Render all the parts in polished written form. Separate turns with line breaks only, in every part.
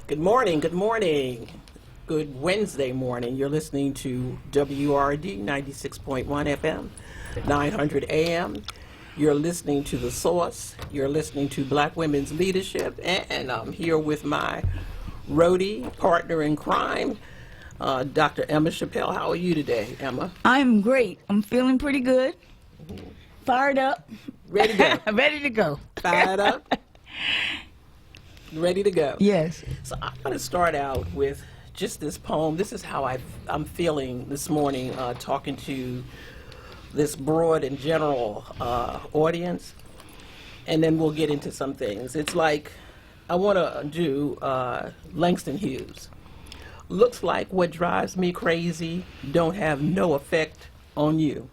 Good morning, good morning. Good Wednesday morning. You're listening to WRD 96.1 FM, 900 AM. You're listening to The Source. You're listening to Black Women's Leadership. And I'm here with my roadie, partner in crime, Dr. Emma Chappelle. How are you today, Emma?
I'm great. I'm feeling pretty good. Fired up.
Ready to go.
Ready to go.
Fired up. Ready to go.
Yes.
So I'm going to start out with just this poem. This is how I'm feeling this morning talking to this broad and general audience, and then we'll get into some things. It's like I want to do Langston Hughes. Looks like what drives me crazy don't have no effect on you,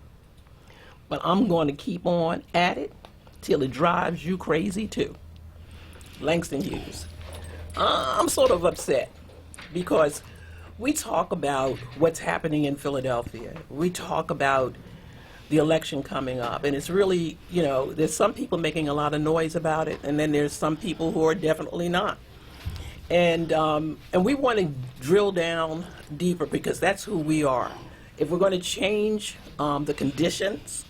but I'm going to keep on at it till it drives you crazy too. Langston Hughes. I'm sort of upset because we talk about what's happening in Philadelphia. We talk about the election coming up, and it's really, there's some people making a lot of noise about it, and then there's some people who are definitely not. And we want to drill down deeper because that's who we are. If we're going to change the conditions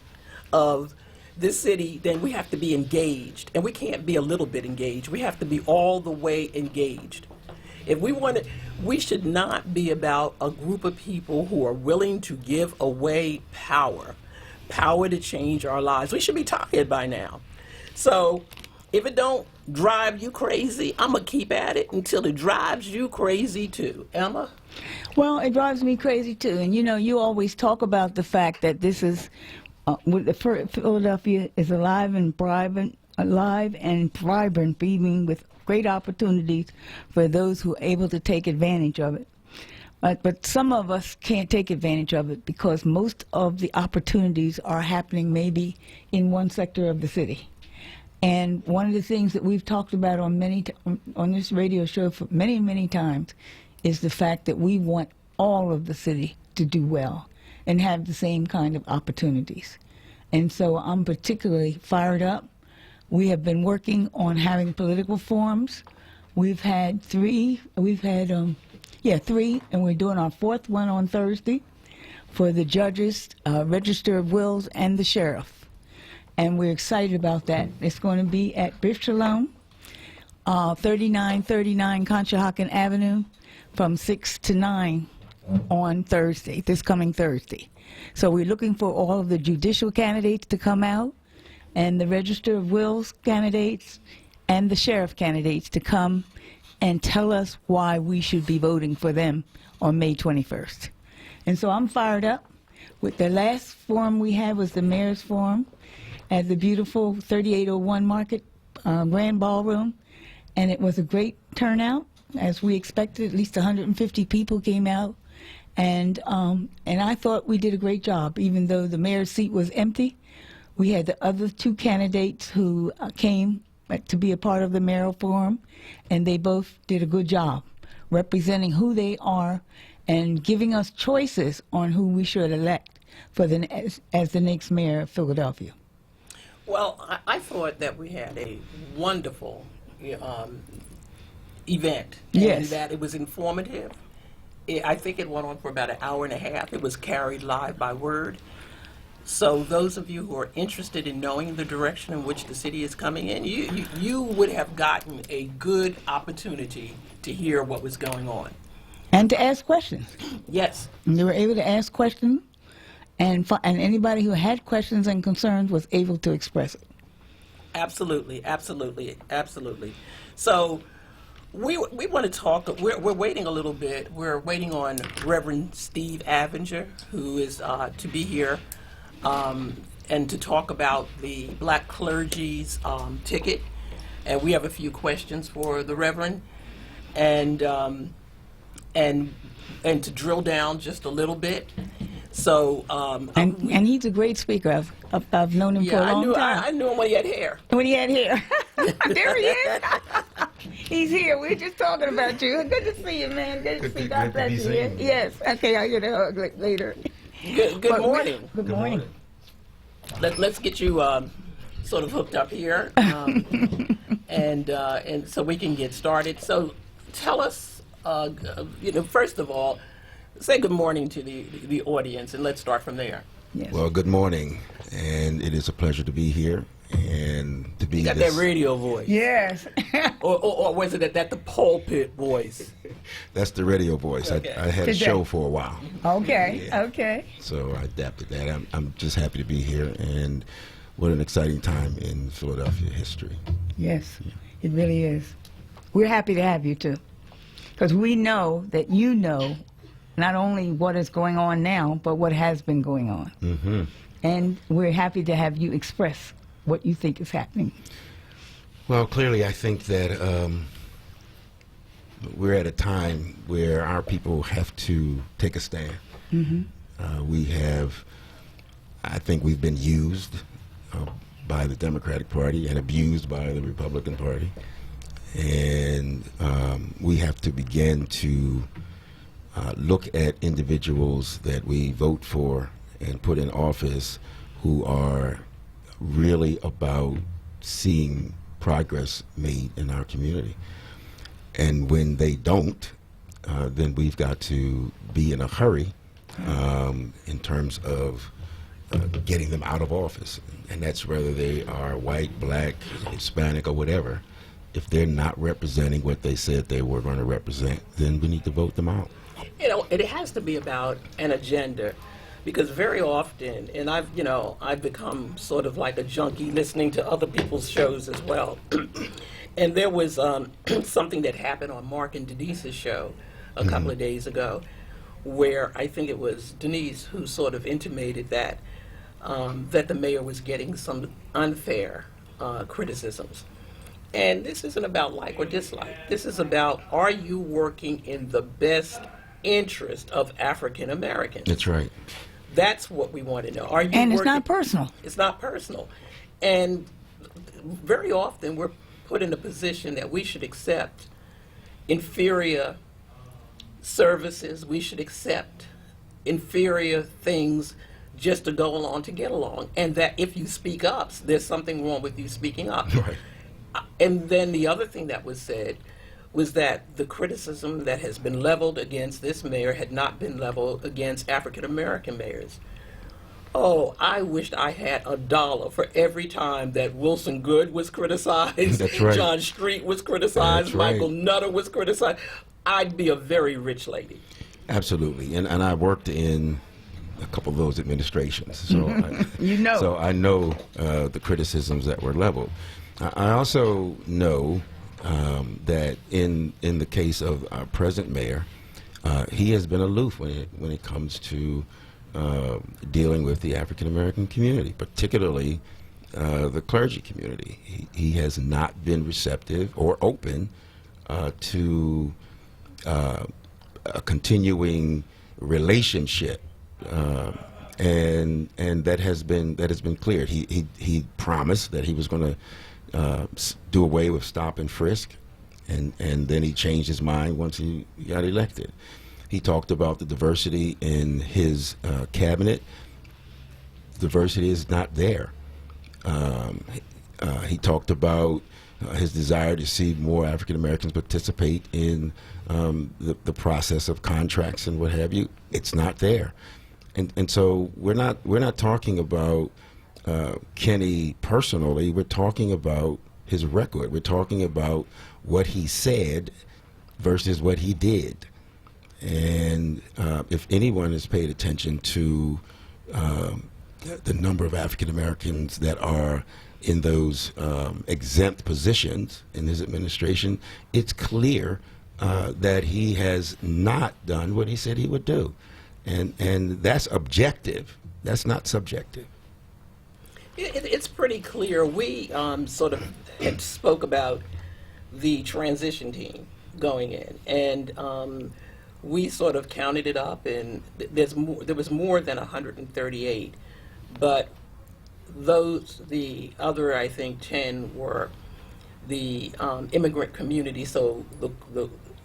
of this city, then we have to be engaged, and we can't be a little bit engaged. We have to be all the way engaged. If we want to, we should not be about a group of people who are willing to give away power to change our lives. We should be tired by now. So if it don't drive you crazy, I'm going to keep at it until it drives you crazy too. Emma?
Well, it drives me crazy too. And you always talk about the fact that this is Philadelphia is alive and vibrant, beaming with great opportunities for those who are able to take advantage of it. But some of us can't take advantage of it because most of the opportunities are happening maybe in one sector of the city. And one of the things that we've talked about on this radio show for many, many times is the fact that we want all of the city to do well and have the same kind of opportunities. And so I'm particularly fired up. We have been working on having political forums. We've had three, and we're doing our fourth one on Thursday for the judges, Register of Wills, and the sheriff. And we're excited about that. It's going to be at Biff Shalom, 3939 Conshohocken Avenue, from 6 to 9 on Thursday, this coming Thursday. So we're looking for all of the judicial candidates to come out, and the Register of Wills candidates, and the sheriff candidates to come and tell us why we should be voting for them on May 21st. And so I'm fired up. With the last forum we had was the Mayor's Forum at the beautiful 3801 Market Grand Ballroom, and it was a great turnout. As we expected, at least 150 people came out, and I thought we did a great job, even though the mayor's seat was empty. We had the other two candidates who came to be a part of the mayoral forum, and they both did a good job representing who they are and giving us choices on who we should elect for as the next mayor of Philadelphia.
Well, I thought that we had a wonderful event, and that it was informative. I think it went on for about an hour and a half. It was carried live by word. So those of you who are interested in knowing the direction in which the city is coming in, you would have gotten a good opportunity to hear what was going on.
And to ask questions.
Yes.
And they were able to ask questions, and anybody who had questions and concerns was able to express it.
Absolutely, absolutely, absolutely. So we want to talk, we're waiting a little bit. We're waiting on Reverend Steve Avenger, who is to be here and to talk about the black clergy's ticket. And we have a few questions for the Reverend, and to drill down just a little bit. So
and he's a great speaker. I've known him for a long time.
I knew him when he had hair.
When he had hair. There he is. He's here. We're just talking about you. Good to see you, man. Good to see you. God bless you. Yes. Okay, I'll get a hug later.
Good morning.
Good morning.
Let's get you sort of hooked up here, and so we can get started. So tell us, first of all, say good morning to the audience, and let's start from there.
Yes.
Well, good morning, and it is a pleasure to be here and to be.
You got
this,
that radio voice.
Yes.
Or was it that the pulpit voice?
That's the radio voice.
Okay.
I had a
Today.
show for a while,
Okay.
Yeah.
Okay.
so I adapted that. I'm just happy to be here, and what an exciting time in Philadelphia history.
Yes, it really is. We're happy to have you too, because we know that you know not only what is going on now, but what has been going on.
Mm-hmm.
And we're happy to have you express what you think is happening.
Well, clearly, I think that we're at a time where our people have to take a stand. I think we've been used by the Democratic Party and abused by the Republican Party. And we have to begin to look at individuals that we vote for and put in office who are really about seeing progress made in our community. And when they don't, then we've got to be in a hurry in terms of getting them out of office. And that's whether they are white, black, Hispanic, or whatever. If they're not representing what they said they were going to represent, then we need to vote them out.
It has to be about an agenda, because very often, and I've become sort of like a junkie listening to other people's shows as well. And there was something that happened on Mark and Denise's show a couple of days ago, where I think it was Denise who sort of intimated that that the mayor was getting some unfair criticisms. And this isn't about like or dislike. This is about, are you working in the best interest of African Americans?
That's right.
That's what we want to know. Are you
And it's
working-
not personal.
It's not personal. And very often we're put in a position that we should accept inferior services. We should accept inferior things just to go along, to get along. And that if you speak up, there's something wrong with you speaking up.
Right.
And then the other thing that was said was that the criticism that has been leveled against this mayor had not been leveled against African American mayors. Oh, I wished I had $1 for every time that Wilson Good was criticized,
That's right.
John Street was criticized,
That's right.
Michael Nutter was criticized. I'd be a very rich lady.
Absolutely. And I worked in a couple of those administrations. So
You know.
So I know the criticisms that were leveled. I also know that in the case of our present mayor, he has been aloof when it comes to dealing with the African American community, particularly the clergy community. He has not been receptive or open to a continuing relationship. And that has been cleared. He promised that he was going to do away with stop and frisk, and then he changed his mind once he got elected. He talked about the diversity in his cabinet. Diversity is not there. He talked about his desire to see more African Americans participate in the process of contracts and what have you. It's not there. And so we're not talking about Kenny personally. We're talking about his record. We're talking about what he said versus what he did. And if anyone has paid attention to the number of African Americans that are in those exempt positions in his administration, it's clear that he has not done what he said he would do. And that's objective. That's not subjective.
It's pretty clear. We sort of had spoke about the transition team going in, and we sort of counted it up, and there was more than 138, but the other, I think, 10 were the immigrant community, so it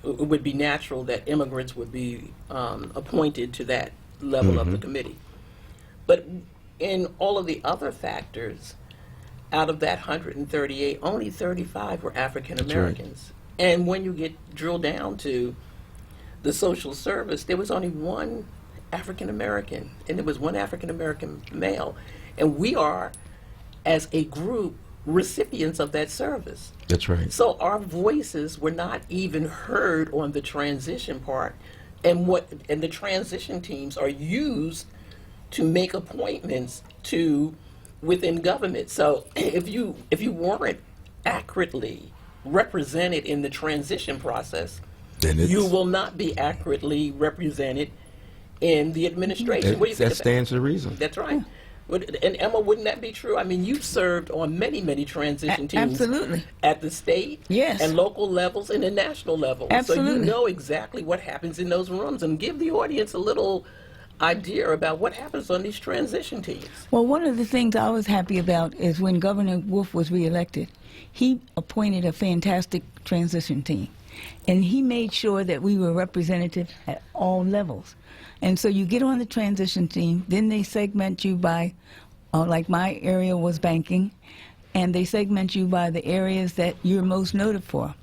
would be natural that immigrants would be appointed to that level of the committee. But in all of the other factors, out of that 138, only 35 were African Americans. And when you get drilled down to the social service, there was only one African American, and there was one African American male. And we are, as a group, recipients of that service.
That's right.
So our voices were not even heard on the transition part. And the transition teams are used to make appointments to within government. So if you weren't accurately represented in the transition process,
Then it's,
you will not be accurately represented in the administration. What do you think
that
of
stands to reason.
That's right. And Emma, wouldn't that be true? I mean, you've served on many, many transition teams.
Absolutely.
At the state
Yes.
and local levels and the national level. So
Absolutely.
you know exactly what happens in those rooms, and give the audience a little idea about what happens on these transition teams.
Well, one of the things I was happy about is when Governor Wolf was reelected, he appointed a fantastic transition team. And he made sure that we were represented at all levels. And so you get on the transition team, then they segment you by, like my area was banking, and they segment you by the areas that you're most noted for.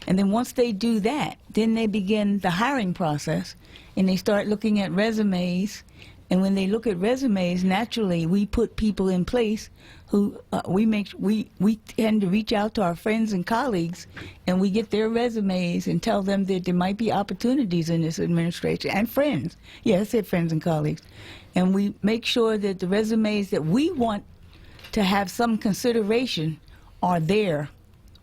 And then once they do that, then they begin the hiring process, and they start looking at resumes. And when they look at resumes, naturally we put people in place who we tend to reach out to our friends and colleagues, and we get their resumes and tell them that there might be opportunities in this administration, and friends. Yeah, I said friends and colleagues. And we make sure that the resumes that we want to have some consideration are there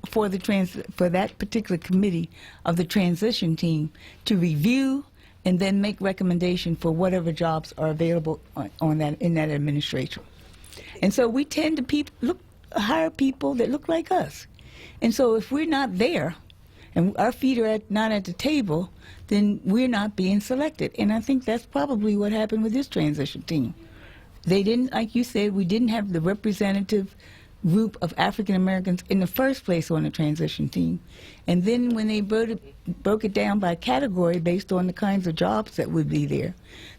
for that particular committee of the transition team to review and then make recommendation for whatever jobs are available in that administration. And so we tend to hire people that look like us. And so if we're not there and our feet are not at the table, then we're not being selected. And I think that's probably what happened with this transition team. They didn't, like you said, we didn't have the representative group of African Americans in the first place on the transition team. And then when they broke it down by category based on the kinds of jobs that would be there,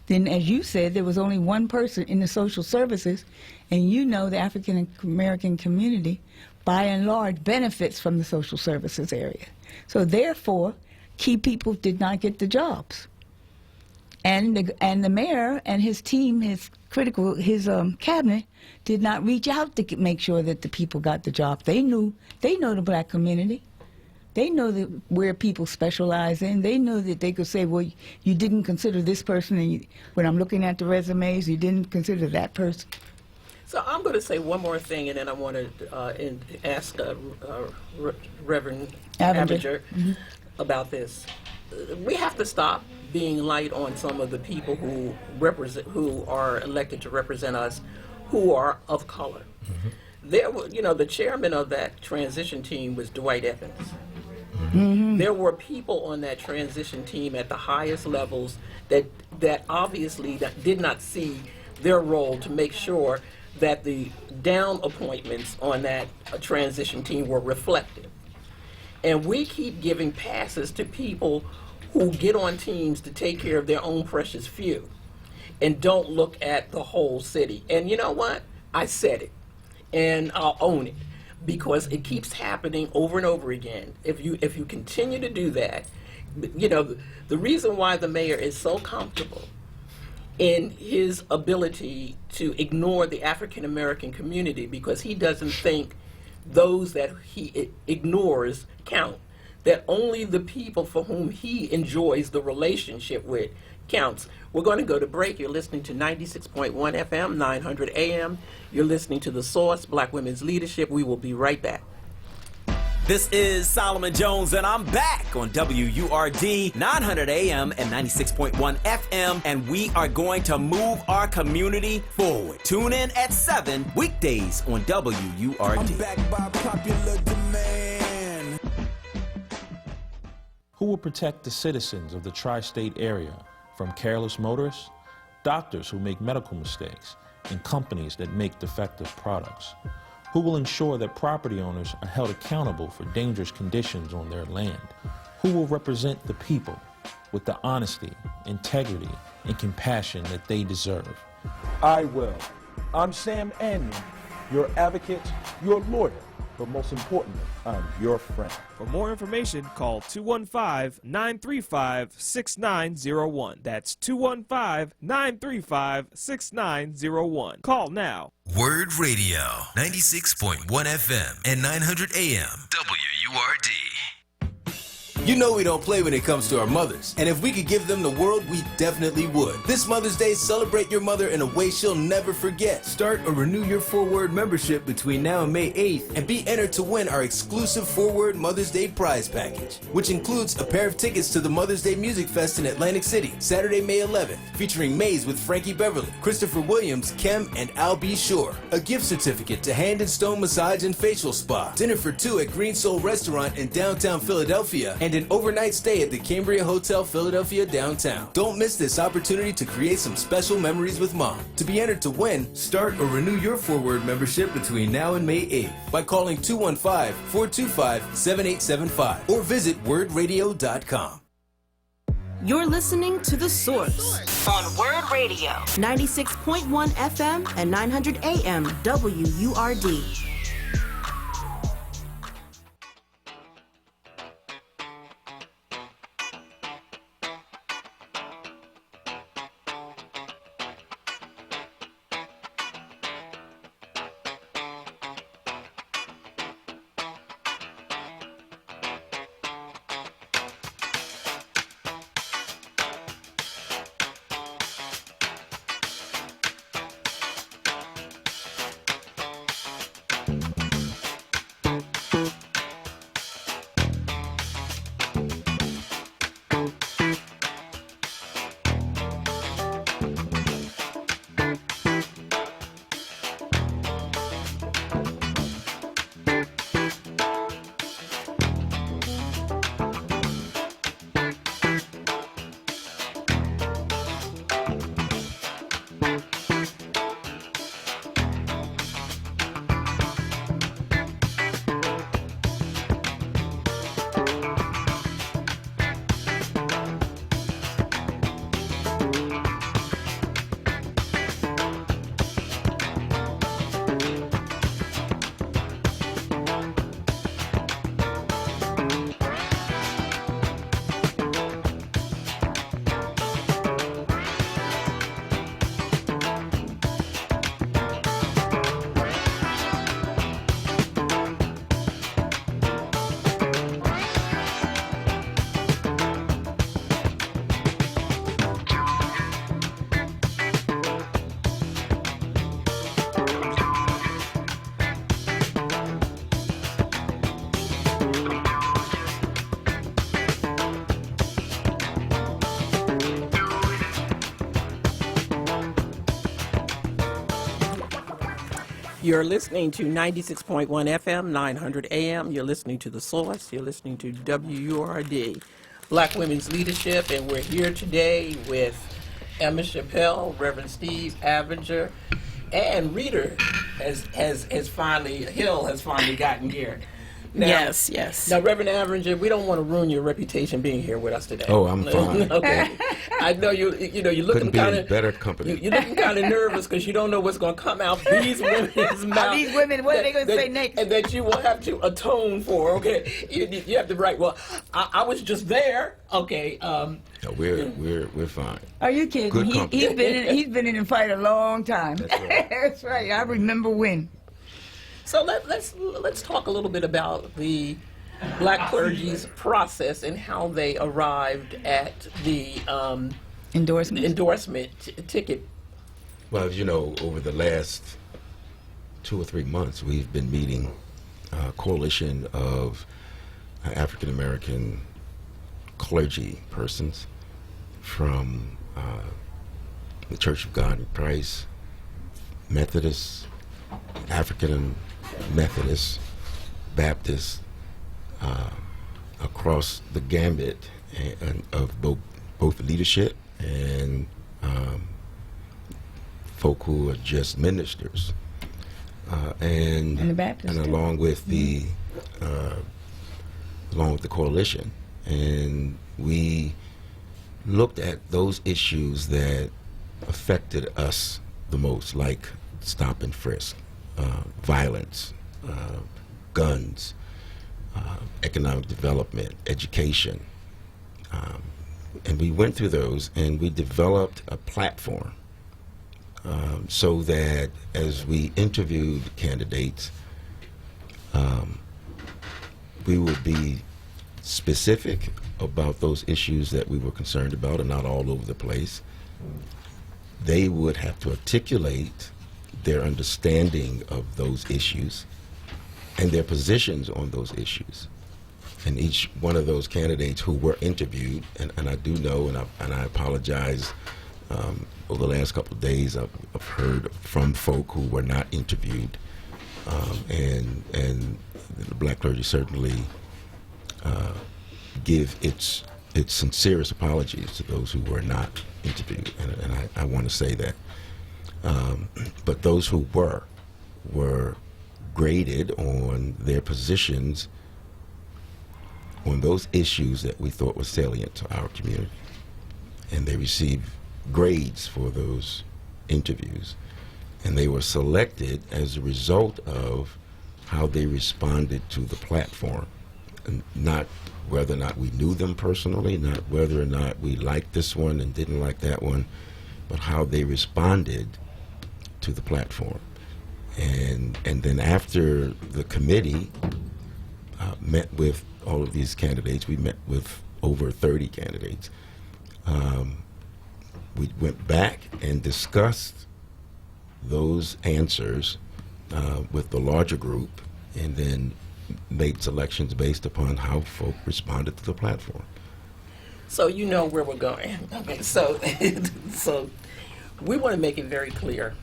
then as you said, there was only one person in the social services, and you know the African American community, by and large, benefits from the social services area. So therefore, key people did not get the jobs. And the mayor and his team, his cabinet, did not reach out to make sure that the people got the job. They know the black community. They know where people specialize in. They know that they could say, well, you didn't consider this person, and when I'm looking at the resumes, you didn't consider that person.
So I'm going to say one more thing, and then I want to ask Reverend Abinger about this. We have to stop being light on some of the people who are elected to represent us, who are of color. There were, the chairman of that transition team was Dwight Evans. There were people on that transition team at the highest levels that obviously did not see their role to make sure that the down appointments on that transition team were reflective. And we keep giving passes to people who get on teams to take care of their own precious few and don't look at the whole city. And you know what? I said it, and I'll own it, because it keeps happening over and over again. If you continue to do that, the reason why the mayor is so comfortable in his ability to ignore the African American community, because he doesn't think those that he ignores count, that only the people for whom he enjoys the relationship with counts. We're going to go to break. You're listening to 96.1 FM, 900 AM. You're listening to The Source, Black Women's Leadership. We will be right back.
This is Solomon Jones, and I'm back on WURD 900 AM and 96.1 FM, and we are going to move our community forward. Tune in at 7 weekdays on WURD.
I'm back by popular demand.
Who will protect the citizens of the tri-state area from careless motorists, doctors who make medical mistakes, and companies that make defective products? Who will ensure that property owners are held accountable for dangerous conditions on their land? Who will represent the people with the honesty, integrity, and compassion that they deserve?
I will. I'm Sam Anion, your advocate, your lawyer,
but most importantly, I'm your friend.
For more information, call 215-935-6901. That's 215-935-6901. Call now.
Word Radio, 96.1 FM and 900 AM. WURD.
You know we don't play when it comes to our mothers. And if we could give them the world, we definitely would. This Mother's Day, celebrate your mother in a way she'll never forget. Start or renew your 4WURD membership between now and May 8th and be entered to win our exclusive 4WURD Mother's Day prize package, which includes a pair of tickets to the Mother's Day Music Fest in Atlantic City, Saturday, May 11th, featuring Maze with Frankie Beverly, Christopher Williams, Kem, and Al B. Shore. A gift certificate to Hand and Stone Massage and Facial Spa. Dinner for two at Green Soul Restaurant in downtown Philadelphia. And an overnight stay at the Cambria Hotel Philadelphia downtown. Don't miss this opportunity to create some special memories with Mom. To be entered to win, start or renew your 4WURD membership between now and May 8th by calling 215-425-7875 or visit wordradio.com.
You're listening to The Source on Word Radio, 96.1 FM and 900 AM WURD.
You're listening to 96.1 FM, 900 AM. You're listening to The Source. You're listening to WURD, Black Women's Leadership. And we're here today with Emma Chappelle, Reverend Steve Avenger, and Reader has finally gotten here. Now,
Yes.
Now, Reverend Avenger, we don't want to ruin your reputation being here with us today.
Oh, I'm fine.
Okay. I know you're looking
Couldn't be
kind
in
of
better company.
You're looking kind of nervous because you don't know what's going to come out these women's mouths.
These women, what are they going to say next?
And that you will have to atone for. Okay, you have to write. Well, I was just there. Okay.
No, we're fine.
Are you kidding?
Good company.
He's been in the fight a long time.
That's right.
That's right. I remember when.
So let's talk a little bit about the Black clergy's process and how they arrived at the endorsement ticket.
Well, as you know, over the last 2 or 3 months, we've been meeting a coalition of African American clergy persons from the Church of God in Christ, Methodists, African Methodists, Baptists, across the gambit of both leadership and folk who are just ministers, and
the Baptists,
and along with the coalition, and we looked at those issues that affected us the most, like stop and frisk, violence, guns, economic development, education. And we went through those, and we developed a platform so that as we interviewed candidates, we would be specific about those issues that we were concerned about and not all over the place. They would have to articulate their understanding of those issues and their positions on those issues. And each one of those candidates who were interviewed, and I do know, and I apologize, over the last couple of days I've heard from folk who were not interviewed, and the black clergy certainly give its sincerest apologies to those who were not interviewed, and I want to say that. But those who were graded on their positions on those issues that we thought were salient to our community. And they received grades for those interviews. And they were selected as a result of how they responded to the platform. And not whether or not we knew them personally, not whether or not we liked this one and didn't like that one, but how they responded to the platform. And then after the committee met with all of these candidates, we met with over 30 candidates. We went back and discussed those answers with the larger group, and then made selections based upon how folk responded to the platform.
So you know where we're going. Okay, so so we want to make it very clear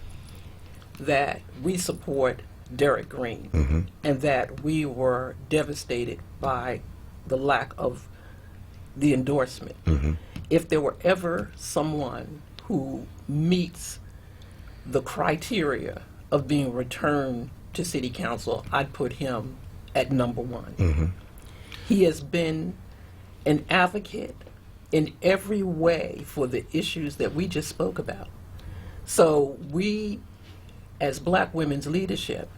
that we support Derek Green, and that we were devastated by the lack of the endorsement. If there were ever someone who meets the criteria of being returned to City Council, I'd put him at number one. He has been an advocate in every way for the issues that we just spoke about. So we, as Black women's leadership,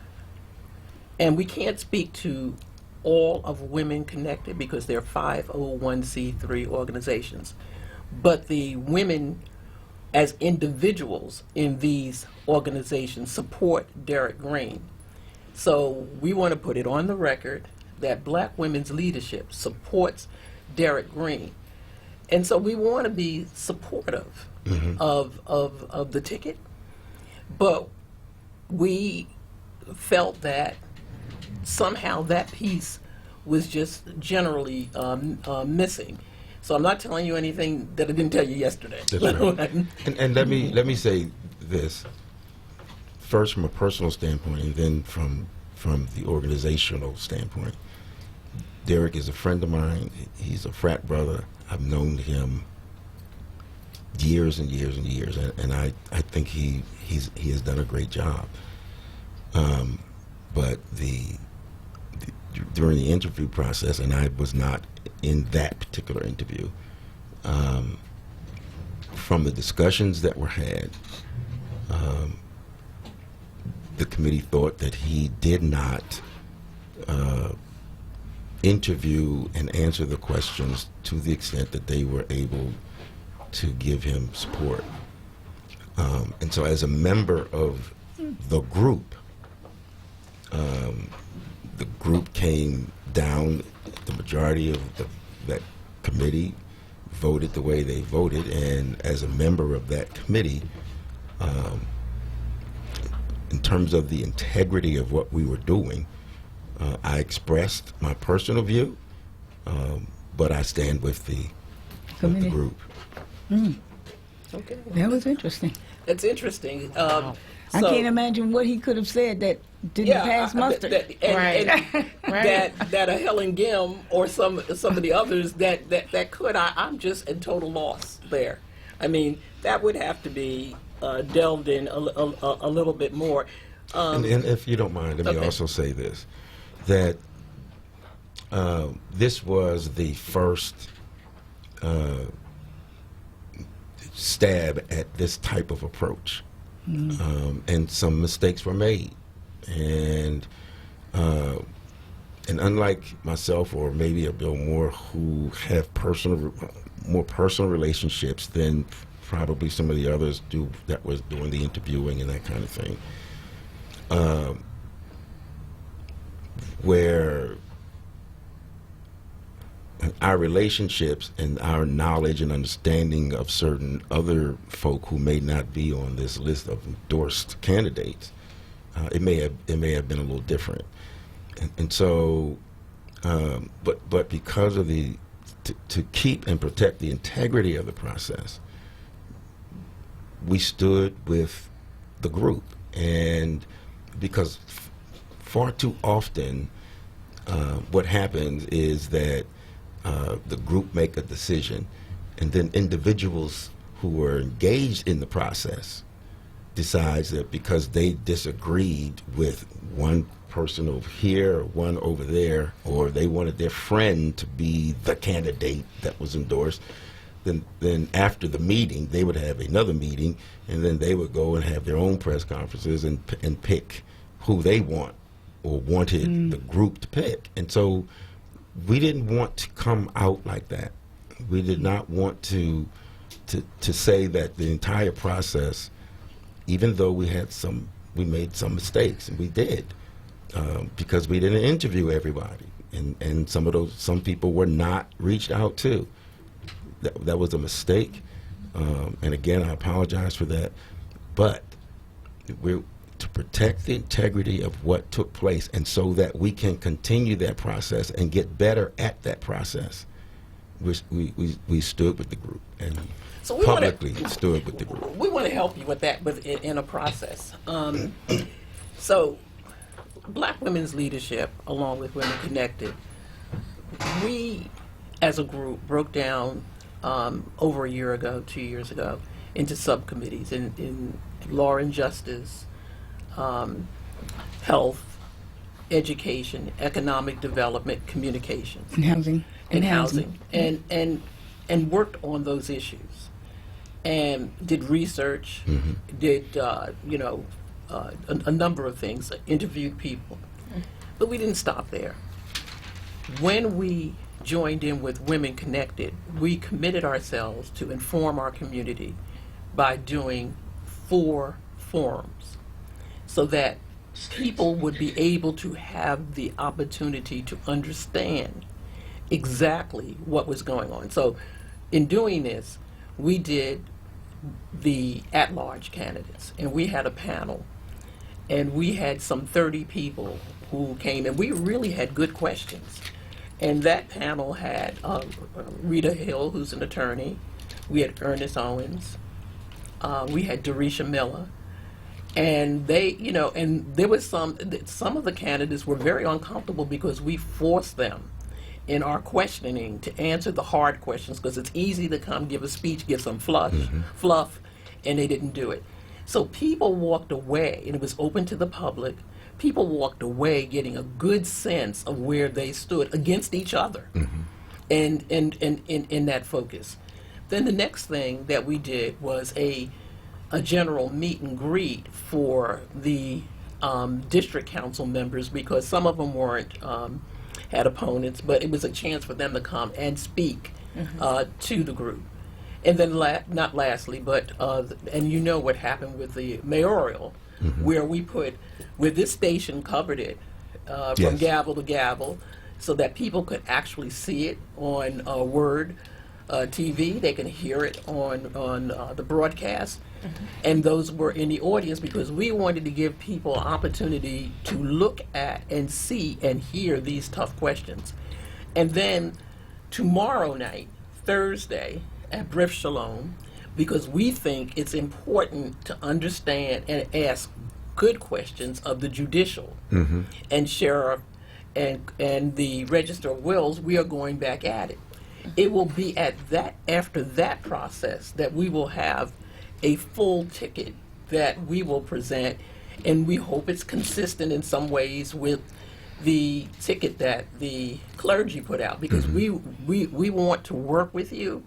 and we can't speak to all of Women Connected because they're 501c3 organizations, but the women as individuals in these organizations support Derek Green. So we want to put it on the record that Black women's leadership supports Derek Green. And so we want to be supportive of the ticket, but we felt that somehow that piece was just generally missing. So I'm not telling you anything that I didn't tell you yesterday.
That's right. And let me say this first from a personal standpoint, and then from the organizational standpoint. Derek is a friend of mine. He's a frat brother. I've known him years and years and years, and I think he has done a great job. But during the interview process, and I was not in that particular interview, from the discussions that were had, the committee thought that he did not interview and answer the questions to the extent that they were able to give him support. And so as a member of the group came down, the majority of that committee voted the way they voted, and as a member of that committee, in terms of the integrity of what we were doing, I expressed my personal view, but I stand with the group.
Okay.
That was interesting.
It's interesting.
I can't imagine what he could have said that didn't pass muster.
That a Helen Gim or some of the others that could. I'm just in total loss there. I mean, that would have to be delved in a little bit more.
And if you don't mind, let me also say this, that this was the first stab at this type of approach. And some mistakes were made. And And unlike myself, or maybe a Bill Moore, who have more personal relationships than probably some of the others do that was doing the interviewing and that kind of thing, where our relationships and our knowledge and understanding of certain other folk who may not be on this list of endorsed candidates, it may have been a little different, and so, but because of to keep and protect the integrity of the process, we stood with the group, and because far too often, what happens is that the group make a decision, and then individuals who were engaged in the process decides that because they disagreed with one person over here or one over there, or they wanted their friend to be the candidate that was endorsed, then after the meeting they would have another meeting, and then they would go and have their own press conferences and pick who they want or wanted the group to pick. And so we didn't want to come out like that. We did not want to say that the entire process, even though we made some mistakes, and we did, because we didn't interview everybody, and some people were not reached out to. That was a mistake, and again, I apologize for that. But we're to protect the integrity of what took place, and so that we can continue that process and get better at that process. We stood with the group, and
So we
publicly stood with the group.
We want to help you with that, in a process. So, Black Women's Leadership, along with Women Connected, we, as a group, broke down over a year ago, 2 years ago, into subcommittees in law and justice, health, education, economic development, communications,
And housing.
and housing, and worked on those issues, and did research, did a number of things, interviewed people, but we didn't stop there. When we joined in with Women Connected, we committed ourselves to inform our community by doing 4 forums, so that people would be able to have the opportunity to understand exactly what was going on. So in doing this, we did the at-large candidates, and we had a panel, and we had some 30 people who came, and we really had good questions. And that panel had Rita Hill, who's an attorney. We had Ernest Owens. We had Dorisha Miller. And they, and there was some of the candidates were very uncomfortable because we forced them in our questioning to answer the hard questions, because it's easy to come give a speech, give some fluff, and they didn't do it. So people walked away, and it was open to the public. People walked away getting a good sense of where they stood against each other, and in that focus. Then the next thing that we did was a general meet and greet for the district council members, because some of them weren't had opponents, but it was a chance for them to come and speak to the group. And then not lastly, but and you know what happened with the mayoral, where where this station covered it from gavel to gavel, so that people could actually see it on WURD TV. They can hear it on the broadcast. And those were in the audience, because we wanted to give people an opportunity to look at and see and hear these tough questions. And then tomorrow night, Thursday, at Brith Shalom, because we think it's important to understand and ask good questions of the judicial and sheriff and the register of wills. We are going back at it. It will be after that process that we will have a full ticket that we will present, and we hope it's consistent in some ways with the ticket that the clergy put out, because we want to work with you.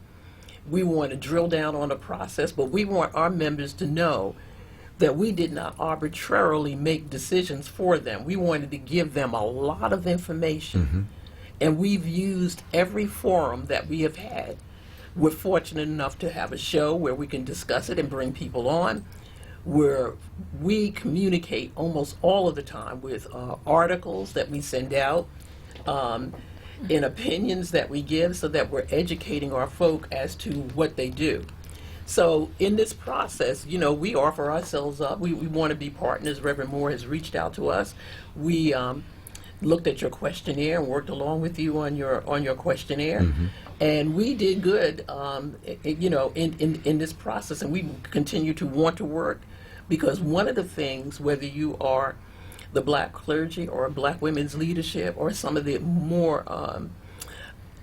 We want to drill down on the process, but we want our members to know that we did not arbitrarily make decisions for them. We wanted to give them a lot of information. And we've used every forum that we have had. We're fortunate enough to have a show where we can discuss it and bring people on, where we communicate almost all of the time with articles that we send out, in opinions that we give, so that we're educating our folk as to what they do. So in this process, you know, we offer ourselves up. We want to be partners. Reverend Moore has reached out to us. We looked at your questionnaire and worked along with you on your questionnaire, and we did good, you know, in this process, and we continue to want to work, because one of the things, whether you are the black clergy or black women's leadership or some of the more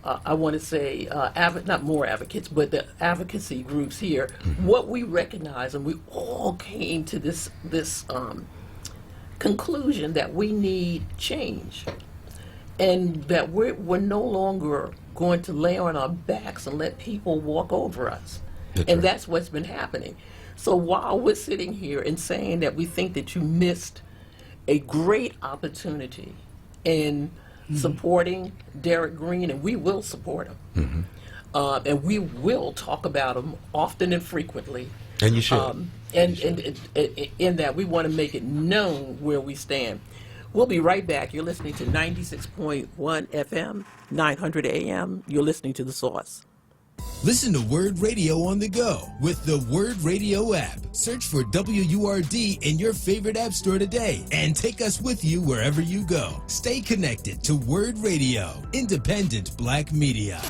I want to say, not more advocates, but the advocacy groups here, what we recognize, and we all came to this conclusion that we need change, and that we're no longer going to lay on our backs and let people walk over us. That's what's been happening. So while we're sitting here and saying that we think that you missed a great opportunity in supporting Derek Green, and we will support him, and we will talk about him often and frequently.
And you should.
And in that, we want to make it known where we stand. We'll be right back. You're listening to 96.1 FM, 900 AM. You're listening to The Source.
Listen to Word Radio on the go with the Word Radio app. Search for WURD in your favorite app store today and take us with you wherever you go. Stay connected to Word Radio, independent black media.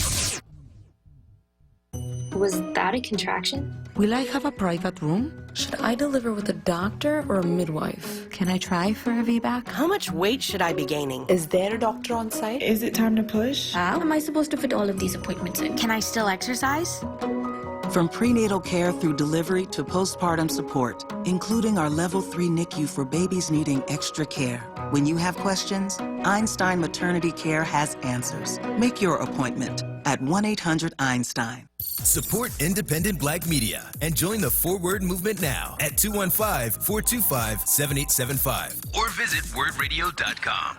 Was that a contraction?
Will I have a private room? Should I deliver with a doctor or a midwife? Can I try for a VBAC?
How much weight should I be gaining?
Is there a doctor on site?
Is it time to push?
How am I supposed to fit all of these appointments in? Can I still exercise?
From prenatal care through delivery to postpartum support, including our Level 3 NICU for babies needing extra care. When you have questions, Einstein Maternity Care has answers. Make your appointment at 1-800-EINSTEIN.
Support independent black media and join the Forward movement now at 215-425-7875 or visit wordradio.com.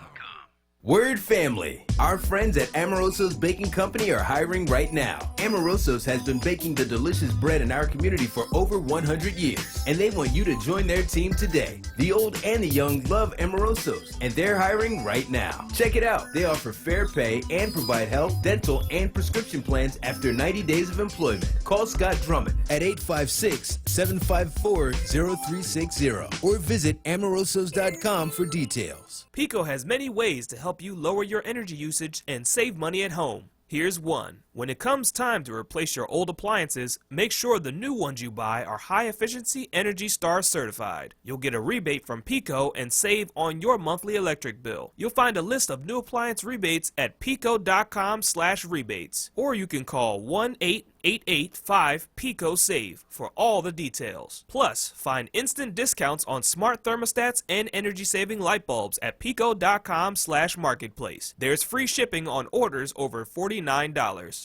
Word family, our friends at Amoroso's Baking Company are hiring right now. Amoroso's has been baking the delicious bread in our community for over 100 years, and they want you to join their team today. The old and the young love Amoroso's, and they're hiring right now. Check it out. They offer fair pay and provide health, dental, and prescription plans after 90 days of employment. Call Scott Drummond at 856-754-0360 or visit amorosos.com for details.
Pico has many ways to help you lower your energy usage and save money at home. Here's one. When it comes time to replace your old appliances, make sure the new ones you buy are High Efficiency Energy Star certified. You'll get a rebate from Pico and save on your monthly electric bill. You'll find a list of new appliance rebates at pico.com/rebates, or you can call 1-888-5-PICO-SAVE for all the details. Plus, find instant discounts on smart thermostats and energy-saving light bulbs at pico.com/marketplace. There's free shipping on orders over $49.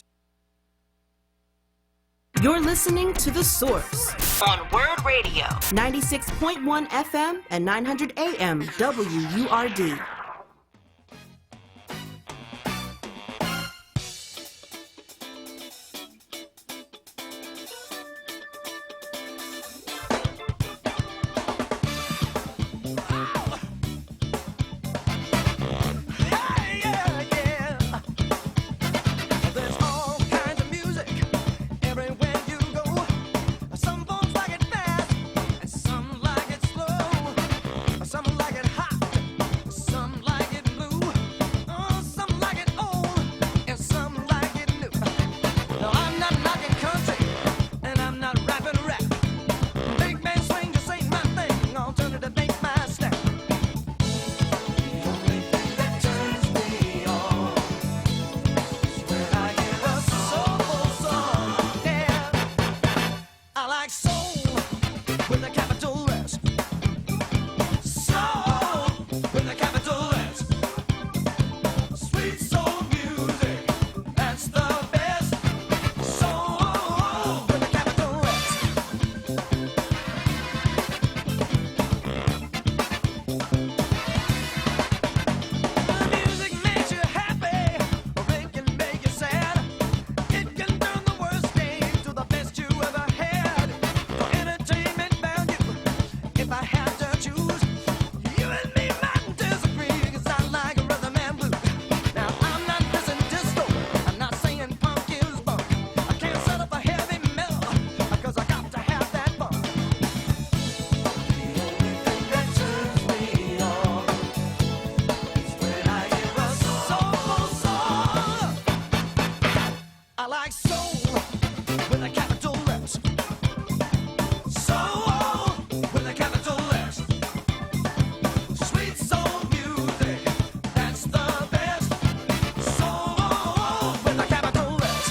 You're listening to The Source
on Word Radio,
96.1 FM and 900 AM WURD.
Some like it hot, some Soul with a capital S. Soul with a capital S. Sweet soul music, that's the best. Soul with a capital S.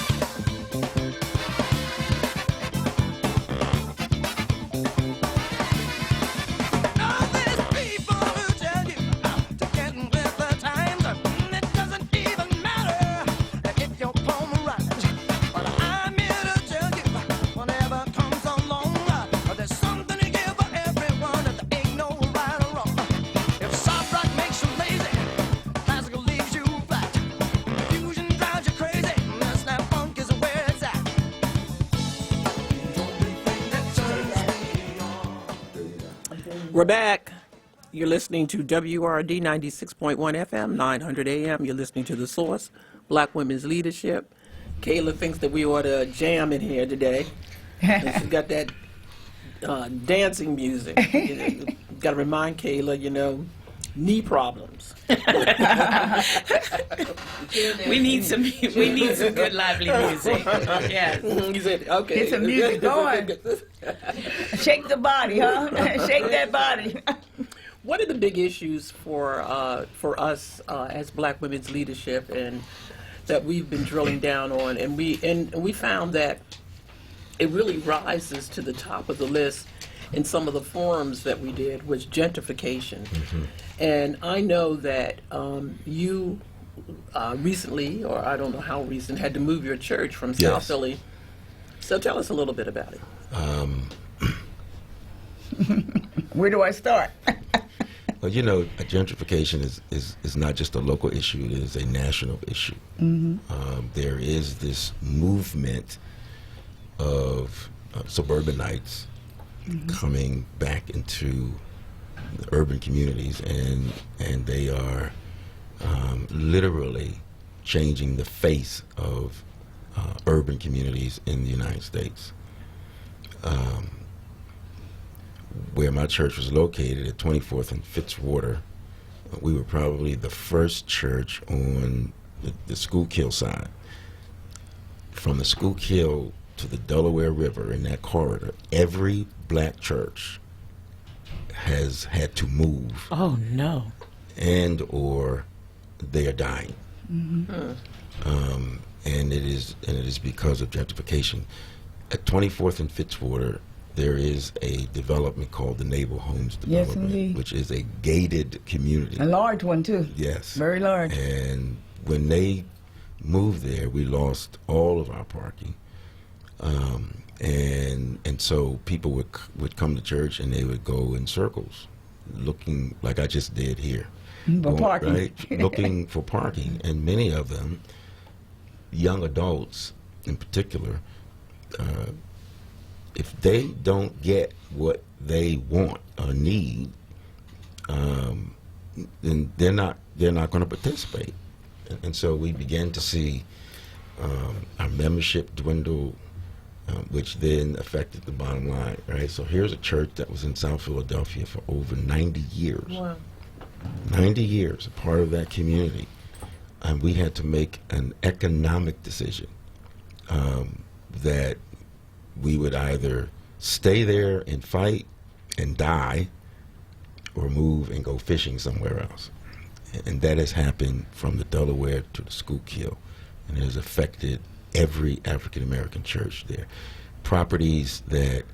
Now there's people who tell you to get with the times. It doesn't even matter if your poem rhymes. But I'm here to tell you, whatever comes along, there's something here for everyone. There ain't no right or wrong. If soft rock makes you lazy, classical leaves you flat. Fusion drives you crazy, snap funk is where it's at.
We're back. You're listening to WRD 96.1 FM, 900 AM. You're listening to The Source, Black Women's Leadership. Kayla thinks that we ought to jam in here today. And she's got that dancing music. Got to remind Kayla, knee problems.
We need some good lively music. Yes.
You said, okay.
Get some music going. Shake the body, huh? Shake that body.
What are the big issues for us as Black women's leadership, and that we've been drilling down on, and we found that it really rises to the top of the list in some of the forums that we did was gentrification.
Mm-hmm.
And I know that you recently, or I don't know how recent, had to move your church from South
Yes.
Philly. So tell us a little bit about it.
Where do I start?
Well, gentrification is not just a local issue, it is a national issue. There is this movement of suburbanites coming back into the urban communities, and they are literally changing the face of urban communities in the United States. Where my church was located at 24th and Fitzwater, we were probably the first church on the Schuylkill side. From the Schuylkill to the Delaware River in that corridor, every black church has had to move.
Oh, no.
And or they are dying. And it is because of gentrification. At 24th and Fitzwater, there is a development called the Naval Homes Development,
indeed.
which is a gated community.
A large one, too.
Yes.
Very large.
And when they moved there, we lost all of our parking. And so people would come to church and they would go in circles, looking like I just did here.
For parking.
Right? Looking for parking. And many of them, young adults in particular, if they don't get what they want or need, then they're not going to participate. And so we began to see our membership dwindle, which then affected the bottom line, right? So here's a church that was in South Philadelphia for over 90 years.
Wow.
90 years, a part of that community. And we had to make an economic decision that we would either stay there and fight and die, or move and go fishing somewhere else. And that has happened from the Delaware to the Schuylkill, and it has affected every African American church there. Properties that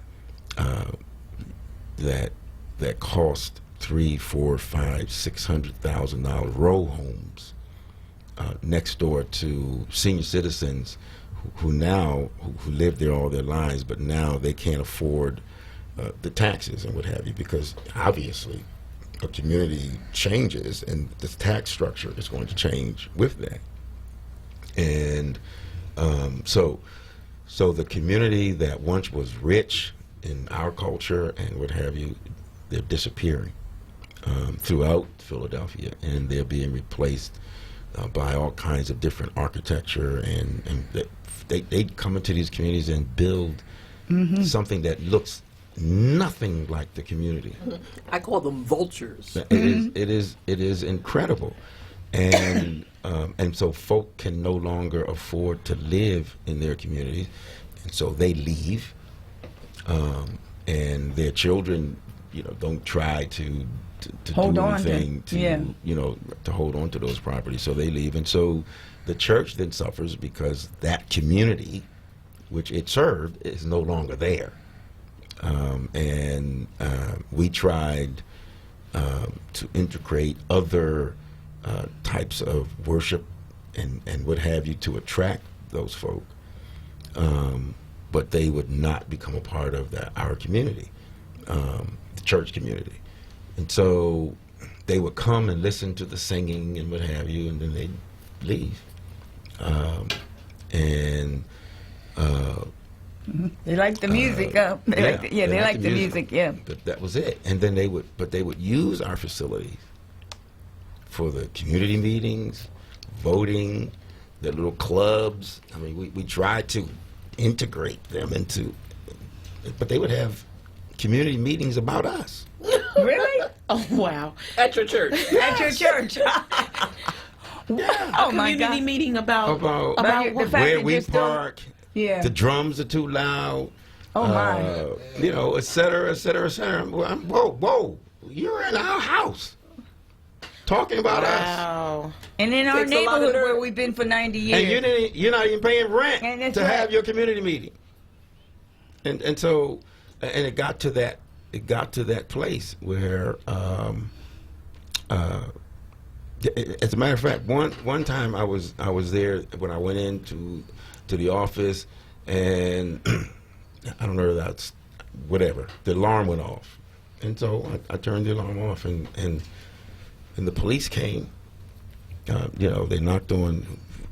cost $300,000, $400,000, $500,000, $600,000 row homes next door to senior citizens who live there all their lives, but now they can't afford the taxes and what have you, because obviously a community changes and the tax structure is going to change with that. And so the community that once was rich in our culture and what have you, they're disappearing throughout Philadelphia, and they're being replaced by all kinds of different architecture, and they come into these communities and build something that looks nothing like the community.
I call them vultures.
It is incredible, and and so folk can no longer afford to live in their communities, and so they leave, and their children, don't try to
Hold
do
on to-
anything to,
yeah.
to hold on to those properties. So they leave, and so the church then suffers because that community, which it served, is no longer there. And we tried to integrate other types of worship and what have you to attract those folk, but they would not become a part of our community, the church community. And so they would come and listen to the singing and what have you, and then they'd leave.
They like the music. They like the music. Yeah.
But that was it. And then they would use our facilities for the community meetings, voting, the little clubs. I mean, we tried to integrate them but they would have community meetings about us.
Really?
Oh, wow.
At your church.
At your church. Oh my
Community
God.
meeting about
the
what?
fact
Where
that
we
you're still-
park.
Yeah.
The drums are too loud.
Oh my.
Et cetera, et cetera, et cetera. Whoa! You're in our house, talking about us,
Wow.
And in our
Takes a lot of
neighborhood
nerve.
where we've been for 90 years.
and you're not even paying
And
rent
that's
to
right.
have your community meeting. And so it got to that place where, as a matter of fact, one time I was there when I went into the office, and I don't know if that's whatever, the alarm went off, and so I turned the alarm off, and the police came. They knocked on.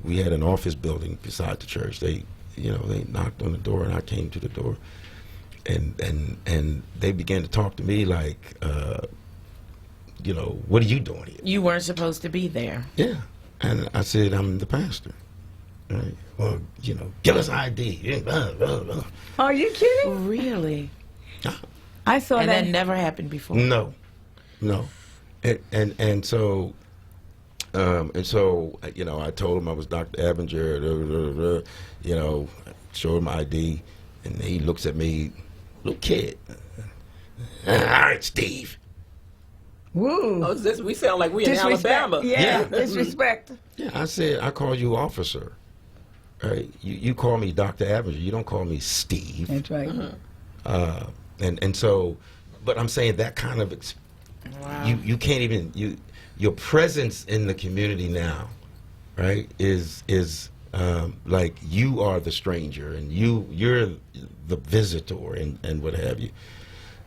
We had an office building beside the church. They knocked on the door, and I came to the door, and they began to talk to me like, what are you doing here?
You weren't supposed to be there.
Yeah, and I said, I'm the pastor. Right? Well, give us ID. Blah, blah, blah.
Are you kidding?
Really?
I saw
And
that.
that never happened before.
No, and so. I told him I was Dr. Abinger, showed him ID, and he looks at me, little kid. All right, Steve.
Woo.
Oh, we sound like we in
Disrespect.
Alabama.
Yeah, disrespect.
Yeah, I said, I call you officer. Right? You call me Dr. Abinger. You don't call me Steve.
That's right.
And so, but I'm saying that kind of,
Wow.
you can't even, your presence in the community now, right, is like you are the stranger and you're the visitor and what have you,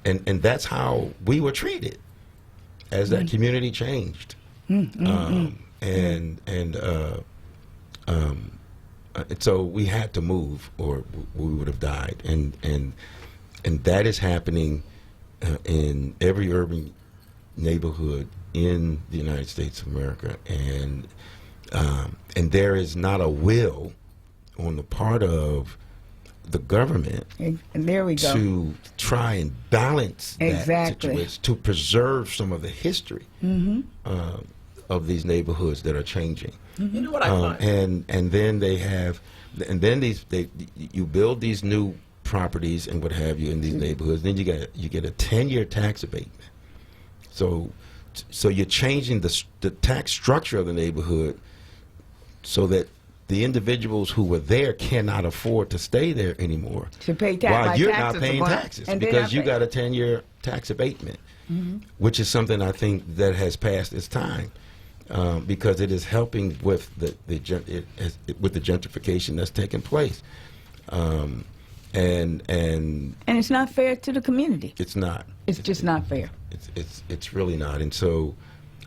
and that's how we were treated as that community changed, and so we had to move or we would have died, and that is happening in every urban neighborhood in the United States of America, and there is not a will on the part of the government
And there we go.
to try and balance that
Exactly.
situation, to preserve some of the history of these neighborhoods that are changing.
You know what I find?
And then you build these new properties and what have you in these neighborhoods. Then you get a 10-year tax abatement. So you're changing the tax structure of the neighborhood so that the individuals who were there cannot afford to stay there anymore.
To pay
while you're not
taxes
paying
upon-
taxes
and they're
because
not
you
paying.
got a 10-year tax abatement, which is something I think that has passed its time because it is helping with with the gentrification that's taking place, and
And it's not fair to the community.
it's not.
It's just not fair.
It's really not, and so,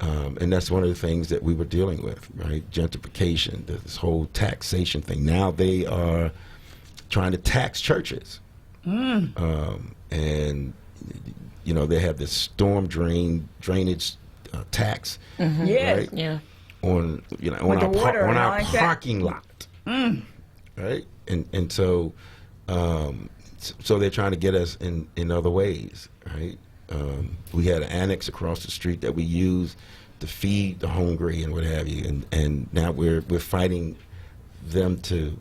and that's one of the things that we were dealing with, right? Gentrification, this whole taxation thing. Now they are trying to tax churches, and they have this storm drainage tax,
Yes.
right?
Yeah.
On
With the water
on
and all
our
like that.
parking lot, right? And so so they're trying to get us in other ways, right? We had an annex across the street that we used feed the hungry and what have you, and now we're fighting them to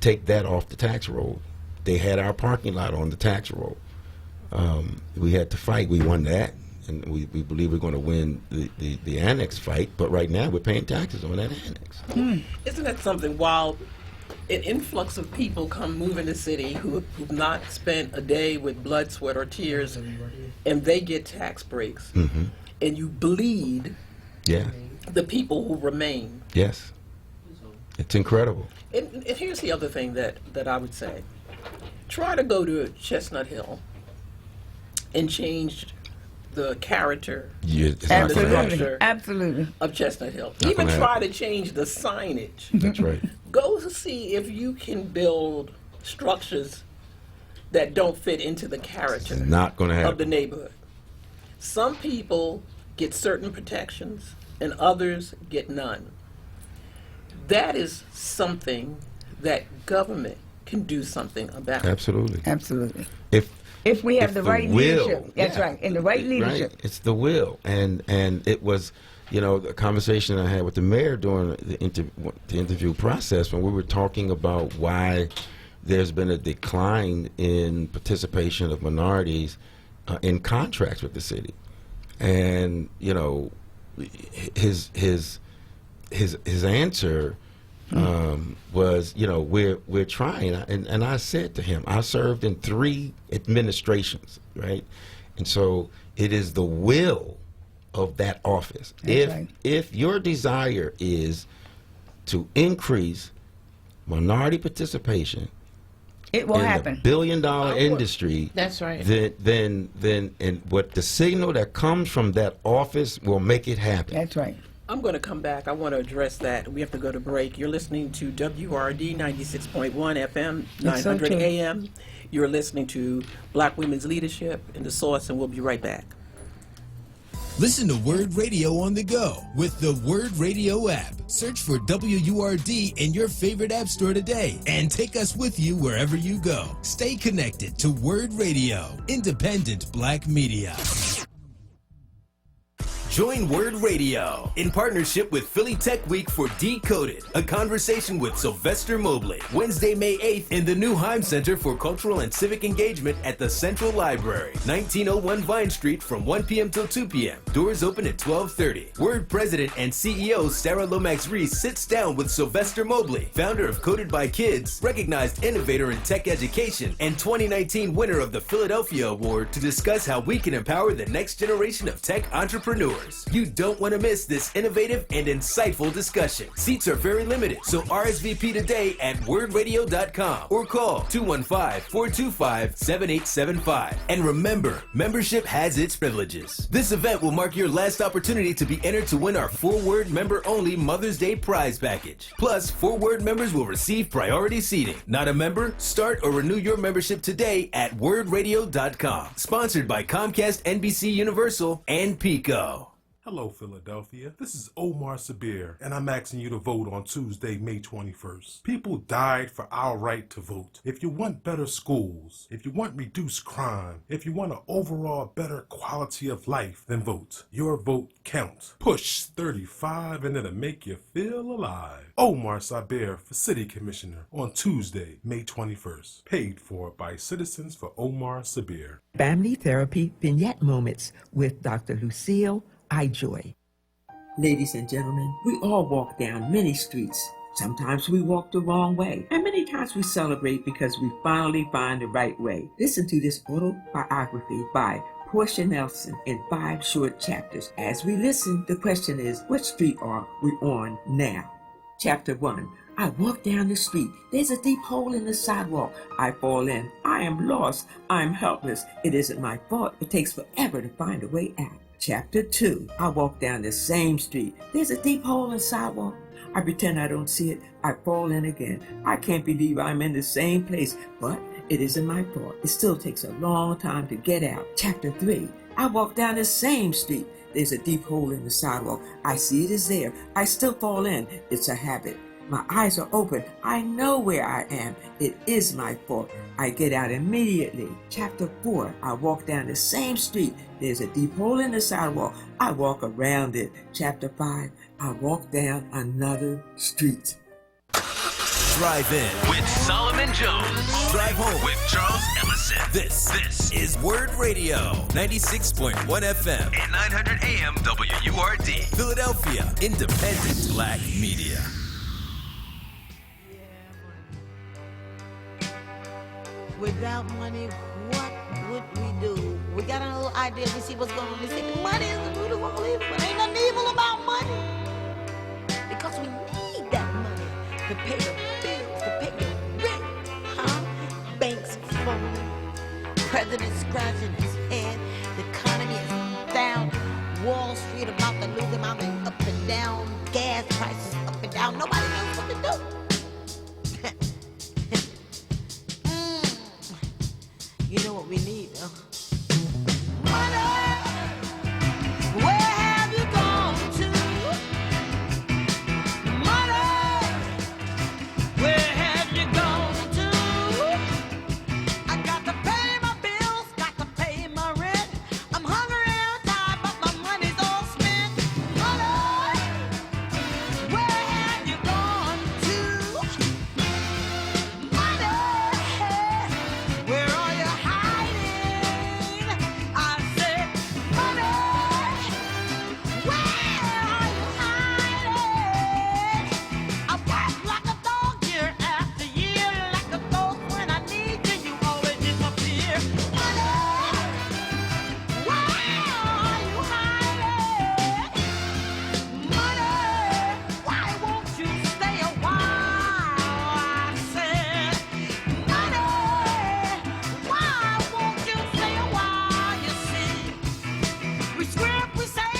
take that off the tax roll. They had our parking lot on the tax roll. We had to fight. We won that, and we believe we're going to win the annex fight. But right now, we're paying taxes on that annex.
Isn't that something? While an influx of people come move in the city who've not spent a day with blood, sweat, or tears, and they get tax breaks, and you bleed the people who remain.
Yes. It's incredible.
And here's the other thing that I would say. Try to go to Chestnut Hill and change the character and the structure of Chestnut Hill. Even try to change the signage.
That's right.
Go to see if you can build structures that don't fit into the character
Not going to happen.
of the neighborhood. Some people get certain protections and others get none. That is something that government can do something about.
Absolutely.
Absolutely.
If
we have the right
will,
leadership. That's right. And the right leadership.
Right. It's the will. And it was, the conversation I had with the mayor during the interview process when we were talking about why there's been a decline in participation of minorities in contracts with the city. And, his answer was, we're trying. And I said to him, I served in 3 administrations, right? And so it is the will of that office. If your desire is to increase minority participation,
it will happen.
The billion-dollar industry.
That's right.
Then and what the signal that comes from that office will make it happen.
That's right.
I'm going to come back. I want to address that. We have to go to break. You're listening to WRD 96.1 FM, 900 AM. You're listening to Black Women's Leadership in the Source, and we'll be right back.
Listen to Word Radio on the go with the Word Radio app. Search for WURD in your favorite app store today and take us with you wherever you go. Stay connected to Word Radio, independent Black media.
Join Word Radio in partnership with Philly Tech Week for Decoded, a conversation with Sylvester Mobley, Wednesday, May 8th in the new Heim Center for Cultural and Civic Engagement at the Central Library, 1901 Vine Street from 1 p.m. till 2 p.m. Doors open at 12:30. Word President and CEO Sarah Lomax-Reese sits down with Sylvester Mobley, founder of Coded by Kids, recognized innovator in tech education, and 2019 winner of the Philadelphia Award to discuss how we can empower the next generation of tech entrepreneurs. You don't want to miss this innovative and insightful discussion. Seats are very limited, so RSVP today at wordradio.com or call 215-425-7875. And remember, membership has its privileges. This event will mark your last opportunity to be entered to win our 4Word member-only Mother's Day prize package. Plus, 4Word members will receive priority seating. Not a member? Start or renew your membership today at wordradio.com. Sponsored by Comcast, NBC Universal, and Pico.
Hello, Philadelphia. This is Omar Sabir, and I'm asking you to vote on Tuesday, May 21st. People died for our right to vote. If you want better schools, if you want reduced crime, if you want an overall better quality of life, then vote. Your vote counts. Push 35 and it'll make you feel alive. Omar Sabir for City Commissioner on Tuesday, May 21st. Paid for by Citizens for Omar Sabir.
Family Therapy Vignette Moments with Dr. Lucille Joy.
Ladies and gentlemen, we all walk down many streets. Sometimes we walk the wrong way, and many times we celebrate because we finally find the right way. Listen to this autobiography by Portia Nelson in 5 short chapters. As we listen, the question is, what street are we on now? Chapter 1. I walk down the street. There's a deep hole in the sidewalk. I fall in. I am lost. I'm helpless. It isn't my fault. It takes forever to find a way out. Chapter 2. I walk down the same street. There's a deep hole in the sidewalk. I pretend I don't see it. I fall in again. I can't believe I'm in the same place, but it isn't my fault. It still takes a long time to get out. Chapter 3. I walk down the same street. There's a deep hole in the sidewalk. I see it is there. I still fall in. It's a habit. My eyes are open. I know where I am. It is my fault. I get out immediately. Chapter 4. I walk down the same street. There's a deep hole in the sidewalk. I walk around it. Chapter 5. I walk down another street.
Drive in with Solomon Jones. Drive home with Charles Ellison. This is Word Radio, 96.1 FM and 900 AM WURD. Philadelphia, independent black media.
Without money, what would we do? We got a little idea. We see what's going on. We say money is the root of all evil, but ain't nothing evil about money. Because we need that money to pay the bills, to pay the rent, huh? Banks falling, president scratching his head, the economy is down, Wall Street about to lose him, up and down, gas prices up and down. Nobody knows what to do. You know what we need, though? Money! Where have you gone to? Money! Where have you gone to? I got to pay my bills, got to pay my rent. I'm hungry and tired, but my money's all spent. Money! Where have you gone to? Money! Where are you hiding? I said, money, where are you hiding? I work like a dog year after year, like a ghost when I need you, you always disappear. Money, where are you hiding? Money, why won't you stay a while? I said, money, why won't you stay a while? You see, we swear if we say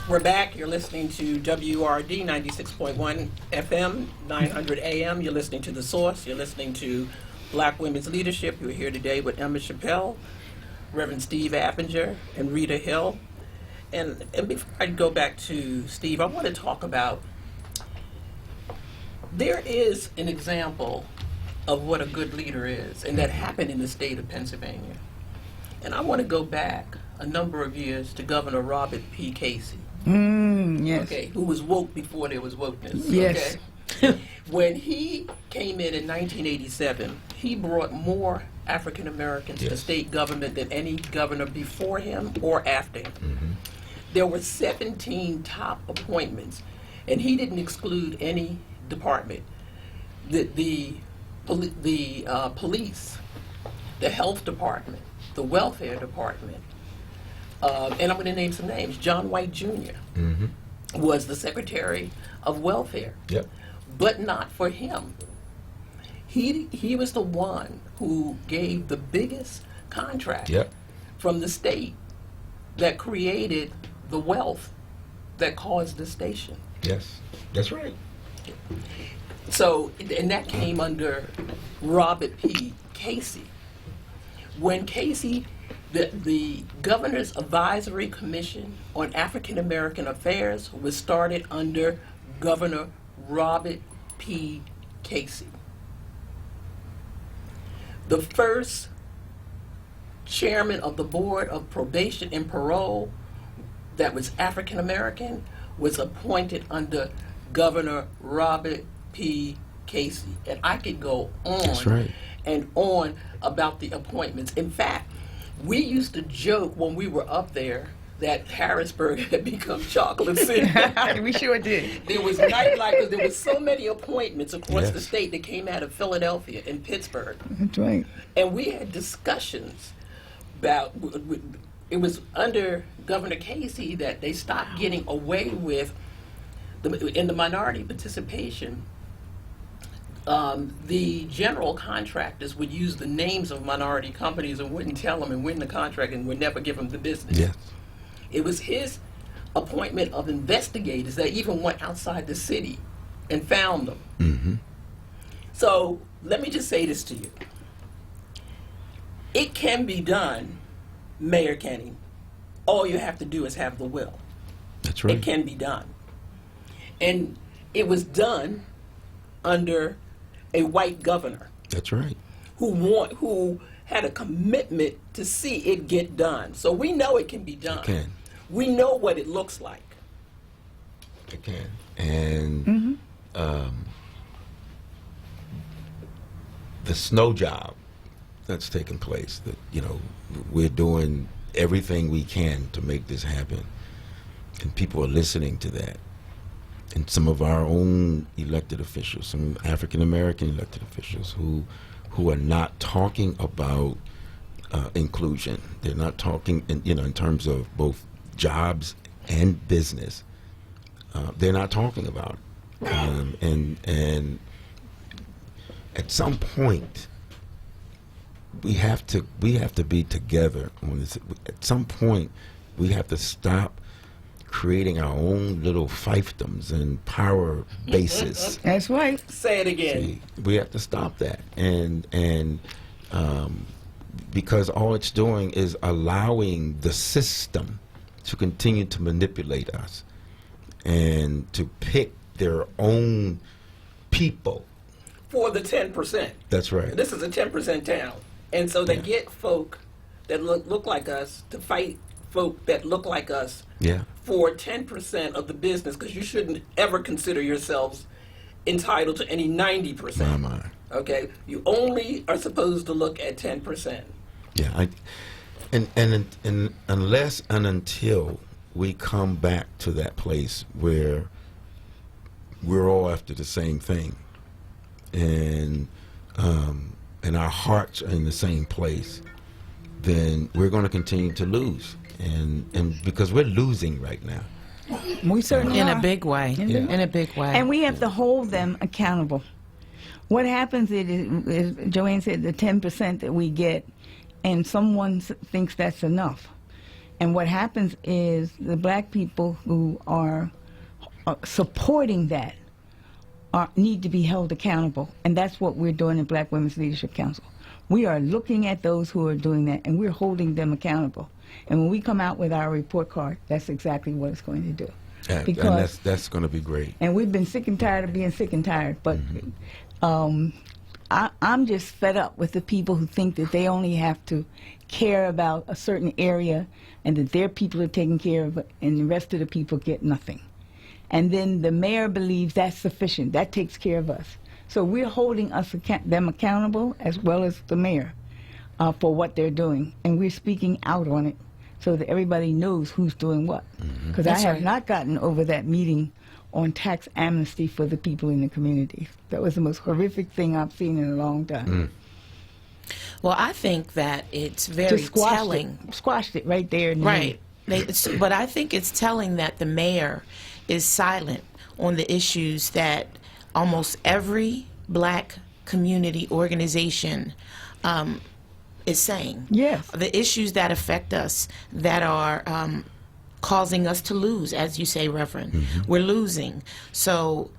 We're back. You're listening to WURD 96.1 FM, 900 AM. You're listening to The Source. You're listening to Black Women's Leadership. You're here today with Emma Chappelle, Reverend Steve Appinger, and Rita Hill. And before I go back to Steve, I want to talk about, there is an example of what a good leader is, and that happened in the state of Pennsylvania. And I want to go back a number of years to Governor Robert P. Casey.
Yes.
Okay, who was woke before there was wokeness.
Yes.
Okay? When he came in 1987, he brought more African Americans to state government than any governor before him or after him. There were 17 top appointments, and he didn't exclude any department. The police, the health department, the welfare department, and I'm going to name some names. John White Jr. Was the Secretary of Welfare, but not for him. He was the one who gave the biggest contract from the state that created the wealth that caused the station.
Yes, that's right.
So, and that came under Robert P. Casey. When Casey, the Governor's Advisory Commission on African American Affairs was started under Governor Robert P. Casey. The first chairman of the Board of Probation and Parole that was African American was appointed under Governor Robert P. Casey. And I could go on and on about the appointments. In fact, we used to joke when we were up there that Harrisburg had become Chocolate City.
We sure did.
There was nightlife because there was so many appointments across the state that came out of Philadelphia and Pittsburgh.
That's right.
And we had discussions about, it was under Governor Casey that they stopped getting away with, in the minority participation, the general contractors would use the names of minority companies and wouldn't tell them and win the contract and would never give them the business.
Yes.
It was his appointment of investigators that even went outside the city and found them. So let me just say this to you. It can be done, Mayor Kenny. All you have to do is have the will.
That's right.
It can be done. And it was done under a white governor
That's right.
who had a commitment to see it get done. So we know it can be done.
It can.
We know what it looks like.
It can. And the snow job that's taking place, that, you know, we're doing everything we can to make this happen. And people are listening to that. And some of our own elected officials, some African American elected officials who are not talking about inclusion. They're not talking, in terms of both jobs and business. They're not talking about it. And at some point, we have to be together on this. At some point, we have to stop creating our own little fiefdoms and power bases.
That's right.
Say it again.
See, we have to stop that, and because all it's doing is allowing the system to continue to manipulate us and to pick their own people.
For the 10%.
That's right.
This is a 10% town. And so they get folk that look like us to fight folk that look like us for 10% of the business, because you shouldn't ever consider yourselves entitled to any 90%. Okay? You only are supposed to look at 10%.
Yeah, and unless and until we come back to that place where we're all after the same thing, and our hearts are in the same place, then we're going to continue to lose, and because we're losing right now.
We certainly
in
are.
a big way. In a big way.
And we have to hold them accountable. What happens is Joanne said, the 10% that we get, and someone thinks that's enough. And what happens is the black people who are supporting that need to be held accountable. And that's what we're doing in Black Women's Leadership Council. We are looking at those who are doing that, and we're holding them accountable. And when we come out with our report card, that's exactly what it's going to do.
And that's going to be great.
And we've been sick and tired of being sick and tired. But I'm just fed up with the people who think that they only have to care about a certain area and that their people are taken care of and the rest of the people get nothing. And then the mayor believes that's sufficient. That takes care of us. So we're holding them accountable, as well as the mayor, for what they're doing. And we're speaking out on it so that everybody knows who's doing what. Because I have not gotten over that meeting on tax amnesty for the people in the community. That was the most horrific thing I've seen in a long time.
Well, I think that it's very telling.
Squashed it right there. In the
right. But I think it's telling that the mayor is silent on the issues that almost every black community organization is saying.
Yes.
The issues that affect us, that are causing us to lose, as you say, Reverend. We're losing. So,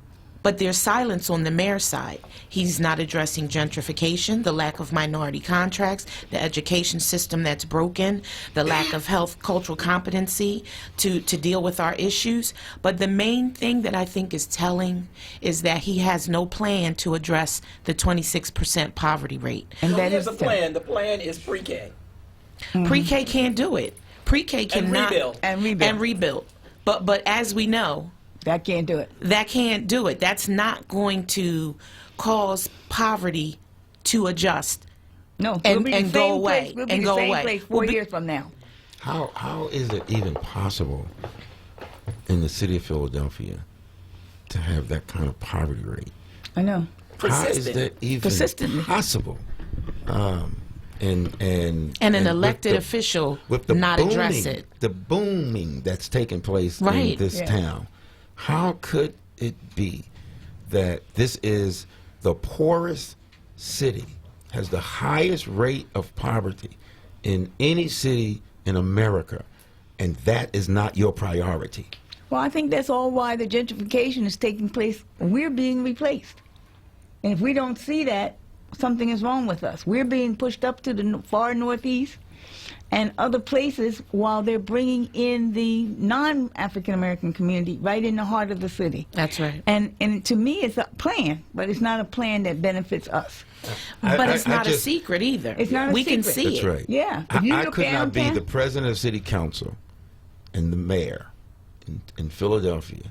but there's silence on the mayor's side. He's not addressing gentrification, the lack of minority contracts, the education system that's broken, the lack of health, cultural competency to deal with our issues. But the main thing that I think is telling is that he has no plan to address the 26% poverty rate.
And that is the plan. The plan is pre-K.
Pre-K can't do it. Pre-K cannot.
And rebuild.
And rebuild. But as we know,
that can't do it.
That can't do it. That's not going to cause poverty to adjust.
No,
and,
we'll
and go away.
We'll be
and
the
go
same
away.
place 4 years from now.
How is it even possible in the city of Philadelphia to have that kind of poverty rate?
I know.
How is that even possible? And
an elected official
with the
not
booming,
address it.
The booming that's taking place in this town. How could it be that this is the poorest city, has the highest rate of poverty in any city in America, and that is not your priority?
Well, I think that's all why the gentrification is taking place. We're being replaced. And if we don't see that, something is wrong with us. We're being pushed up to the far northeast and other places while they're bringing in the non-African American community right in the heart of the city.
That's right.
And to me, it's a plan, but it's not a plan that benefits us.
But it's not a secret either.
It's not a
we
secret.
can see
That's
it.
right.
Yeah.
I could not be the president of city council and the mayor in Philadelphia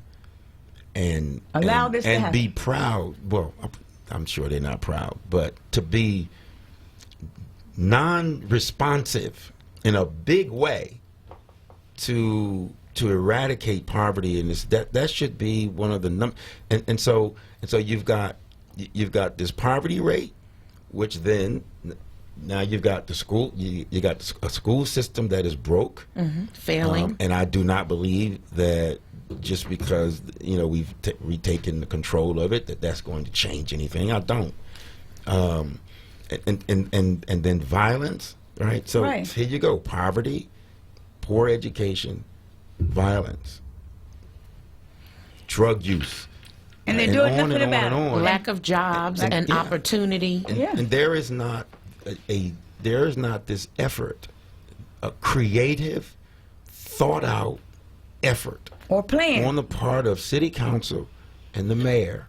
and
allow this to
and
happen.
be proud. Well, I'm sure they're not proud, but to be non-responsive in a big way to eradicate poverty in this, that should be one of the and so you've got this poverty rate, which then now you've got the school you got a school system that is broke,
failing,
and I do not believe that just because we've retaken the control of it that's going to change anything. I don't. And then violence, right? So here you go: poverty, poor education, violence, drug use,
and they're doing
on
nothing
and
about
on and
it.
on.
Lack of jobs and opportunity.
And there is not this effort, a creative, thought out effort
or plan
on the part of city council and the mayor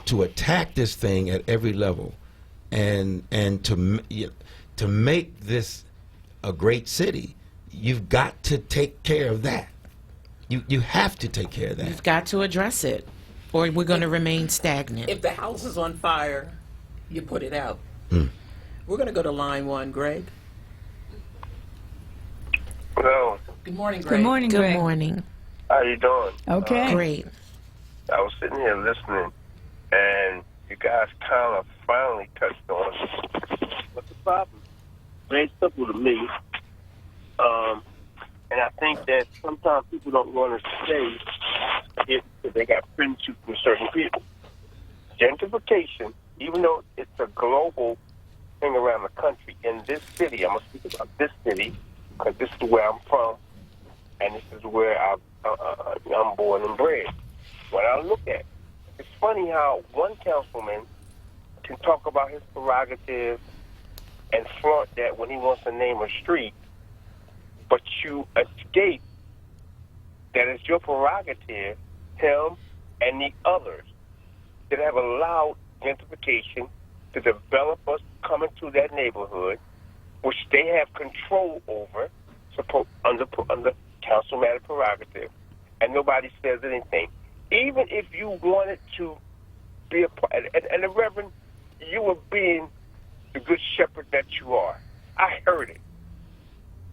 to attack this thing at every level and to make this a great city. You've got to take care of that. You have to take care of that.
You've got to address it, or we're going to remain stagnant.
If the house is on fire, you put it out. We're going to go to line 1, Greg.
Hello.
Good morning, Greg.
Good morning, Greg.
Good morning.
How you doing?
Okay.
Great.
I was sitting here listening, and you guys kind of finally touched on what's the problem. Very simple to me. And I think that sometimes people don't want to say it because they got friendship with certain people. Gentrification, even though it's a global thing around the country, in this city, I'm going to speak about this city because this is where I'm from, and this is where I'm born and bred. When I look at it, it's funny how one councilman can talk about his prerogative and flaunt that when he wants to name a street, but you escape that it's your prerogative, him and the others that have allowed gentrification to develop us coming to that neighborhood, which they have control over, under council matter prerogative, and nobody says anything. Even if you wanted to be a part, and the Reverend, you were being the good shepherd that you are. I heard it.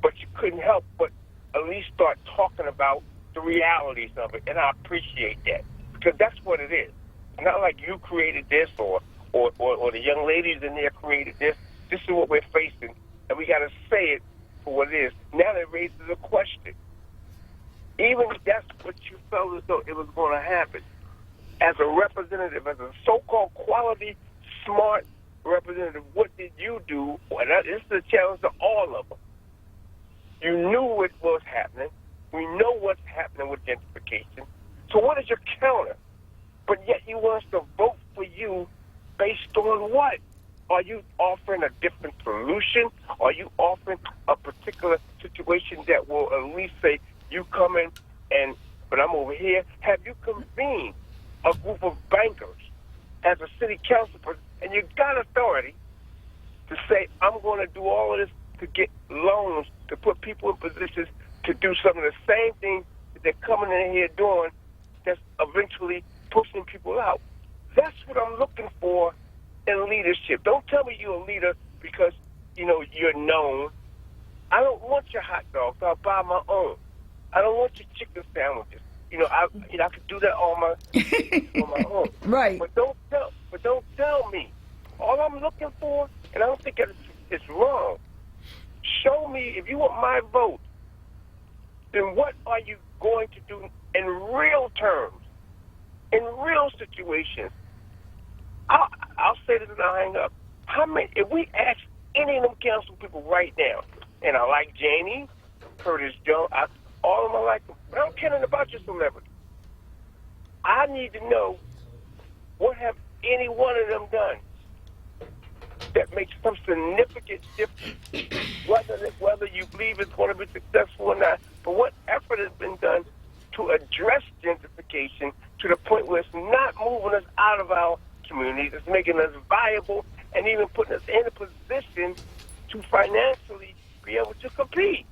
But you couldn't help but at least start talking about the realities of it, and I appreciate that, because that's what it is. It's not like you created this or the young ladies in there created this. This is what we're facing, and we got to say it for what it is. Now that raises a question. Even if that's what you felt as though it was going to happen, as a representative, as a so-called quality, smart representative, what did you do? Well, this is a challenge to all of them. You knew what was happening. We know what's happening with gentrification. So what is your counter? But yet you want us to vote for you based on what? Are you offering a different solution? Are you offering a particular situation that will at least say, you come in but I'm over here? Have you convened a group of bankers as a city council person, and you got authority to say, I'm going to do all of this to get loans, to put people in positions to do some of the same things that they're coming in here doing, that's eventually pushing people out. That's what I'm looking for in leadership. Don't tell me you're a leader because, you're known. I don't want your hot dogs. I'll buy my own. I don't want your chicken sandwiches. I could do that on my own.
Right.
But don't tell me. All I'm looking for, and I don't think it's wrong. Show me, if you want my vote, then what are you going to do in real terms, in real situations? I'll say this and I'll hang up. If we ask any of them council people right now, and I like Janie, Curtis Jones, all of them I like them, but I don't care nothing about your celebrity. I need to know, what have any one of them done make some significant difference. Whether you believe it's going to be successful or not, but what effort has been done to address gentrification to the point where it's not moving us out of our communities, it's making us viable and even putting us in a position to financially be able to compete.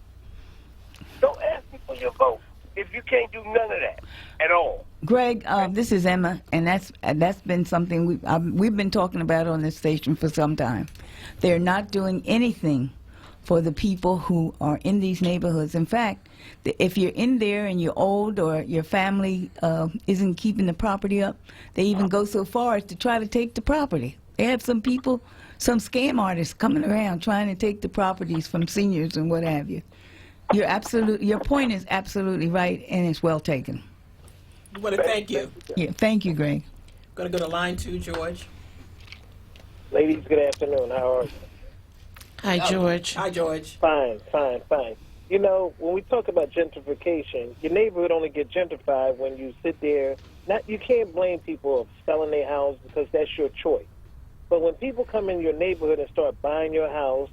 Don't ask me for your vote if you can't do none of that at all.
Greg, this is Emma, and that's been something we've been talking about on this station for some time. They're not doing anything for the people who are in these neighborhoods. In fact, if you're in there and you're old or your family isn't keeping the property up, they even go so far as to try to take the property. They have some people, some scam artists coming around trying to take the properties from seniors and what have you. Your point is absolutely right, and it's well taken.
I want to thank you.
Yeah, thank you, Greg.
Going to go to line 2, George.
Ladies, good afternoon. How are you?
Hi, George.
Hi, George.
Fine. You know, when we talk about gentrification, your neighborhood only get gentrified when you sit there. You can't blame people for selling their house because that's your choice. But when people come in your neighborhood and start buying your house,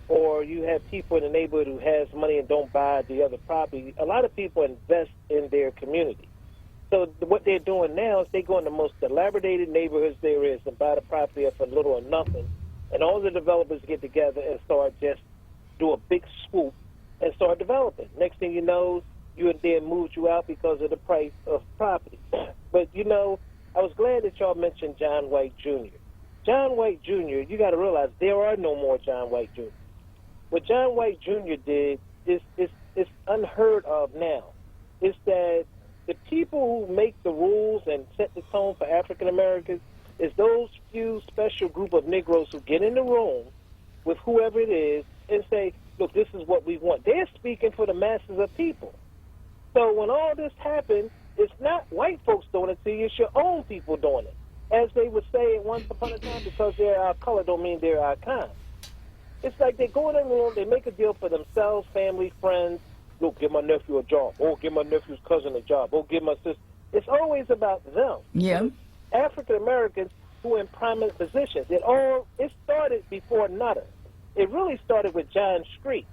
or you have people in the neighborhood who has money and don't buy the other property, a lot of people invest in their community. So what they're doing now is they go in the most dilapidated neighborhoods there is and buy the property up for little or nothing. And all the developers get together and start just do a big swoop and start developing. Next thing you know, you then moved you out because of the price of property. But, you know, I was glad that y'all mentioned John White Jr. John White Jr., you got to realize there are no more John White Jr. What John White Jr. did is unheard of now. It's that the people who make the rules and set the tone for African Americans is those few special group of Negroes who get in the room with whoever it is and say, look, this is what we want. They're speaking for the masses of people. So when all this happens, it's not white folks doing it to you, it's your own people doing it. As they would say once upon a time, because they're our color don't mean they're our kind. It's like they go in the room, they make a deal for themselves, family, friends. Look, give my nephew a job. Oh, give my nephew's cousin a job. Oh, give my sister. It's always about them.
Yeah.
African Americans who are in prominent positions. It started before Nutter. It really started with John Street.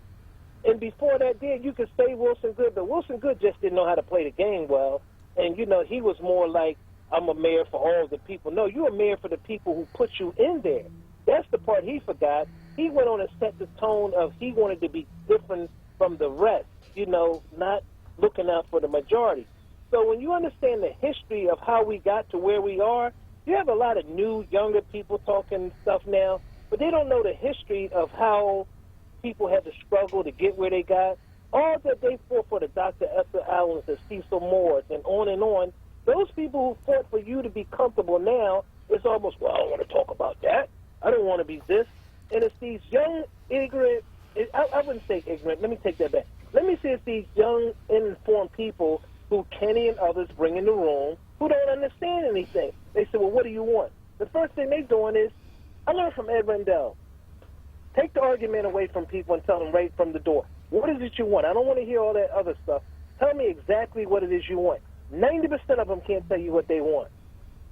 And before that, you could say Wilson Good, but Wilson Good just didn't know how to play the game well. And, you know, he was more like, I'm a mayor for all the people. No, you're a mayor for the people who put you in there. That's the part he forgot. He went on and set the tone of he wanted to be different from the rest, you know, not looking out for the majority. So when you understand the history of how we got to where we are, you have a lot of new, younger people talking stuff now, but they don't know the history of how people had to struggle to get where they got. All that they fought for the Dr. Esther Allens, the Cecil Moores, and on, those people who fought for you to be comfortable now, it's almost, well, I don't want to talk about that. I don't want to be this. And it's these young, ignorant, I wouldn't say ignorant, let me take that back. Let me say it's these young, uninformed people who Kenny and others bring in the room who don't understand anything. They say, well, what do you want? The first thing they're doing is, I learned from Ed Rendell, take the argument away from people and tell them right from the door. What is it you want? I don't want to hear all that other stuff. Tell me exactly what it is you want. 90% of them can't tell you what they want.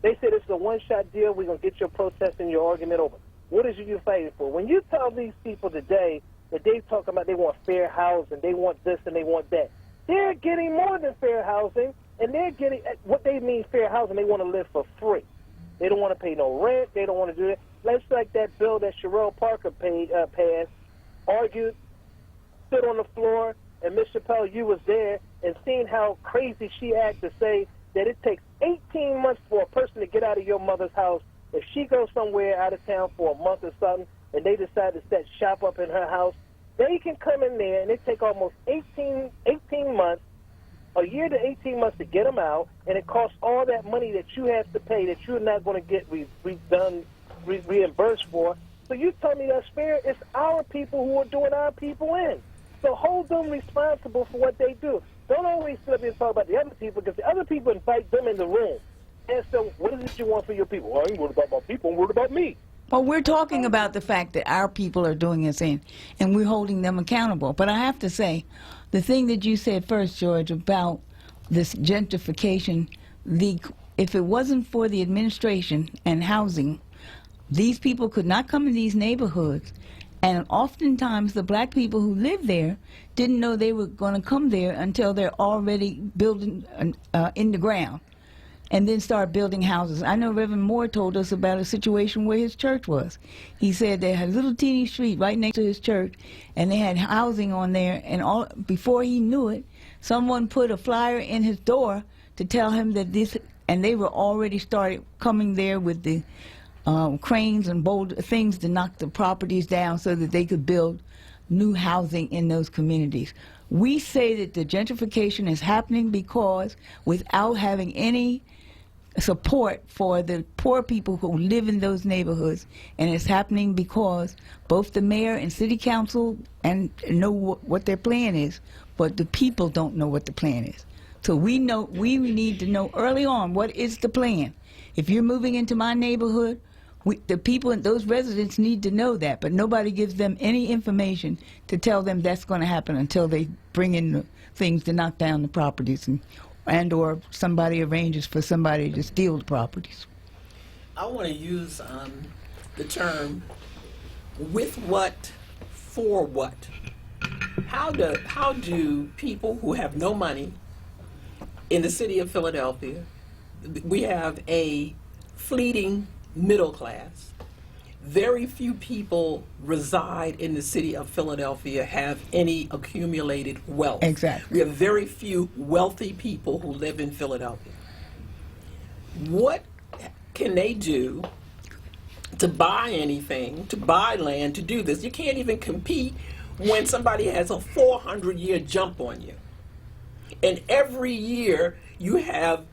They said it's a one-shot deal. We're going to get your protest and your argument over. What is it you're fighting for? When you tell these people today that they talk about they want fair housing, they want this and they want that, they're getting more than fair housing, and they're getting what they mean fair housing. They want to live for free. They don't want to pay no rent. They don't want to do it. Let's like that bill that Sherelle Parker passed, argued, stood on the floor, and Ms. Chappelle, you was there, and seen how crazy she acted to say that it takes 18 months for a person to get out of your mother's house. If she goes somewhere out of town for a month or something, and they decide to set shop up in her house, they can come in there, and it take almost 18 months, a year to 18 months to get them out, and it costs all that money that you have to pay that you're not going to get reimbursed for. So you tell me that's fair? It's our people who are doing our people in. So hold them responsible for what they do. Don't always sit up here and talk about the other people, because the other people invite them in the room. And so what is it you want for your people? Well, I ain't worried about my people, I'm worried about me.
Well, we're talking about the fact that our people are doing this in, and we're holding them accountable. But I have to say, the thing that you said first, George, about this gentrification, if it wasn't for the administration and housing, These people could not come in these neighborhoods, and oftentimes the black people who live there didn't know they were going to come there until they're already building in the ground, and then start building houses. I know Reverend Moore told us about a situation where his church was. He said they had a little teeny street right next to his church, and they had housing on there, and all before he knew it, someone put a flyer in his door to tell him that this, and they were already started coming there with the cranes and boulder things to knock the properties down so that they could build new housing in those communities. We say that the gentrification is happening because without having any support for the poor people who live in those neighborhoods, and it's happening because both the mayor and city council know what their plan is, but the people don't know what the plan is. So we need to know early on what is the plan. If you're moving into my neighborhood, the people and those residents need to know that, but nobody gives them any information to tell them that's going to happen until they bring in the things to knock down the properties and or somebody arranges for somebody to steal the properties.
I want to use the term with what, for what. How do people who have no money in the city of Philadelphia, we have a fleeting middle class. Very few people reside in the city of Philadelphia have any accumulated wealth.
Exactly.
We have very few wealthy people who live in Philadelphia. What can they do to buy anything, to buy land, to do this? You can't even compete when somebody has a 400-year jump on you. And every year you have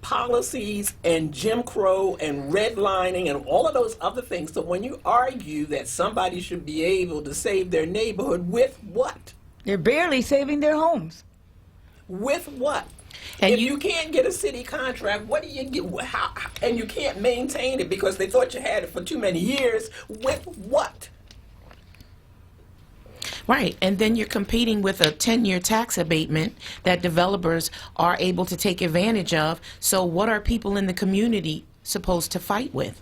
policies and Jim Crow and redlining and all of those other things. So when you argue that somebody should be able to save their neighborhood, with what?
They're barely saving their homes.
With what?
And
if you can't get a city contract, what do you get? How, and you can't maintain it because they thought you had it for too many years. With what?
Right, and then you're competing with a 10-year tax abatement that developers are able to take advantage of. So what are people in the community supposed to fight with?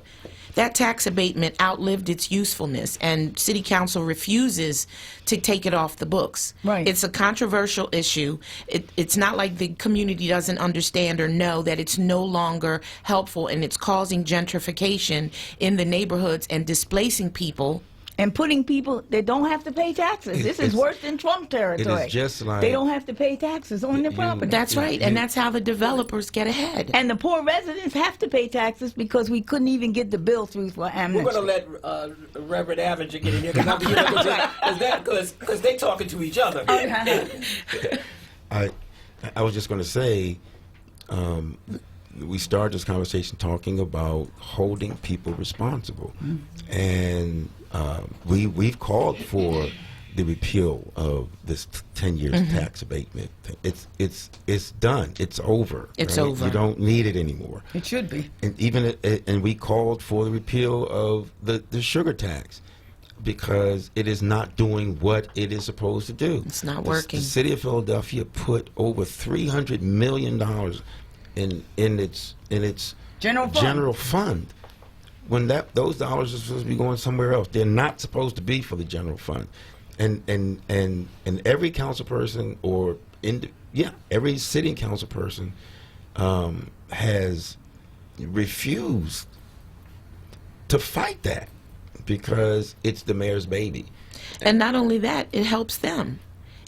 That tax abatement outlived its usefulness, and City Council refuses to take it off the books.
Right.
It's a controversial issue. It's not like the community doesn't understand or know that it's no longer helpful, and it's causing gentrification in the neighborhoods and displacing people.
And putting people that don't have to pay taxes. This is worse than Trump territory.
It is just like
they don't have to pay taxes on their property.
That's right, and that's how the developers get ahead.
And the poor residents have to pay taxes because we couldn't even get the bill through for amnesty.
We're going to let Reverend Avenger get in here because they're talking to each other.
I was just going to say, we started this conversation talking about holding people responsible, and we've called for the repeal of this 10 years tax abatement. It's done. It's over.
It's
right?
over.
You don't need it anymore.
It should be.
And we called for the repeal of the sugar tax because it is not doing what it is supposed to do.
It's not working.
The city of Philadelphia put over $300 million in its general fund. When those dollars are supposed to be going somewhere else, they're not supposed to be for the general fund, and every council person every city council person has refused to fight that because it's the mayor's baby.
And not only that, it helps them.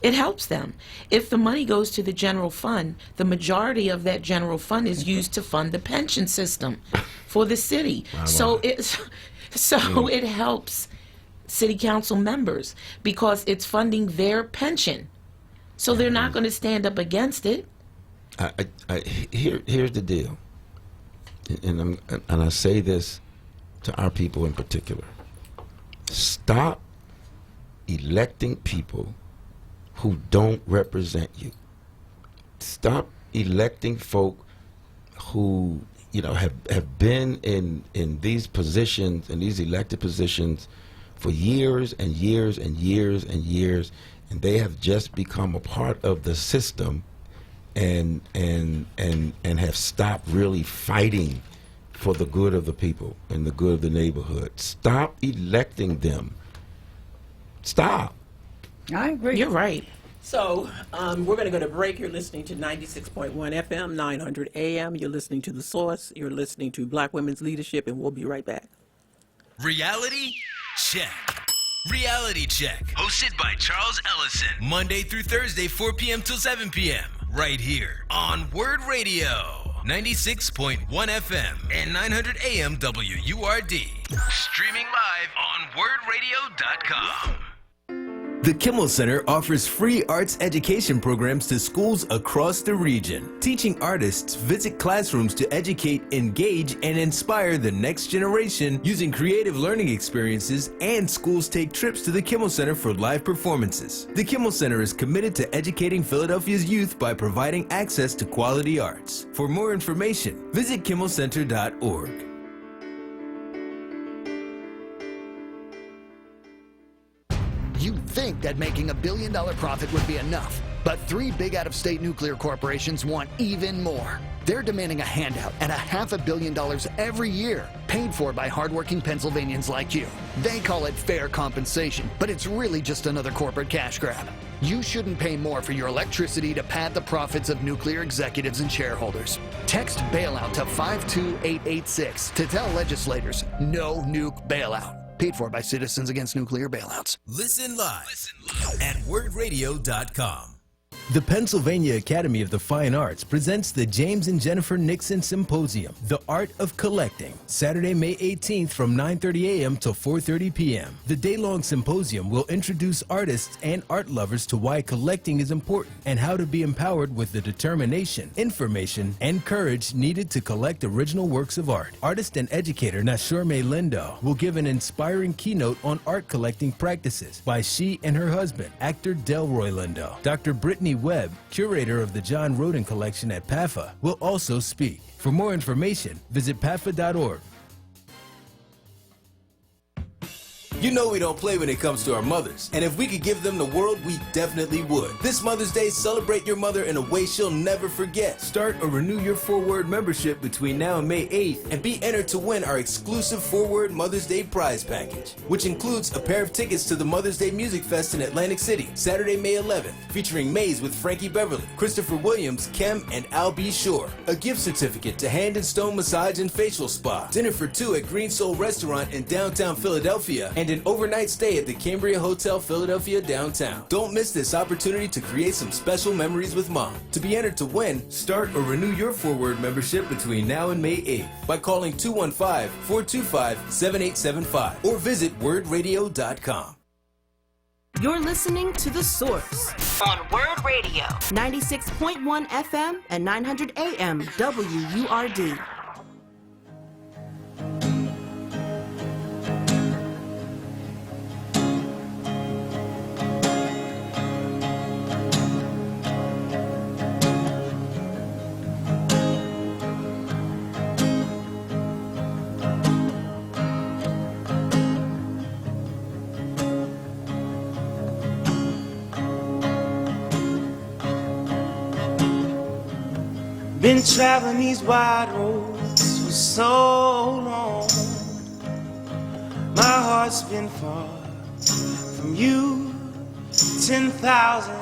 It helps them. If the money goes to the general fund, the majority of that general fund is used to fund the pension system for the city. So it helps city council members because it's funding their pension. So they're not going to stand up against it.
Here's the deal, and I say this to our people in particular: stop electing people who don't represent you. Stop electing folk who have been in these positions, in these elected positions, for years and years and years and years, and they have just become a part of the system, and have stopped really fighting for the good of the people and the good of the neighborhood. Stop electing them. Stop.
I agree.
You're right.
So we're going to go to break. You're listening to 96.1 FM, 900 AM. You're listening to The Source. You're listening to Black Women's Leadership, and we'll be right back.
Reality Check. Reality Check. Hosted by Charles Ellison. Monday through Thursday, 4 p.m. till 7 p.m. Right here on Word Radio. 96.1 FM and 900 AM WURD. Streaming live on wordradio.com.
The Kimmel Center offers free arts education programs to schools across the region. Teaching artists visit classrooms to educate, engage, and inspire the next generation using creative learning experiences, and schools take trips to the Kimmel Center for live performances. The Kimmel Center is committed to educating Philadelphia's youth by providing access to quality arts. For more information, visit kimmelcenter.org.
You'd think that making $1 billion profit would be enough, but 3 big out-of-state nuclear corporations want even more. They're demanding a handout and $500 million every year, paid for by hardworking Pennsylvanians like you. They call it fair compensation, but it's really just another corporate cash grab. You shouldn't pay more for your electricity to pad the profits of nuclear executives and shareholders. Text bailout to 52886 to tell legislators no nuke bailout. Paid for by Citizens Against Nuclear Bailouts.
Listen live at wordradio.com.
The Pennsylvania Academy of the Fine Arts presents the James and Jennifer Nixon Symposium, The Art of Collecting, Saturday, May 18th from 9:30 a.m. till 4:30 p.m. The day-long symposium will introduce artists and art lovers to why collecting is important and how to be empowered with the determination, information, and courage needed to collect original works of art. Artist and educator Nashorme Lindo will give an inspiring keynote on art collecting practices by she and her husband, actor Delroy Lindo. Dr. Brittany Webb, curator of the John Roden Collection at PAFA, will also speak. For more information, visit pafa.org. You know we don't play when it comes to our mothers, and if we could give them the world, we definitely would. This Mother's Day, celebrate your mother in a way she'll never forget. Start or renew your 4WORD membership between now and May 8th and be entered to win our exclusive 4WORD Mother's Day prize package, which includes a pair of tickets to the Mother's Day Music Fest in Atlantic City, Saturday, May 11th, featuring Maze with Frankie Beverly, Christopher Williams, Kem, and Al B. Shore, a gift certificate to Hand and Stone Massage and Facial Spa, dinner for 2 at Green Soul Restaurant in downtown Philadelphia, and an overnight stay at the Cambria Hotel Philadelphia downtown. Don't miss this opportunity to create some special memories with Mom. To be entered to win, start or renew your 4WORD membership between now and May 8th by calling 215-425-7875 or visit wordradio.com.
You're listening to The Source
on Word Radio.
96.1 FM and 900 AM WURD.
Been traveling these wide roads for so long. My heart's been far from you, 10,000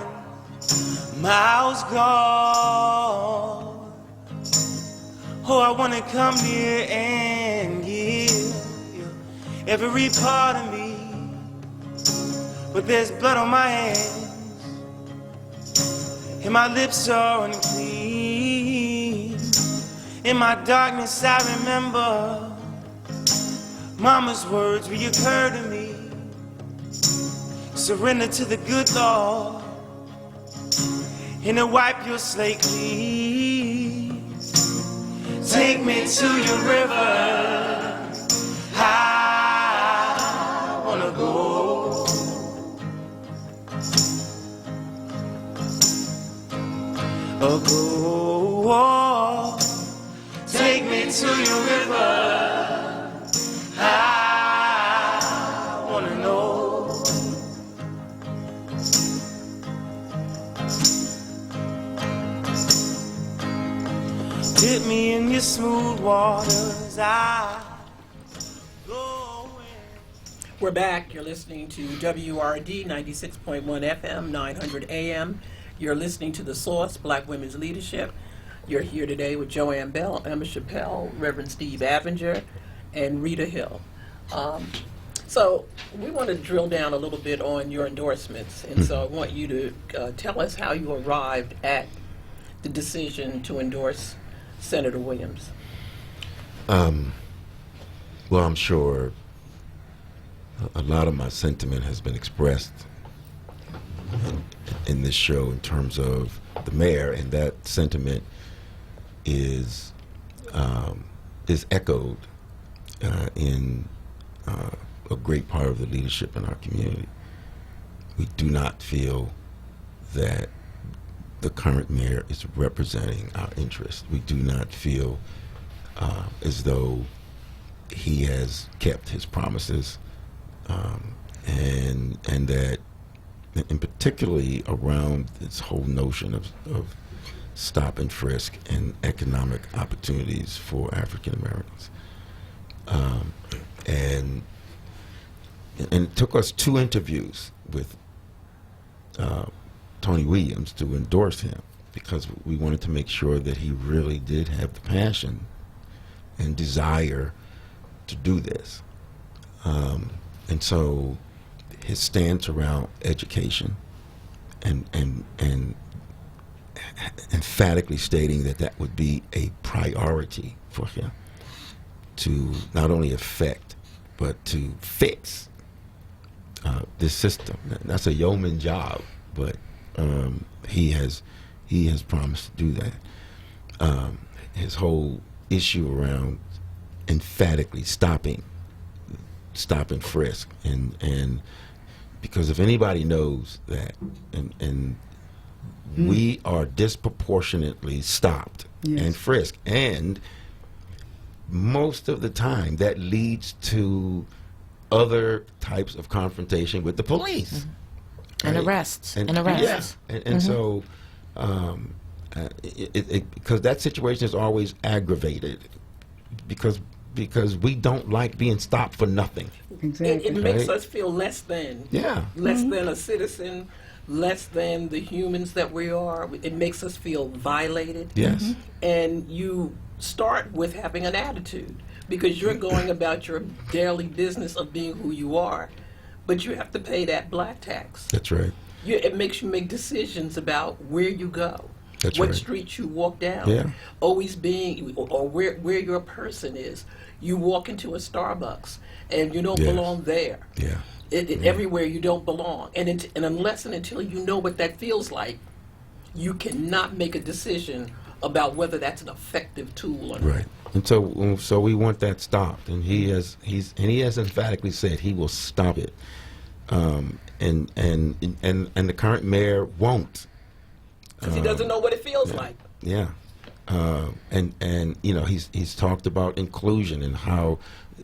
miles gone. Oh, I wanna come near and give you every part of me, but there's blood on my hands and my lips are unclean. In my darkness I remember Mama's words reoccur to me. Surrender to the good Lord and to wipe your slate clean. Take me to your river, I wanna go. Oh, go. Take me to your river, I wanna know. Dip me in your smooth waters I
We're back. You're listening to WRD 96.1 FM, 900 AM. You're listening to The Source, Black Women's Leadership. You're here today with Joanne Bell, Emma Chappelle, Reverend Steve Avenger, and Rita Hill. So we want to drill down a little bit on your endorsements, and so I want you to tell us how you arrived at the decision to endorse Senator Williams.
Well, I'm sure a lot of my sentiment has been expressed in this show in terms of the mayor, and that sentiment is echoed in a great part of the leadership in our community. We do not feel that the current mayor is representing our interests. We do not feel as though he has kept his promises, and that, and particularly around this whole notion of stop and frisk and economic opportunities for African Americans. And it took us 2 interviews with Tony Williams to endorse him, because we wanted to make sure that he really did have the passion and desire to do this. And so his stance around education and emphatically stating that that would be a priority for him to not only affect but to fix this system. That's a yeoman job, but he has promised to do that. His whole issue around emphatically stopping frisk, and because if anybody knows that, and we are disproportionately stopped and frisked, and most of the time that leads to other types of confrontation with the police.
And
right?
arrests. And
arrests. Yeah. And so, because that situation is always aggravated, because we don't like being stopped for nothing.
Exactly. It makes us feel less than.
Yeah.
Less than a citizen, less than the humans that we are. It makes us feel violated.
Yes.
And you start with having an attitude, because you're going about your daily business of being who you are, but you have to pay that black tax.
That's right.
It makes you make decisions about where you go.
That's
what
right.
streets you walk down.
Yeah.
Always being, or where your person is. You walk into a Starbucks and you don't belong there.
Yeah.
Everywhere you don't belong. And unless and until you know what that feels like, you cannot make a decision about whether that's an effective tool or not.
Right. And so we want that stopped, and he has emphatically said he will stop it. And the current mayor won't.
Because he doesn't know what it feels like.
Yeah. And you know, he's talked about inclusion and how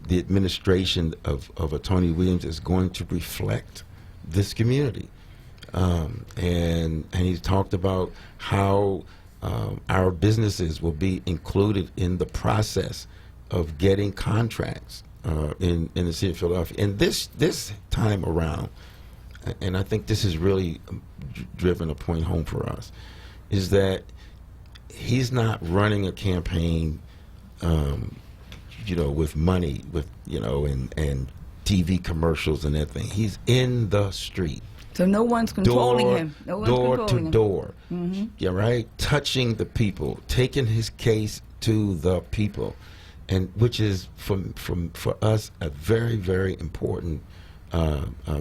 the administration of a Tony Williams is going to reflect this community. And he's talked about how our businesses will be included in the process of getting contracts in the city of Philadelphia. And this time around, and I think this has really driven a point home for us, is that he's not running a campaign, with money, and TV commercials and everything. He's in the street.
So no one's controlling him. No one's
door
controlling
to
him.
door.
Mm-hmm.
Yeah, right. Touching the people, taking his case to the people, and which is for us a very, very important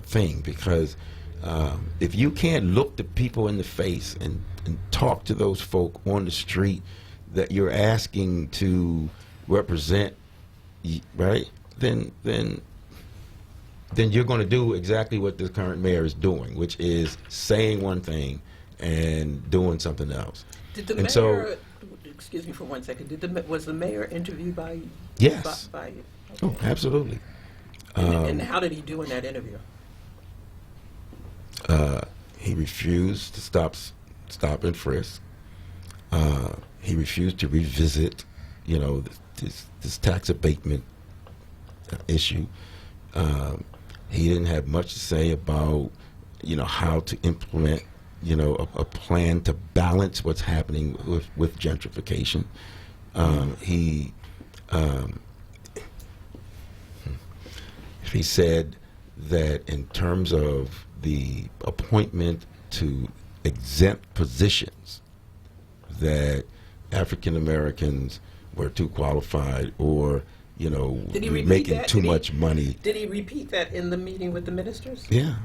thing, because if you can't look the people in the face and talk to those folk on the street that you're asking to represent, right? Then you're going to do exactly what the current mayor is doing, which is saying one thing and doing something else.
Did the mayor, excuse me for 1 second, was the mayor interviewed by you?
Yes.
By you?
Oh, absolutely.
And how did he do in that interview?
He refused to stop and frisk. He refused to revisit, this tax abatement issue. He didn't have much to say about, how to implement, a plan to balance what's happening with gentrification. He said that in terms of the appointment to exempt positions, that African Americans were too qualified, or
Did he repeat
making
that?
too much money.
Did he repeat that in the meeting with the ministers?
Yeah.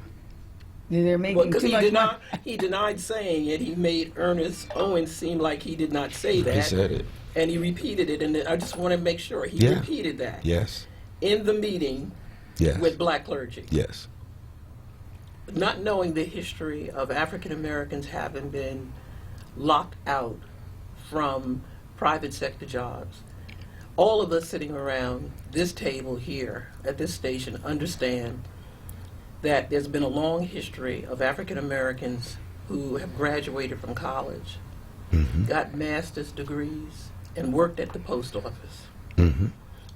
They're making
Because
too much money.
he denied saying it. He made Ernest Owens seem like he did not say that.
He said it.
And he repeated it, and I just want to make sure he
Yeah.
repeated that.
Yes.
In the meeting
Yes.
with black clergy.
Yes.
Not knowing the history of African Americans having been locked out from private sector jobs. All of us sitting around this table here at this station understand that there's been a long history of African Americans who have graduated from college, got master's degrees, and worked at the post office.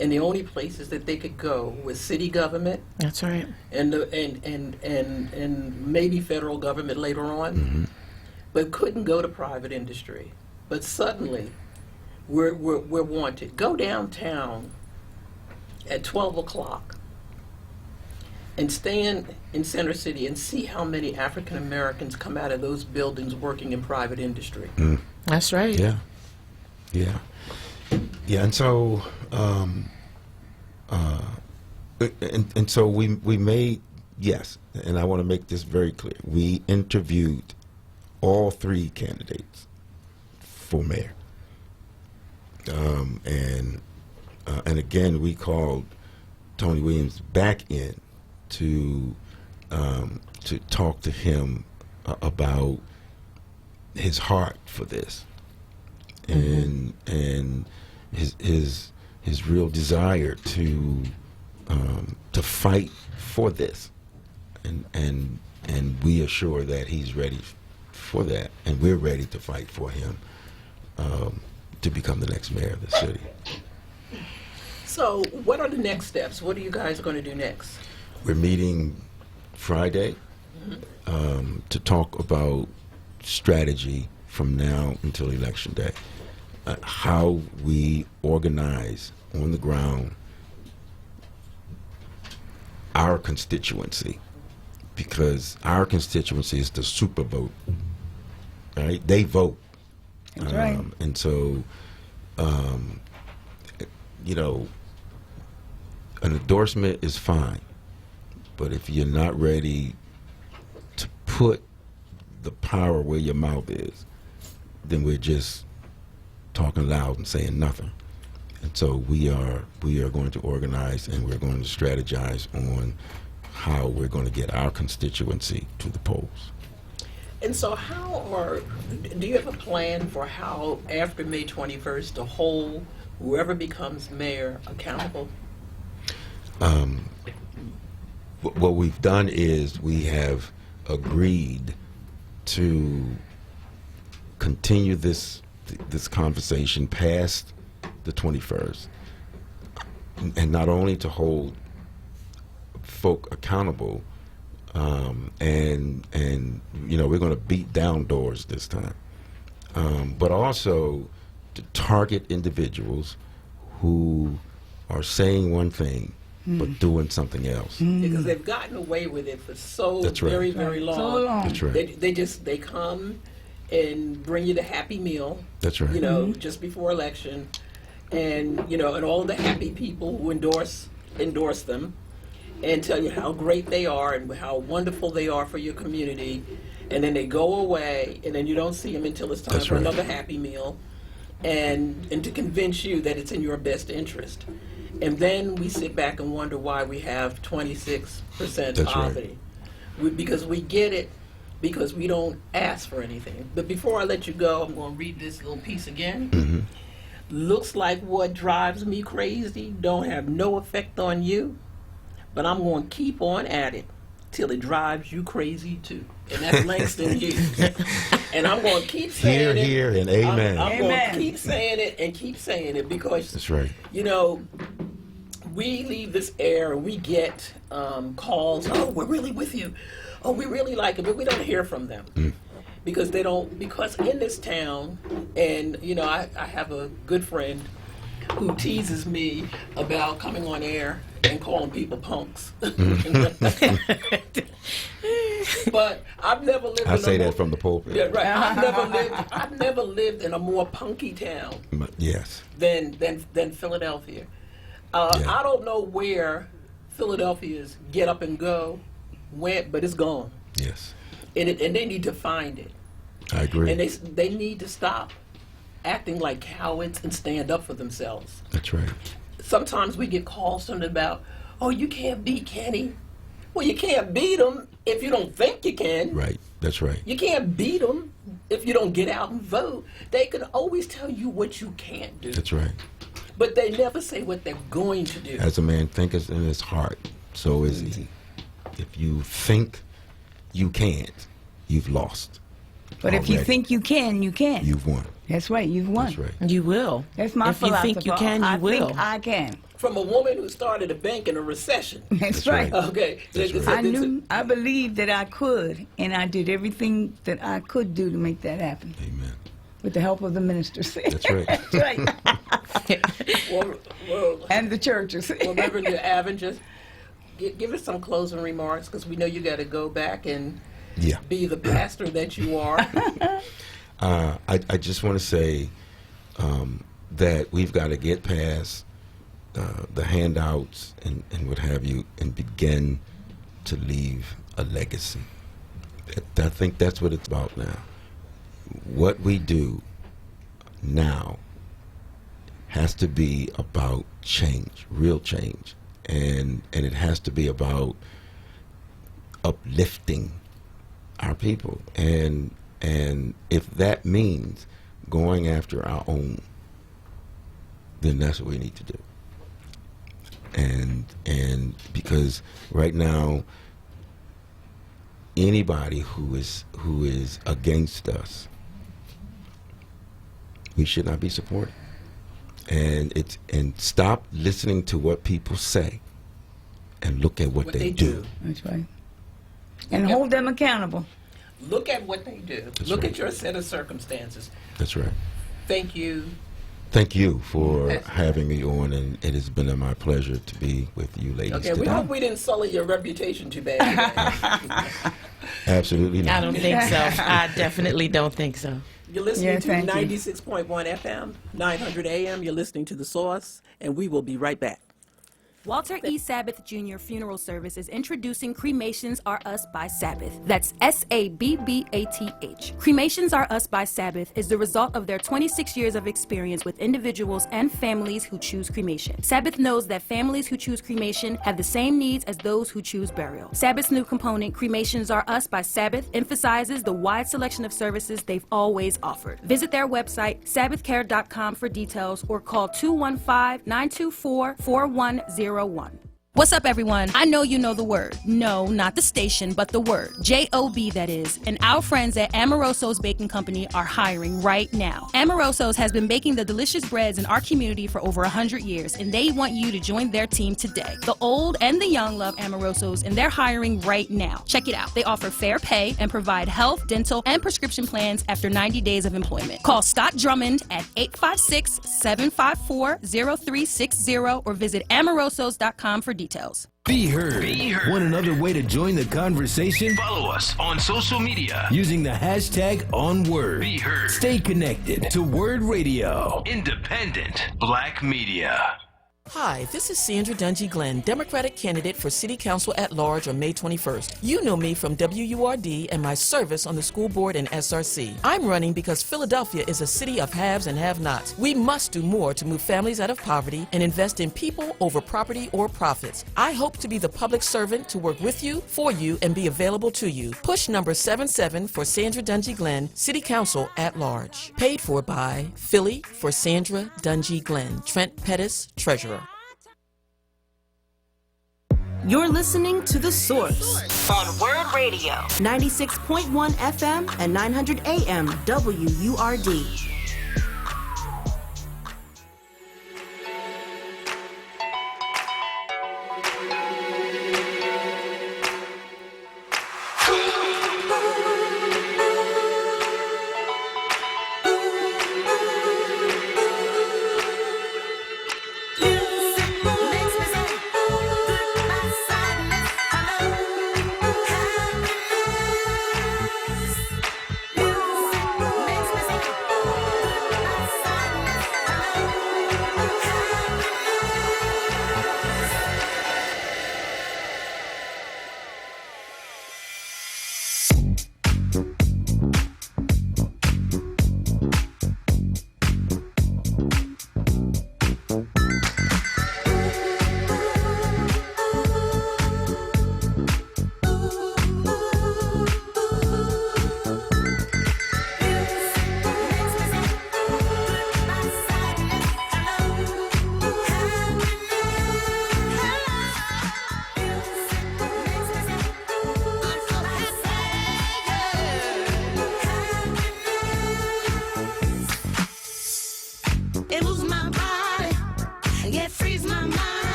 And the only places that they could go was city government.
That's right.
And maybe federal government later on, but couldn't go to private industry. But suddenly, we're wanted. Go downtown at 12 o'clock and stand in Center City and see how many African Americans come out of those buildings working in private industry.
That's right.
Yeah. And so, and so we made, yes, and I want to make this very clear. We interviewed all three candidates for mayor. And again, we called Tony Williams back in to talk to him about his heart for this, and his real desire to fight for this, and we are sure that he's ready for that, and we're ready to fight for him to become the next mayor of the city.
So what are the next steps? What are you guys going to do next?
We're meeting Friday to talk about strategy from now until Election Day. How we organize on the ground our constituency, because our constituency is the super vote, right? They vote.
That's right.
And so, an endorsement is fine, but if you're not ready to put the power where your mouth is, then we're just talking loud and saying nothing. And so we are going to organize, and we're going to strategize on how we're going to get our constituency to the polls.
And so do you have a plan for how after May 21st to hold whoever becomes mayor accountable?
What we've done is we have agreed to continue this conversation past the 21st, and not only to hold folk accountable, and we're going to beat down doors this time, but also to target individuals who are saying one thing but doing something else.
Because they've gotten away with it for
That's right.
very, very long.
So long.
That's right.
They come and bring you the Happy Meal.
That's right.
Just before election, and and all the happy people who endorse them, and tell you how great they are and how wonderful they are for your community, and then they go away, and then you don't see them until it's time
That's
for
right.
another Happy Meal, and to convince you that it's in your best interest. And then we sit back and wonder why we have 26%
That's right.
poverty. Because we get it, because we don't ask for anything. But before I let you go, I'm going to read this little piece again. Looks like what drives me crazy don't have no effect on you, but I'm going to keep on at it till it drives you crazy too. And that's Langston Hughes. And I'm going to keep saying it.
Hear, and amen.
I'm going to keep saying it and keep saying it because,
That's right.
you know, we leave this air and we get calls, oh, we're really with you. Oh, we really like it, but we don't hear from them. Because they don't, because in this town, and, you know, I have a good friend who teases me about coming on air and calling people punks. But I've never lived
I
in
say
a
that
more,
from the pulpit.
yeah, right. I've never lived in a more punky town
Yes.
than Philadelphia. I don't know where Philadelphia's get up and go went, but it's gone.
Yes.
And they need to find it.
I agree.
And they need to stop acting like cowards and stand up for themselves.
That's right.
Sometimes we get calls from them about, oh, you can't beat Kenny. Well, you can't beat him if you don't think you can.
Right. That's right.
You can't beat them if you don't get out and vote. They can always tell you what you can't do.
That's right.
But they never say what they're going to do.
As a man thinketh in his heart, so is he. If you think you can't, you've lost.
But if you
already.
think you can, you can.
You've won.
That's right, you've won.
That's right.
You will.
That's my
If you
philosophy.
think you can, you
I
will.
think I can.
From a woman who started a bank in a recession.
That's right.
Okay.
I believed that I could, and I did everything that I could do to make that happen.
Amen.
With the help of the ministers.
That's right.
That's right.
Well,
and the churches.
Well, Reverend Avon, just give us some closing remarks, because we know you got to go back and be the pastor that you are.
I just want to say that we've got to get past the handouts and what have you and begin to leave a legacy. I think that's what it's about now. What we do now has to be about change, real change, and it has to be about uplifting our people, and if that means going after our own, then that's what we need to do. And because right now, anybody who is against us, we should not be supported. And stop listening to what people say and look at what they do.
That's right. And hold them accountable.
Look at what they do. Look at your set of circumstances.
That's right.
Thank you.
Thank you for having me on, and it has been my pleasure to be with you ladies
Okay,
today.
we hope we didn't sully your reputation too bad.
Absolutely not.
I don't think so. I definitely don't think so.
You're listening to
thank you.
96.1 FM, 900 AM. You're listening to The Source, and we will be right back.
Walter E. Sabbath Jr. Funeral Service is introducing Cremations Are Us by Sabbath. That's S-A-B-B-A-T-H. Cremations Are Us by Sabbath is the result of their 26 years of experience with individuals and families who choose cremation. Sabbath knows that families who choose cremation have the same needs as those who choose burial. Sabbath's new component, Cremations Are Us by Sabbath, emphasizes the wide selection of services they've always offered. Visit their website, sabbathcare.com, for details, or call 215-924-4101. What's up, everyone? I know you know the word. No, not the station, but the word. J-O-B, that is. And our friends at Amoroso's Baking Company are hiring right now. Amoroso's has been baking the delicious breads in our community for over 100 years, and they want you to join their team today. The old and the young love Amoroso's, and they're hiring right now. Check it out. They offer fair pay and provide health, dental, and prescription plans after 90 days of employment. Call Scott Drummond at 856-754-0360 or visit amorosos.com for details.
Be heard. Want another way to join the conversation?
Follow us on social media
Using the hashtag onWURD.
Be heard.
Stay connected to Word Radio.
Independent Black Media.
Hi, this is Sandra Dungy Glenn, Democratic candidate for City Council at Large on May 21st. You know me from WURD and my service on the school board and SRC. I'm running because Philadelphia is a city of haves and have-nots. We must do more to move families out of poverty and invest in people over property or profits. I hope to be the public servant to work with you, for you, and be available to you. Push number 77 for Sandra Dungy Glenn, City Council at Large. Paid for by Philly for Sandra Dungy Glenn, Trent Pettis, Treasurer.
You're listening to The Source.
On Word Radio.
96.1 FM and 900 AM WURD.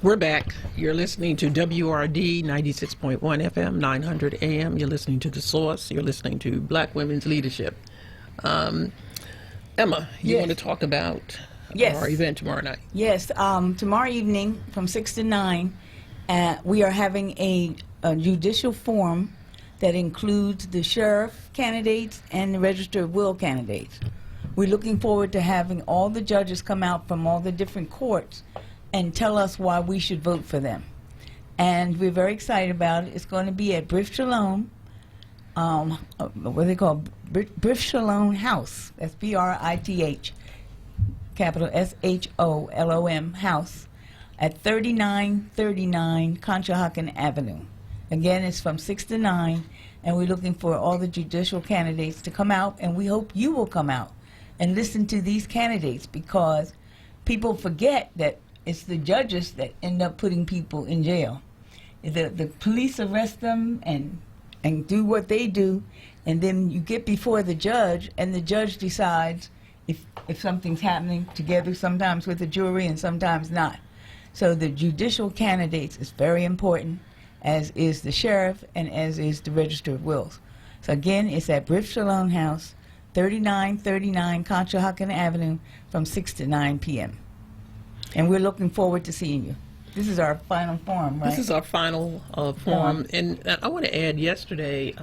We're back. You're listening to WRD 96.1 FM, 900 AM. You're listening to The Source. You're listening to Black Women's Leadership. Emma, you
Yes.
want to talk about
Yes.
our event tomorrow night?
Yes, tomorrow evening from 6 to 9, we are having a judicial forum that includes the sheriff candidates and the register of will candidates. We're looking forward to having all the judges come out from all the different courts and tell us why we should vote for them. And we're very excited about it. It's going to be at Brith Shalom, what they call Brith Shalom House. That's BRITH, capital SHOLOM House, at 3939 Conshohocken Avenue. Again, it's from 6 to 9, and we're looking for all the judicial candidates to come out, and we hope you will come out and listen to these candidates, because people forget that it's the judges that end up putting people in jail. The police arrest them and do what they do, and then you get before the judge, and the judge decides if something's happening together, sometimes with the jury and sometimes not. So the judicial candidates is very important, as is the sheriff and as is the Register of Wills. So again, it's at Briff Shalom House, 3939 Conshohocken Avenue, from 6 to 9 p.m. And we're looking forward to seeing you. This is our final forum, right?
This is our final forum. And I want to add, yesterday,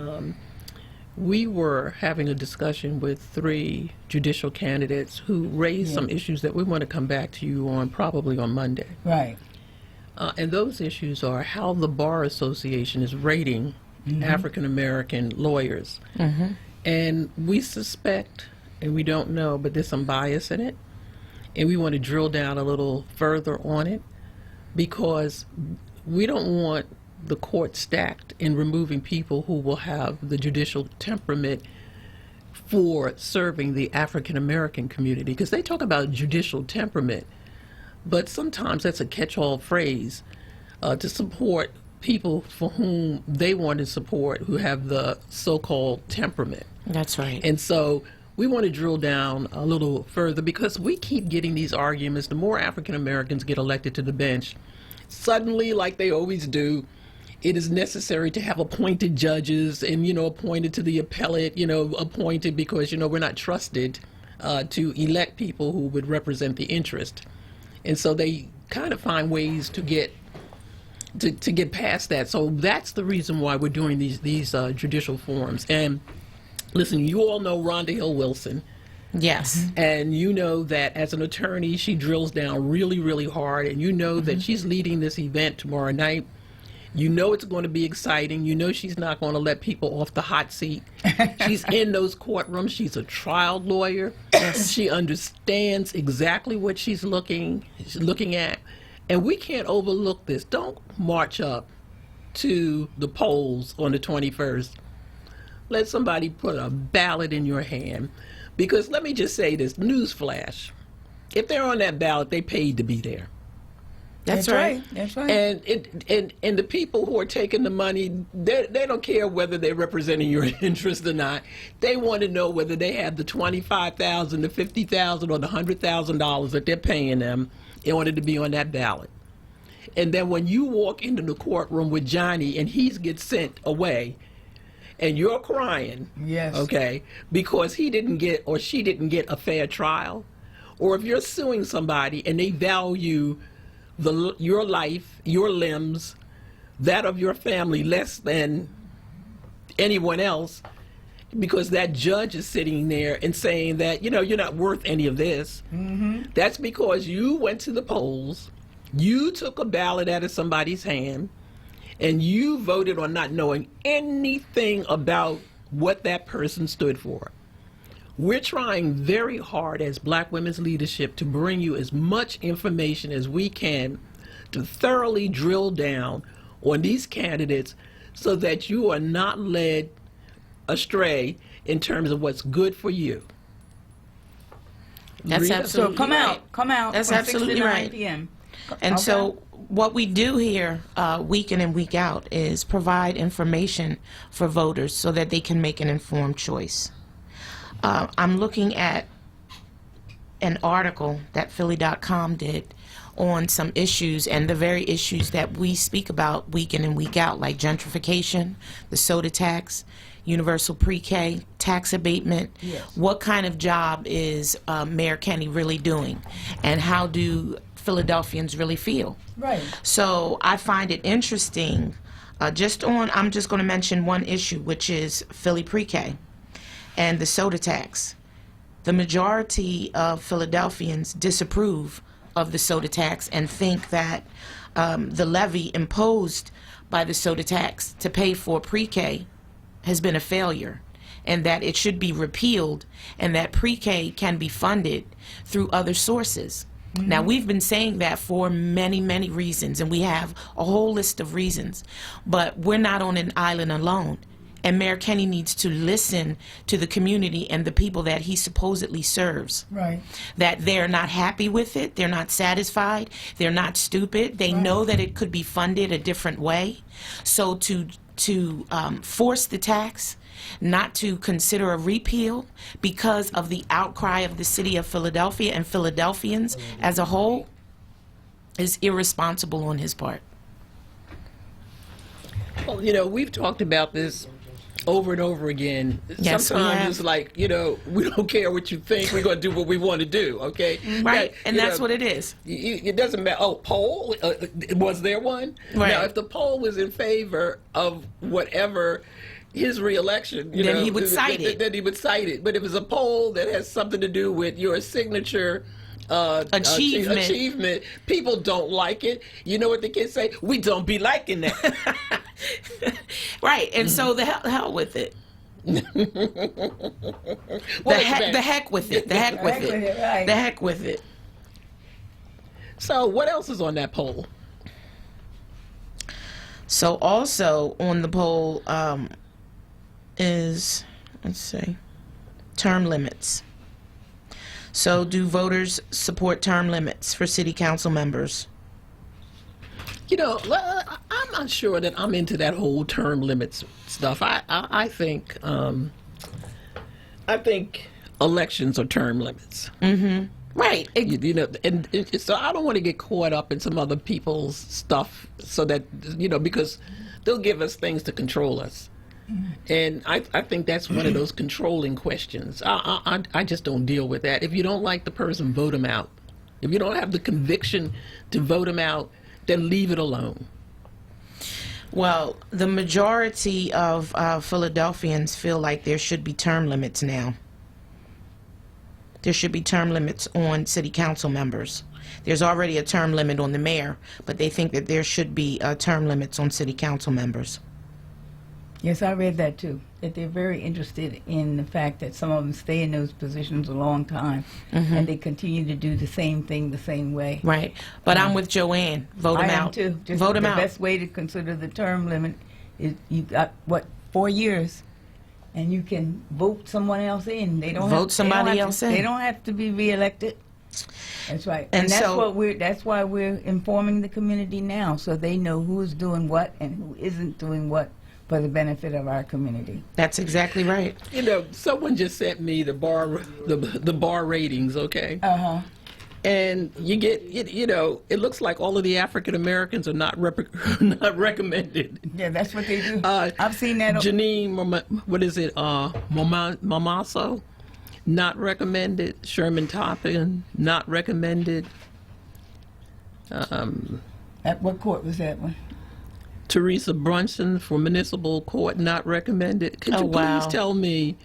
we were having a discussion with 3 judicial candidates who raised some issues that we want to come back to you on probably on Monday.
Right.
And those issues are how the Bar Association is rating African American lawyers. And we suspect, and we don't know, but there's some bias in it. And we want to drill down a little further on it, because we don't want the court stacked in removing people who will have the judicial temperament for serving the African American community. Because they talk about judicial temperament, but sometimes that's a catch-all phrase to support people for whom they want to support, who have the so-called temperament.
That's right.
And so we want to drill down a little further, because we keep getting these arguments. The more African Americans get elected to the bench, suddenly, like they always do, it is necessary to have appointed judges and, appointed to the appellate, appointed because, we're not trusted to elect people who would represent the interest. And so they kind of find ways to get past that. So that's the reason why we're doing these judicial forums. And listen, you all know Rhonda Hill Wilson.
Yes.
And you know that as an attorney, she drills down really, really hard. And you know that she's leading this event tomorrow night. You know it's going to be exciting. You know she's not going to let people off the hot seat. She's in those courtrooms. She's a trial lawyer. She understands exactly what she's looking at. And we can't overlook this. Don't march up to the polls on the 21st. Let somebody put a ballot in your hand. Because let me just say this, newsflash. If they're on that ballot, they paid to be there.
That's right.
That's right.
And the people who are taking the money, they don't care whether they're representing your interest or not. They want to know whether they have the $25,000, the $50,000, or the $100,000 that they're paying them in order to be on that ballot. And then when you walk into the courtroom with Johnny and he gets sent away, and you're crying,
yes,
okay, because he didn't get or she didn't get a fair trial, or if you're suing somebody and they value your life, your limbs, that of your family less than anyone else, because that judge is sitting there and saying that, you're not worth any of this. That's because you went to the polls, you took a ballot out of somebody's hand, and you voted on not knowing anything about what that person stood for. We're trying very hard as Black Women's Leadership to bring you as much information as we can to thoroughly drill down on these candidates so that you are not led astray in terms of what's good for you.
That's absolutely
so come out.
That's
from
absolutely
6 to 9
right.
p.m.
And
Okay.
so what we do here week in and week out is provide information for voters so that they can make an informed choice. I'm looking at an article that Philly.com did on some issues, and the very issues that we speak about week in and week out, like gentrification, the soda tax, universal pre-K, tax abatement.
Yes.
What kind of job is Mayor Kenny really doing, and how do Philadelphians really feel?
Right.
So I find it interesting. I'm just going to mention one issue, which is Philly pre-K and the soda tax. The majority of Philadelphians disapprove of the soda tax and think that the levy imposed by the soda tax to pay for pre-K has been a failure, and that it should be repealed, and that pre-K can be funded through other sources. Now, we've been saying that for many, many reasons, and we have a whole list of reasons, but we're not on an island alone. And Mayor Kenny needs to listen to the community and the people that he supposedly serves.
Right.
That they're not happy with it, they're not satisfied, they're not stupid. They know that it could be funded a different way. So to force the tax, not to consider a repeal because of the outcry of the city of Philadelphia and Philadelphians as a whole, is irresponsible on his part.
Well, we've talked about this over and over again.
Yes,
sometimes it's like, we don't care what you think. We're going to do what we want to do, okay?
Right, and that's what it is.
It doesn't matter. Oh, poll? Was there one?
Right.
Now, if the poll was in favor of whatever his reelection,
then he would cite it.
Then he would cite it. But if it's a poll that has something to do with your signature achievement, people don't like it. You know what the kids say? We don't be liking that.
Right, and so the hell with it. The heck with it. The heck with it.
Right.
The heck with it.
So what else is on that poll?
So also on the poll is, let's see, term limits. So do voters support term limits for city council members?
I'm not sure that I'm into that whole term limits stuff. I think elections are term limits.
Mm-hmm. Right.
And so I don't want to get caught up in some other people's stuff, so that because they'll give us things to control us. And I think that's one of those controlling questions. I just don't deal with that. If you don't like the person, vote them out. If you don't have the conviction to vote them out, then leave it alone.
Well, the majority of Philadelphians feel like there should be term limits now. There should be term limits on city council members. There's already a term limit on the mayor, but they think that there should be term limits on city council members.
Yes, I read that too, that they're very interested in the fact that some of them stay in those positions a long time, and they continue to do the same thing the same way.
Right. But I'm with Joanne. Vote them out.
I am too. Just
vote them out.
The best way to consider the term limit is you got, 4 years, and you can vote someone else in. They don't
vote somebody else in.
They don't have to be reelected. That's right.
And
that's
so,
that's why we're informing the community now, so they know who is doing what and who isn't doing what for the benefit of our community.
That's exactly right.
Someone just sent me the bar ratings, okay?
Uh-huh.
And you get, it looks like all of the African Americans are not recommended.
Yeah, that's what they do. I've seen that.
Janine, Mamasso, not recommended. Sherman Toppin, not recommended.
At what court was that one?
Teresa Brunson for municipal court, not recommended. Could you please tell me?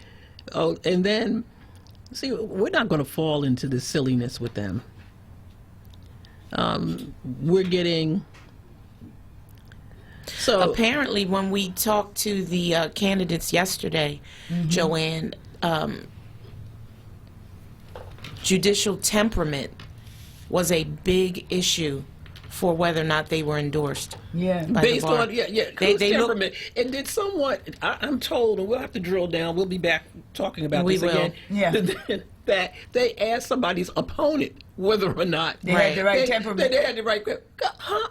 Oh, and then, see, we're not going to fall into this silliness with them. We're getting... So
apparently, when we talked to the candidates yesterday, Joanne, judicial temperament was a big issue for whether or not they were endorsed.
Yeah,
based on temperament. And did someone? I'm told, and we'll have to drill down. We'll be back talking about this again.
Yeah.
That they asked somebody's opponent whether or not
they had the right temperament.
They had the right.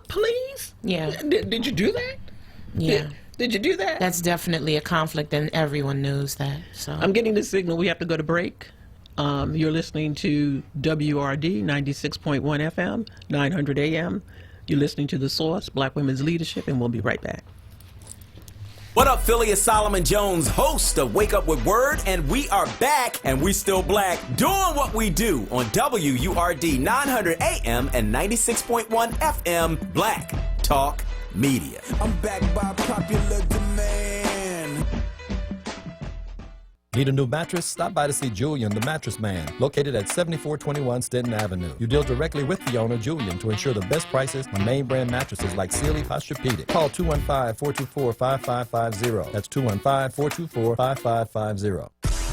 Please.
Yeah.
Did you do that?
Yeah.
Did you do that?
That's definitely a conflict, and everyone knows that. So
I'm getting the signal. We have to go to break. You're listening to WRD 96.1 FM, 900 AM. You're listening to The Source, Black Women's Leadership, and we'll be right back.
What up, Philly? It's Solomon Jones, host of Wake Up with Word, and we are back, and we still black, doing what we do on WURD 900 AM and 96.1 FM, Black Talk Media.
I'm back by popular demand.
Need a new mattress? Stop by to see Julian, the mattress man, located at 7421 Stenton Avenue. You deal directly with the owner, Julian, to ensure the best prices on name brand mattresses like Sealy, Posturepedic. Call 215-424-5550. That's 215-424-5550.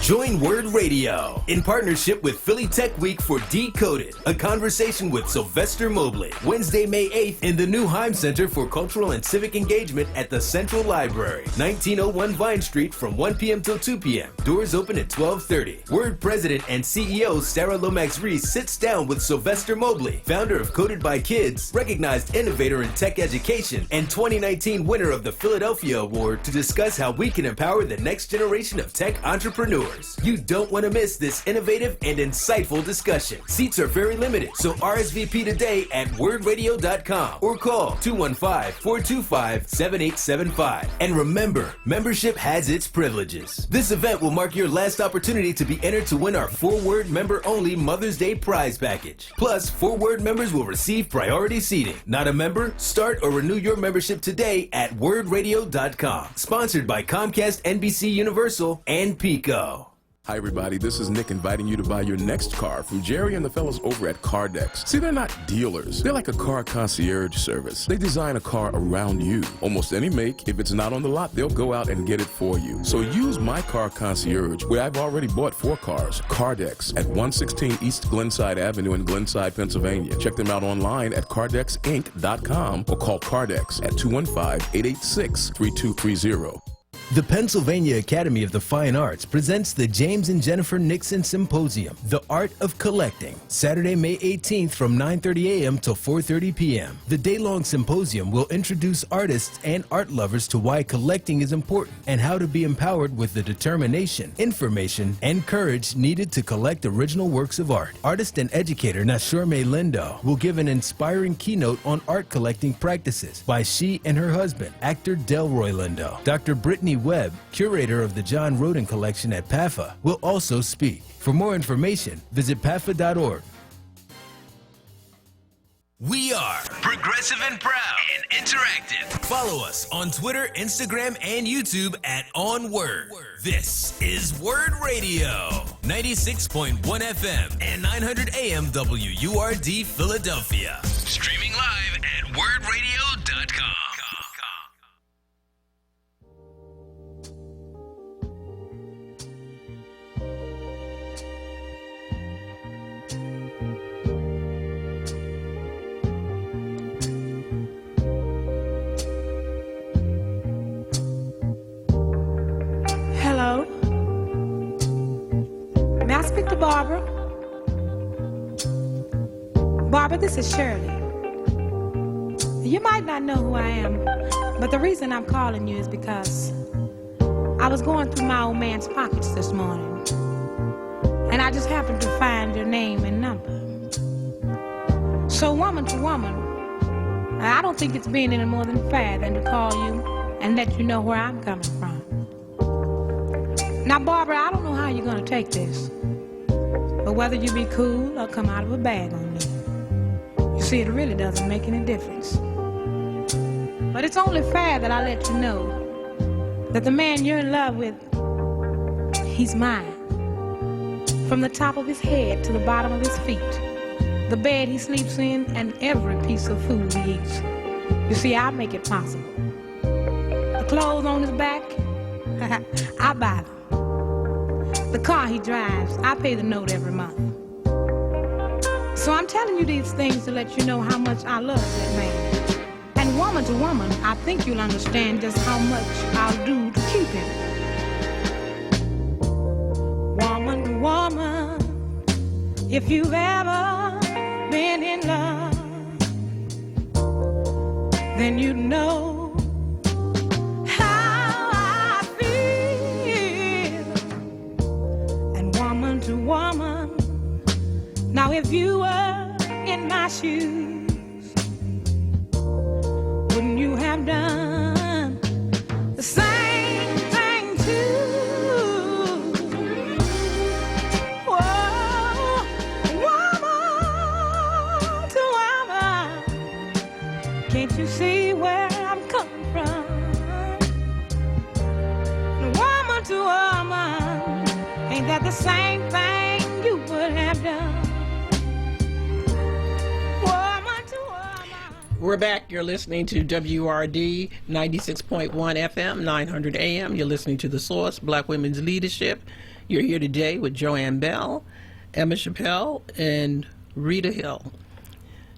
Join Word Radio in partnership with Philly Tech Week for Decoded, a conversation with Sylvester Mobley, Wednesday, May 8th in the new Heim Center for Cultural and Civic Engagement at the Central Library, 1901 Vine Street from 1 p.m. till 2 p.m. Doors open at 12:30. Word President and CEO Sarah Lomax-Reese sits down with Sylvester Mobley, founder of Coded by Kids, recognized innovator in tech education, and 2019 winner of the Philadelphia Award, to discuss how we can empower the next generation of tech entrepreneurs. You don't want to miss this innovative and insightful discussion. Seats are very limited, so RSVP today at wordradio.com or call 215-425-7875. And remember, membership has its privileges. This event will mark your last opportunity to be entered to win our 4Word member-only Mother's Day prize package. Plus, 4Word members will receive priority seating. Not a member? Start or renew your membership today at wordradio.com. Sponsored by Comcast, NBC Universal, and Pico.
Hi everybody, this is Nick inviting you to buy your next car from Jerry and the fellas over at Cardex. See, they're not dealers. They're like a car concierge service. They design a car around you. Almost any make. If it's not on the lot, they'll go out and get it for you. So use my car concierge, where I've already bought 4 cars. Cardex at 116 East Glenside Avenue in Glenside, Pennsylvania. Check them out online at cardexinc.com or call Cardex at 215-886-3230.
The Pennsylvania Academy of the Fine Arts presents the James and Jennifer Nixon Symposium, The Art of Collecting, Saturday, May 18th from 9:30 a.m. till 4:30 p.m. The day-long symposium will introduce artists and art lovers to why collecting is important and how to be empowered with the determination, information, and courage needed to collect original works of art. Artist and educator Nashorme Lindo will give an inspiring keynote on art collecting practices by she and her husband, actor Delroy Lindo. Dr. Brittany Webb, curator of the John Roden Collection at PAFA, will also speak. For more information, visit pafa.org.
We are progressive and proud and interactive. Follow us on Twitter, Instagram, and YouTube at onWURD. This is Word Radio, 96.1 FM and 900 AM WURD Philadelphia. Streaming live at wordradio.com.
Hello. May I speak to Barbara? Barbara, this is Shirley. You might not know who I am, but the reason I'm calling you is because I was going through my old man's pockets this morning, and I just happened to find your name and number. So woman to woman, I don't think it's being any more than fair than to call you and let you know where I'm coming from. Now, Barbara, I don't know how you're going to take this, but whether you be cool or come out of a bag on me, you see, it really doesn't make any difference. But it's only fair that I let you know that the man you're in love with, he's mine. From the top of his head to the bottom of his feet, the bed he sleeps in, and every piece of food he eats. You see, I make it possible. The clothes on his back, I buy them. The car he drives, I pay the note every month. So I'm telling you these things to let you know how much I love that man. And woman to woman, I think you'll understand just how much I'll do to keep him. Woman to woman, if you've ever been in love, then you know to woman. Now if you were in my shoes, wouldn't you have done the same thing too? Whoa, woman to woman, can't you see where I'm coming from? Woman to woman, ain't that the same thing you would have done?
We're back. You're listening to WRD 96.1 FM, 900 AM. You're listening to The Source, Black Women's Leadership. You're here today with Joanne Bell, Emma Chappelle, and Rita Hill.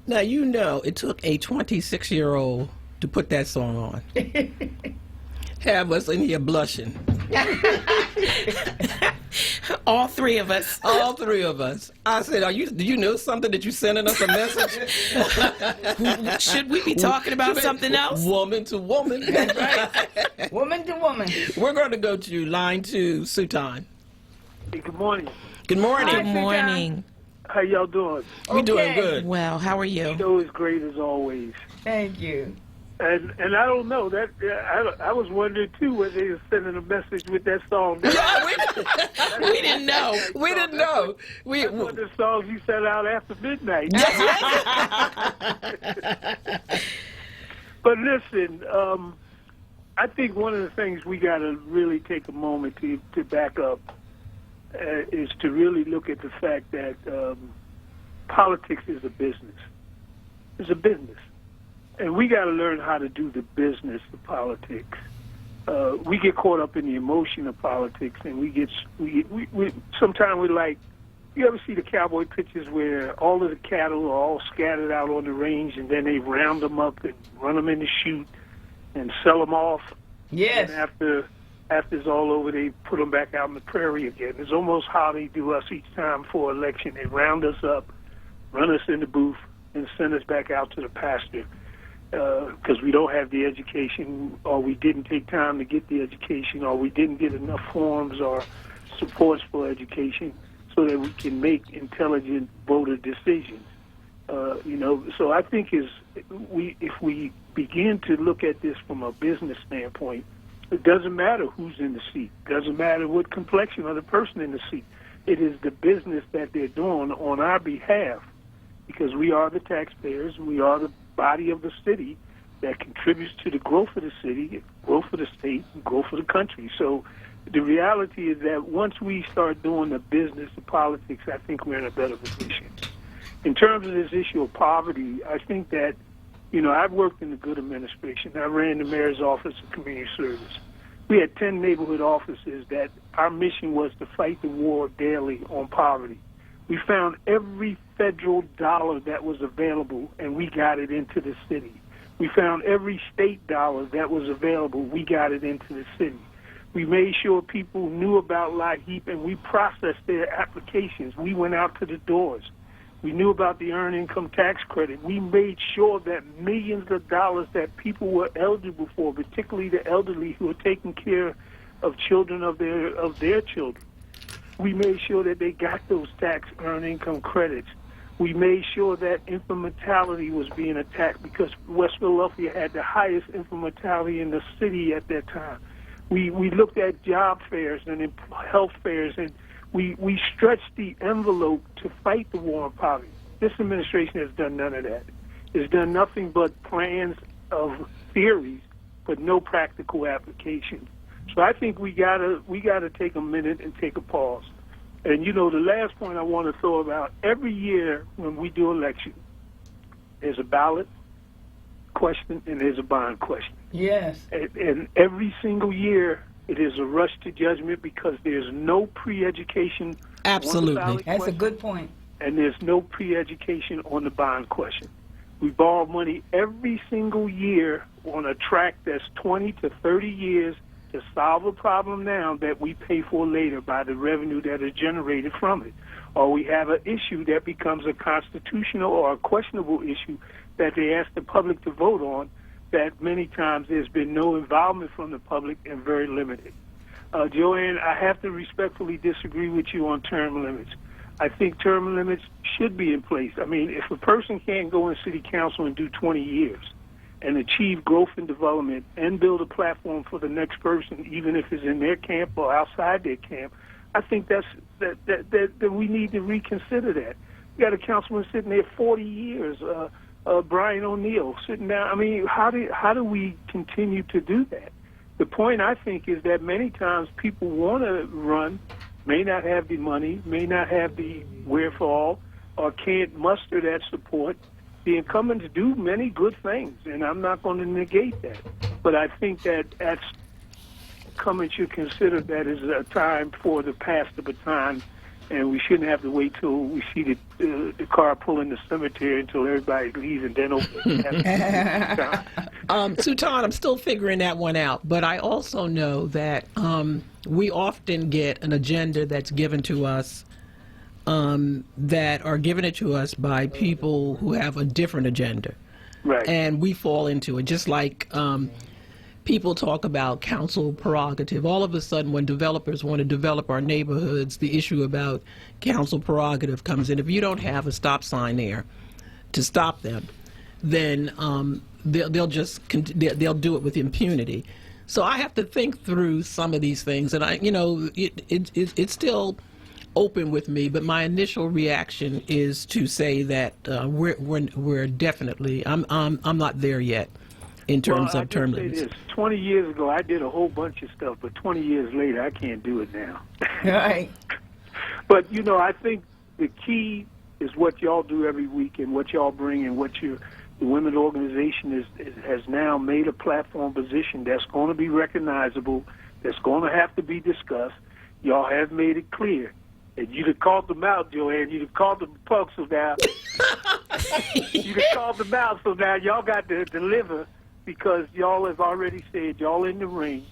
Now, you know it took a 26-year-old to put that song on. Have us in here blushing.
All three of us.
All three of us. I said, do you know something that you sending us a message?
Should we be talking about something else?
Woman to woman.
That's right. Woman to woman.
We're going to go to line 2, Sultan.
Hey, good morning.
Good morning.
Good morning.
How y'all doing?
We're doing good.
Well, how are you?
The show is great as always.
Thank you.
And I don't know that I was wondering too whether they were sending a message with that song.
We didn't know.
We didn't know.
That's one of the songs you sent out after midnight. But listen, I think one of the things we got to really take a moment to back up is to really look at the fact that politics is a business. It's a business. And we got to learn how to do the business of politics. We get caught up in the emotion of politics, and we sometimes we're like, you ever see the cowboy pictures where all of the cattle are all scattered out on the range, and then they round them up and run them in the chute and sell them off?
Yes.
And after it's all over, they put them back out in the prairie again. It's almost how they do us each time for election. They round us up, run us in the booth, and send us back out to the pasture. Because we don't have the education, or we didn't take time to get the education, or we didn't get enough forms or supports for education so that we can make intelligent voter decisions. So I think if we begin to look at this from a business standpoint, it doesn't matter who's in the seat. It doesn't matter what complexion of the person in the seat. It is the business that they're doing on our behalf, because we are the taxpayers, we are the body of the city that contributes to the growth of the city, growth of the state, and growth of the country. So the reality is that once we start doing the business of politics, I think we're in a better position. In terms of this issue of poverty, I think that, I've worked in the good administration. I ran the mayor's office of community service. We had 10 neighborhood offices that our mission was to fight the war daily on poverty. We found every federal dollar that was available, and we got it into the city. We found every state dollar that was available, we got it into the city. We made sure people knew about LIHEAP, and we processed their applications. We went out to the doors. We knew about the earned income tax credit. We made sure that millions of dollars that people were eligible for, particularly the elderly who are taking care of children of their children, we made sure that they got those tax earned income credits. We made sure that infant mortality was being attacked, because West Philadelphia had the highest infant mortality in the city at that time. We looked at job fairs and health fairs, and we stretched the envelope to fight the war on poverty. This administration has done none of that. It's done nothing but plans of theories, but no practical application. So I think we gotta take a minute and take a pause. And the last point I want to throw about, every year when we do election, there's a ballot question and there's a bond question.
Yes.
And every single year it is a rush to judgment because there's no pre-education.
Absolutely.
That's a good point.
And there's no pre-education on the bond question. We borrow money every single year on a track that's 20 to 30 years to solve a problem now that we pay for later by the revenue that is generated from it. Or we have an issue that becomes a constitutional or a questionable issue that they ask the public to vote on, that many times there's been no involvement from the public and very limited. Joanne, I have to respectfully disagree with you on term limits. I think term limits should be in place. I mean, if a person can't go in city council and do 20 years and achieve growth and development and build a platform for the next person, even if it's in their camp or outside their camp, I think that we need to reconsider that. You got a councilman sitting there 40 years, Brian O'Neill sitting down. I mean, how do we continue to do that? The point, I think, is that many times people want to run, may not have the money, may not have the wherewithal, or can't muster that support. The incumbents do many good things, and I'm not going to negate that. But I think that Cummings should consider that as a time for the pass the baton, and we shouldn't have to wait till we see the car pull in the cemetery until everybody leaves and then open the
Sultan, I'm still figuring that one out, but I also know that we often get an agenda that's given to us that are given it to us by people who have a different agenda.
Right.
And we fall into it, just like people talk about council prerogative. All of a sudden, when developers want to develop our neighborhoods, the issue about council prerogative comes in. If you don't have a stop sign there to stop them, then they'll do it with impunity. So I have to think through some of these things, and it's still open with me. But my initial reaction is to say that we're definitely I'm not there yet in terms of term limits.
20 years ago, I did a whole bunch of stuff, but 20 years later, I can't do it now.
Right.
But, I think the key is what y'all do every week and what y'all bring and what the women organization has now made a platform position that's going to be recognizable, that's going to have to be discussed. Y'all have made it clear. And you'd have called them out, Joanne. You'd have called them folks, so now you'd have called them out, so now y'all got to deliver, because y'all have already said y'all in the ring.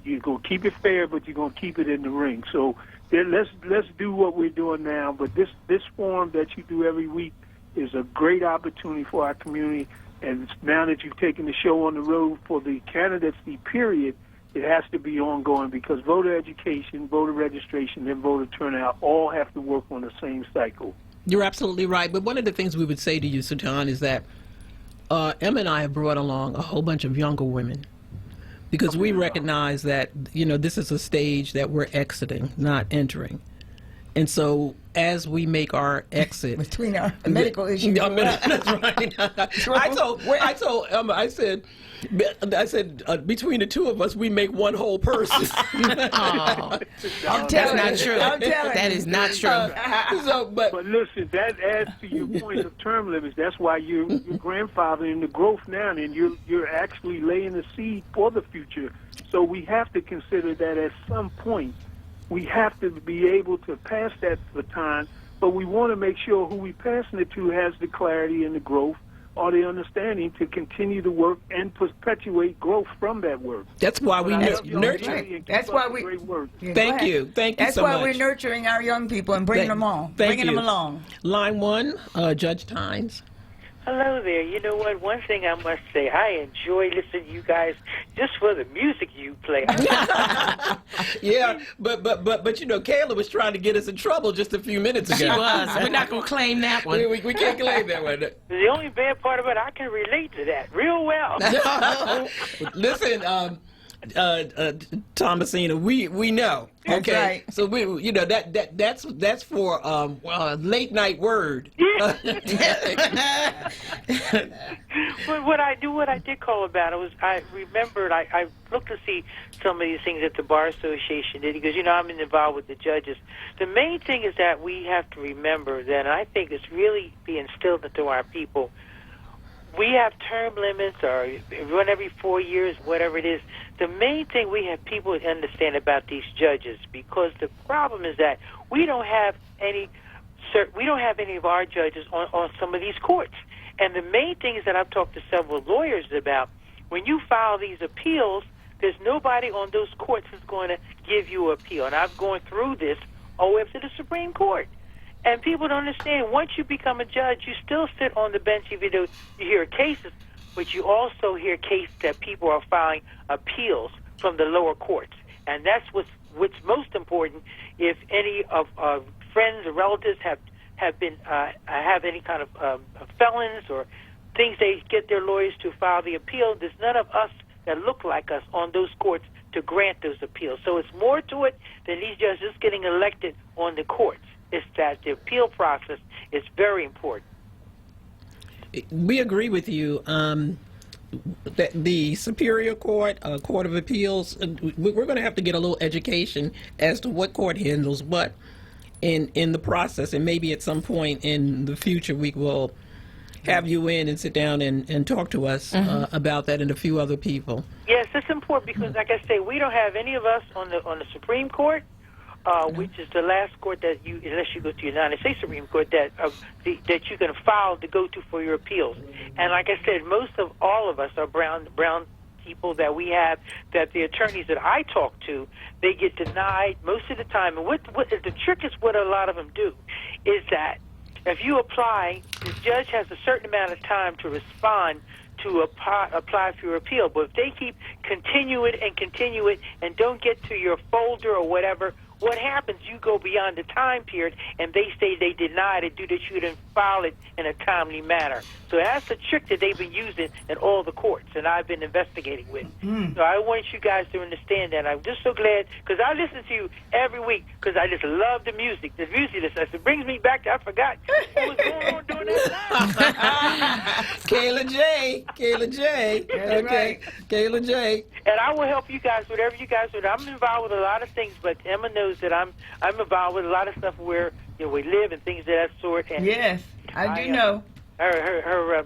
You're going to keep it fair, but you're going to keep it in the ring. So let's do what we're doing now. But this forum that you do every week is a great opportunity for our community. And now that you've taken the show on the road for the candidacy period, it has to be ongoing, because voter education, voter registration, and voter turnout all have to work on the same cycle.
You're absolutely right. But one of the things we would say to you, Sultan, is that Emma and I have brought along a whole bunch of younger women, because we recognize that, this is a stage that we're exiting, not entering. And so as we make our exit
between our medical issues,
that's right. I told Emma, I said between the two of us, we make one whole person.
That's not true. That is not true.
But listen, that adds to your point of term limits. That's why you're grandfathering the growth now, and you're actually laying the seed for the future. So we have to consider that at some point we have to be able to pass that baton, but we want to make sure who we passing it to has the clarity and the growth or the understanding to continue to work and perpetuate growth from that work.
That's why we nurture.
That's why we.
Thank you so much.
That's why we're nurturing our young people and bringing them on, bringing them along.
Line 1, Judge Tynes.
Hello there. You know what? One thing I must say, I enjoy listening to you guys just for the music you play.
Yeah, but Kayla was trying to get us in trouble just a few minutes ago.
She was. We're not going to claim that one.
We can't claim that one.
The only bad part about it, I can relate to that real well.
Listen, Thomasina, we know. Okay,
right.
So we, that's for late night word.
But what I did call about it was I remembered I looked to see some of these things that the Bar Association did, because I'm involved with the judges. The main thing is that we have to remember that, and I think it's really being instilled into our people. We have term limits, or run every 4 years, whatever it is. The main thing we have people understand about these judges, because the problem is that we don't have any of our judges on some of these courts. And the main thing is that I've talked to several lawyers about, when you file these appeals, there's nobody on those courts that's going to give you an appeal. And I've gone through this all the way up to the Supreme Court. And people don't understand, once you become a judge, you still sit on the bench even though you hear cases, but you also hear cases that people are filing appeals from the lower courts. And that's what's most important. If any of friends or relatives have any kind of felons or things, they get their lawyers to file the appeal. There's none of us that look like us on those courts to grant those appeals. So it's more to it than these judges getting elected on the courts. It's that the appeal process is very important.
We agree with you. That the Superior Court, Court of Appeals, we're going to have to get a little education as to what court handles what in the process, and maybe at some point in the future we will have you in and sit down and talk to us about that, and a few other people.
Yes, it's important. important because, like I say, we don't have any of us on the Supreme Court, which is the last court that you, unless you go to the United States Supreme Court, that you can file to go to for your appeals. And like I said, most of all of us are brown people that we have, that the attorneys that I talk to, they get denied most of the time. And what the trick is, what a lot of them do is that if you apply, the judge has a certain amount of time to respond to apply for your appeal. But if they keep continue it and don't get to your folder or whatever, what happens, you go beyond the time period, and they say they denied it due that you didn't file it in a timely manner. So that's the trick that they've been using in all the courts, and I've been investigating with. So I want you guys to understand that. I'm just so glad, because I listen to you every week, because I just love the music. The music, it brings me back to, I forgot what was going on during that time.
Kayla J.
That's right.
Kayla J.
And I will help you guys, whatever you guys do. I'm involved with a lot of things, but Emma knows that I'm involved with a lot of stuff where we live and things of that sort. And
yes, I do know.
Her,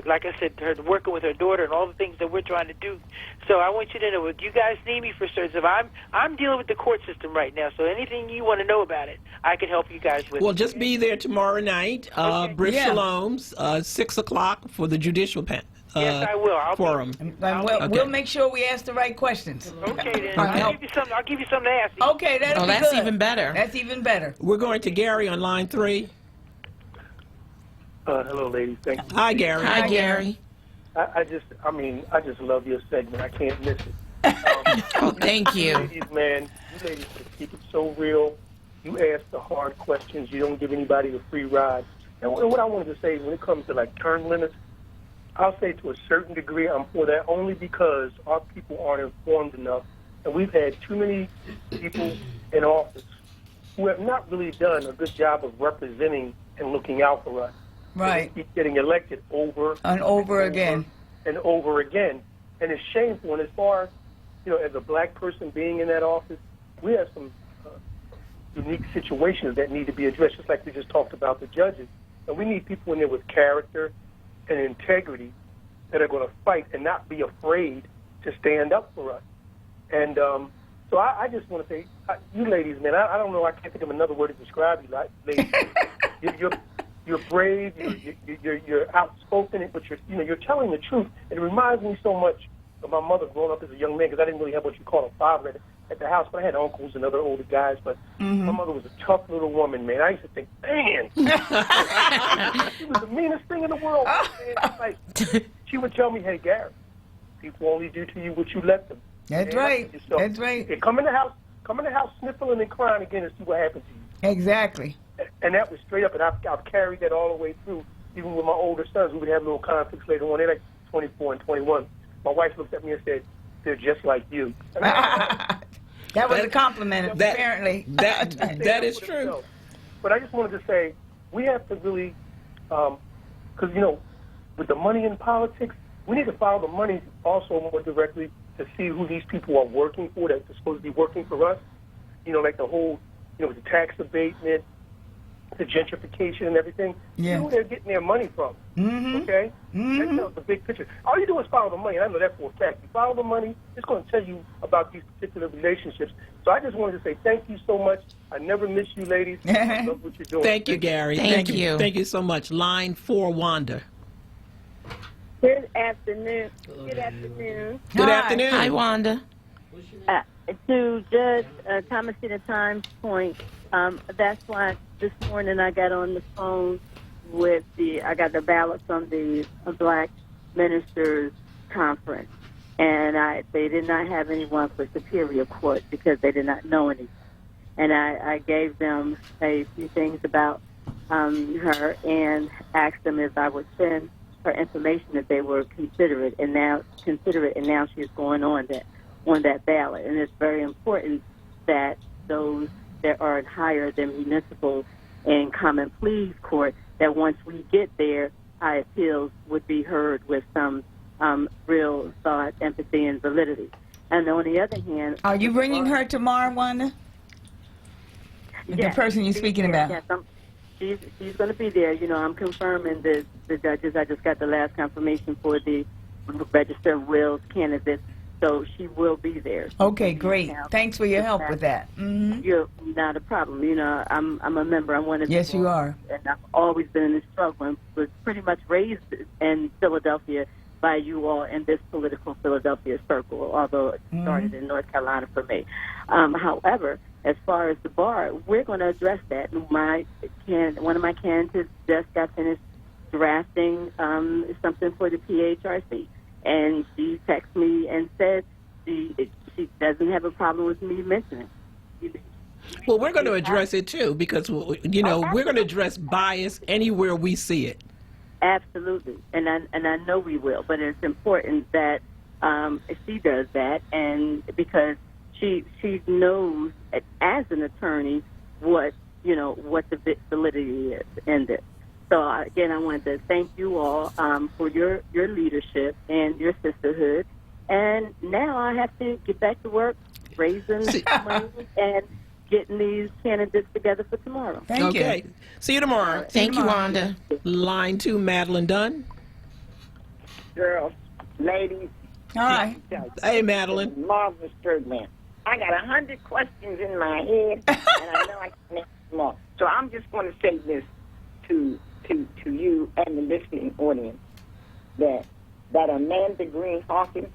like I said, her working with her daughter and all the things that we're trying to do. So I want you to know, if you guys need me for certain, I'm dealing with the court system right now. So anything you want to know about it, I can help you guys with.
Well, just be there tomorrow night, Britt Shalom's, 6 o'clock for the judicial panel.
Yes, I will.
Forum.
We'll make sure we ask the right questions.
Okay, then. I'll give you something to ask you.
Okay, that'll be
that's
good.
even better.
That's even better.
We're going to Gary on line 3.
Hello, ladies. Thank you.
Hi, Gary.
Hi, Gary.
I just love your segment. I can't miss it.
Oh, thank you.
Ladies, man, you ladies keep it so real. You ask the hard questions. You don't give anybody a free ride. And what I wanted to say, when it comes to like term limits, I'll say to a certain degree I'm for that, only because our people aren't informed enough, and we've had too many people in office who have not really done a good job of representing and looking out for us.
Right.
They keep getting elected over
and over again.
And over again. And it's shameful. And as far, as a black person being in that office, we have some unique situations that need to be addressed, just like we just talked about the judges. And we need people in there with character and integrity that are going to fight and not be afraid to stand up for us. And so I just want to say, you ladies, man, I don't know, I can't think of another word to describe you, ladies. You're brave, you're outspoken, but you're telling the truth. It reminds me so much of my mother growing up as a young man, because I didn't really have what you call a father at the house, but I had uncles and other older guys. But my mother was a tough little woman, man. I used to think, man, she was the meanest thing in the world. Man. Like, she would tell me, hey, Gary, people only do to you what you let them.
That's right. That's right.
Hey, come in the house sniffling and crying again and see what happens to you.
Exactly.
And that was straight up, and I've carried that all the way through. Even with my older sons, we would have little conflicts later on. They're like 24 and 21. My wife looked at me and said, they're just like you.
That was a compliment, apparently.
That is true.
But I just wanted to say, we have to really, because, with the money in politics, we need to follow the money also more directly to see who these people are working for, that are supposed to be working for us. Like the whole, the tax abatement, the gentrification and everything.
Yeah.
See where they're getting their money from. Okay? That tells the big picture. All you do is follow the money. I know that for a fact. You follow the money, it's going to tell you about these particular relationships. So I just wanted to say thank you so much. I never miss you, ladies. I love what you're doing.
Thank you, Gary.
Thank you.
Thank you so much. Line 4, Wanda.
Good afternoon. Good afternoon.
Good afternoon.
Hi, Wanda.
To Judge Thomasina Time's point, that's why this morning I got on the phone with I got the ballot from the Black Ministers Conference, and they did not have anyone for Superior Court because they did not know anything. And I gave them a few things about her and asked them if I would send her information if they were considerate, and now she's going on that ballot. And it's very important that those that are higher than municipal and common pleas court, that once we get there, our appeals would be heard with some real thought, empathy, and validity. And on the other hand...
Are you bringing her tomorrow, Wanda? The person you're speaking about?
Yes, she's going to be there. I'm confirming the judges. I just got the last confirmation for the Register of Wills candidates. So she will be there.
Okay, great. Thanks for your help with that.
You're not a problem. You know, I'm a member. I'm one of
Yes, you are.
And I've always been in this struggle and was pretty much raised in Philadelphia by you all in this political Philadelphia circle, although it started in North Carolina for me. However, as far as the bar, we're going to address that. One of my candidates just got finished drafting something for the PHRC, and she texted me and said she doesn't have a problem with me mentioning it.
Well, we're going to address it too, because we're going to address bias anywhere we see it.
Absolutely, and I know we will, but it's important that she does that, and because she knows as an attorney what the validity is in this. So again, I wanted to thank you all for your leadership and your sisterhood, and now I have to get back to work, raising money and getting these candidates together for tomorrow.
Thank you.
See you tomorrow.
Thank you, Wanda.
Line 2, Madeline Dunn.
Girls, ladies.
Hi.
Hey, Madeline.
Marvelous program. I got 100 questions in my head, and I know I can answer them all. So I'm just going to say this to you and the listening audience, that Amanda Green Hawkins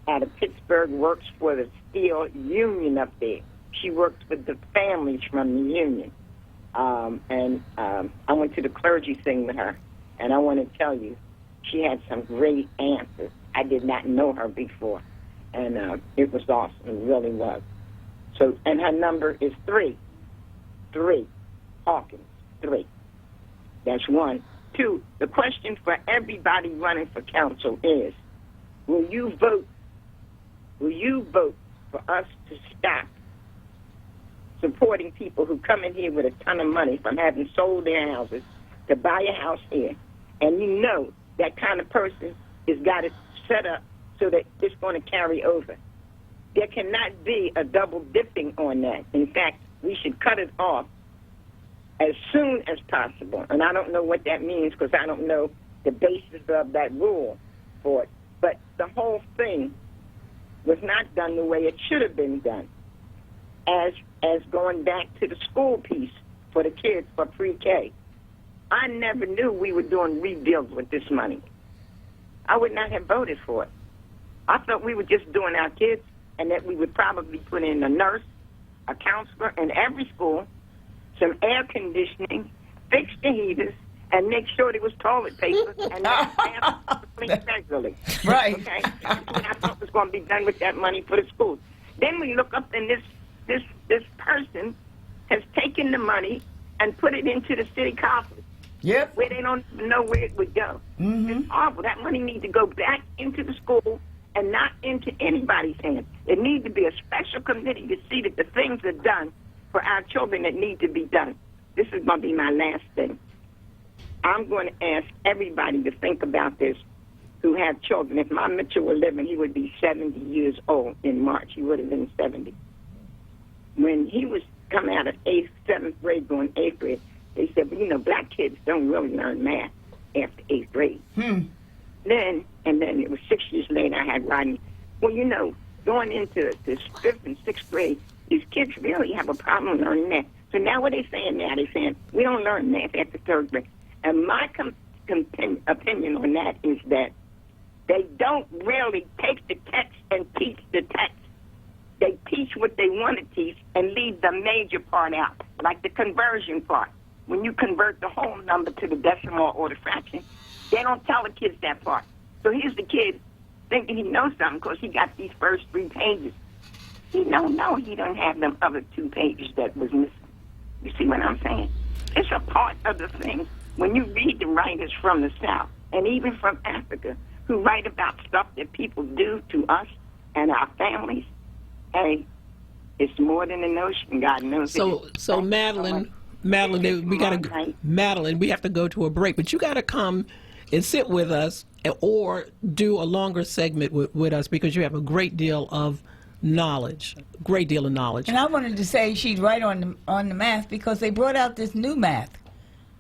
out of Pittsburgh works for the steel union up there. She works with the families from the union. And I went to the clergy thing with her, and I want to tell you, she had some great answers. I did not know her before, and it was awesome. It really was. So, and her number is 3. Hawkins, 3. That's 1. 2, the question for everybody running for council is, will you vote for us to stop supporting people who come in here with a ton of money from having sold their houses to buy a house here, and you know that kind of person has got it set up so that it's going to carry over. There cannot be a double dipping on that. In fact, we should cut it off as soon as possible. And I don't know what that means because I don't know the basis of that rule for it. But the whole thing was not done the way it should have been done. As going back to the school piece for the kids for pre-K. I never knew we were doing rebuilds with this money. I would not have voted for it. I thought we were just doing our kids, and that we would probably put in a nurse, a counselor in every school, some air conditioning, fix the heaters, and make sure there was toilet paper and that clean regularly.
Right.
Okay? That's what I thought was going to be done with that money for the schools. Then we look up and this person has taken the money and put it into the city coffers.
Yep.
Where they don't even know where it would go. It's awful. That money needs to go back into the school and not into anybody's hands. It needs to be a special committee to see that the things are done for our children that need to be done. This is going to be my last thing. I'm going to ask everybody to think about this who have children. If my Mitchell were living, he would be 70 years old in March. He would have been 70. When he was coming out of 7th grade, going 8th grade, they said, well, black kids don't really learn math after 8th grade. Then it was 6 years later, I had Rodney. Well, going into this 5th and 6th grade, these kids really have a problem learning math. So now what are they saying now? They're saying, we don't learn math after 3rd grade. And my opinion on that is that they don't really take the text and teach the text. They teach what they want to teach and leave the major part out, like the conversion part. When you convert the whole number to the decimal or the fraction, they don't tell the kids that part. So here's the kid thinking he knows something because he got these first 3 pages. He don't know he don't have them other 2 pages that was missing. You see what I'm saying? It's a part of the thing. When you read the writers from the South and even from Africa who write about stuff that people do to us and our families, hey, it's more than a notion. God knows it.
So Madeline, we have to go to a break, but you got to come and sit with us or do a longer segment with us because you have a great deal of knowledge.
And I wanted to say she's right on the math because they brought out this new math.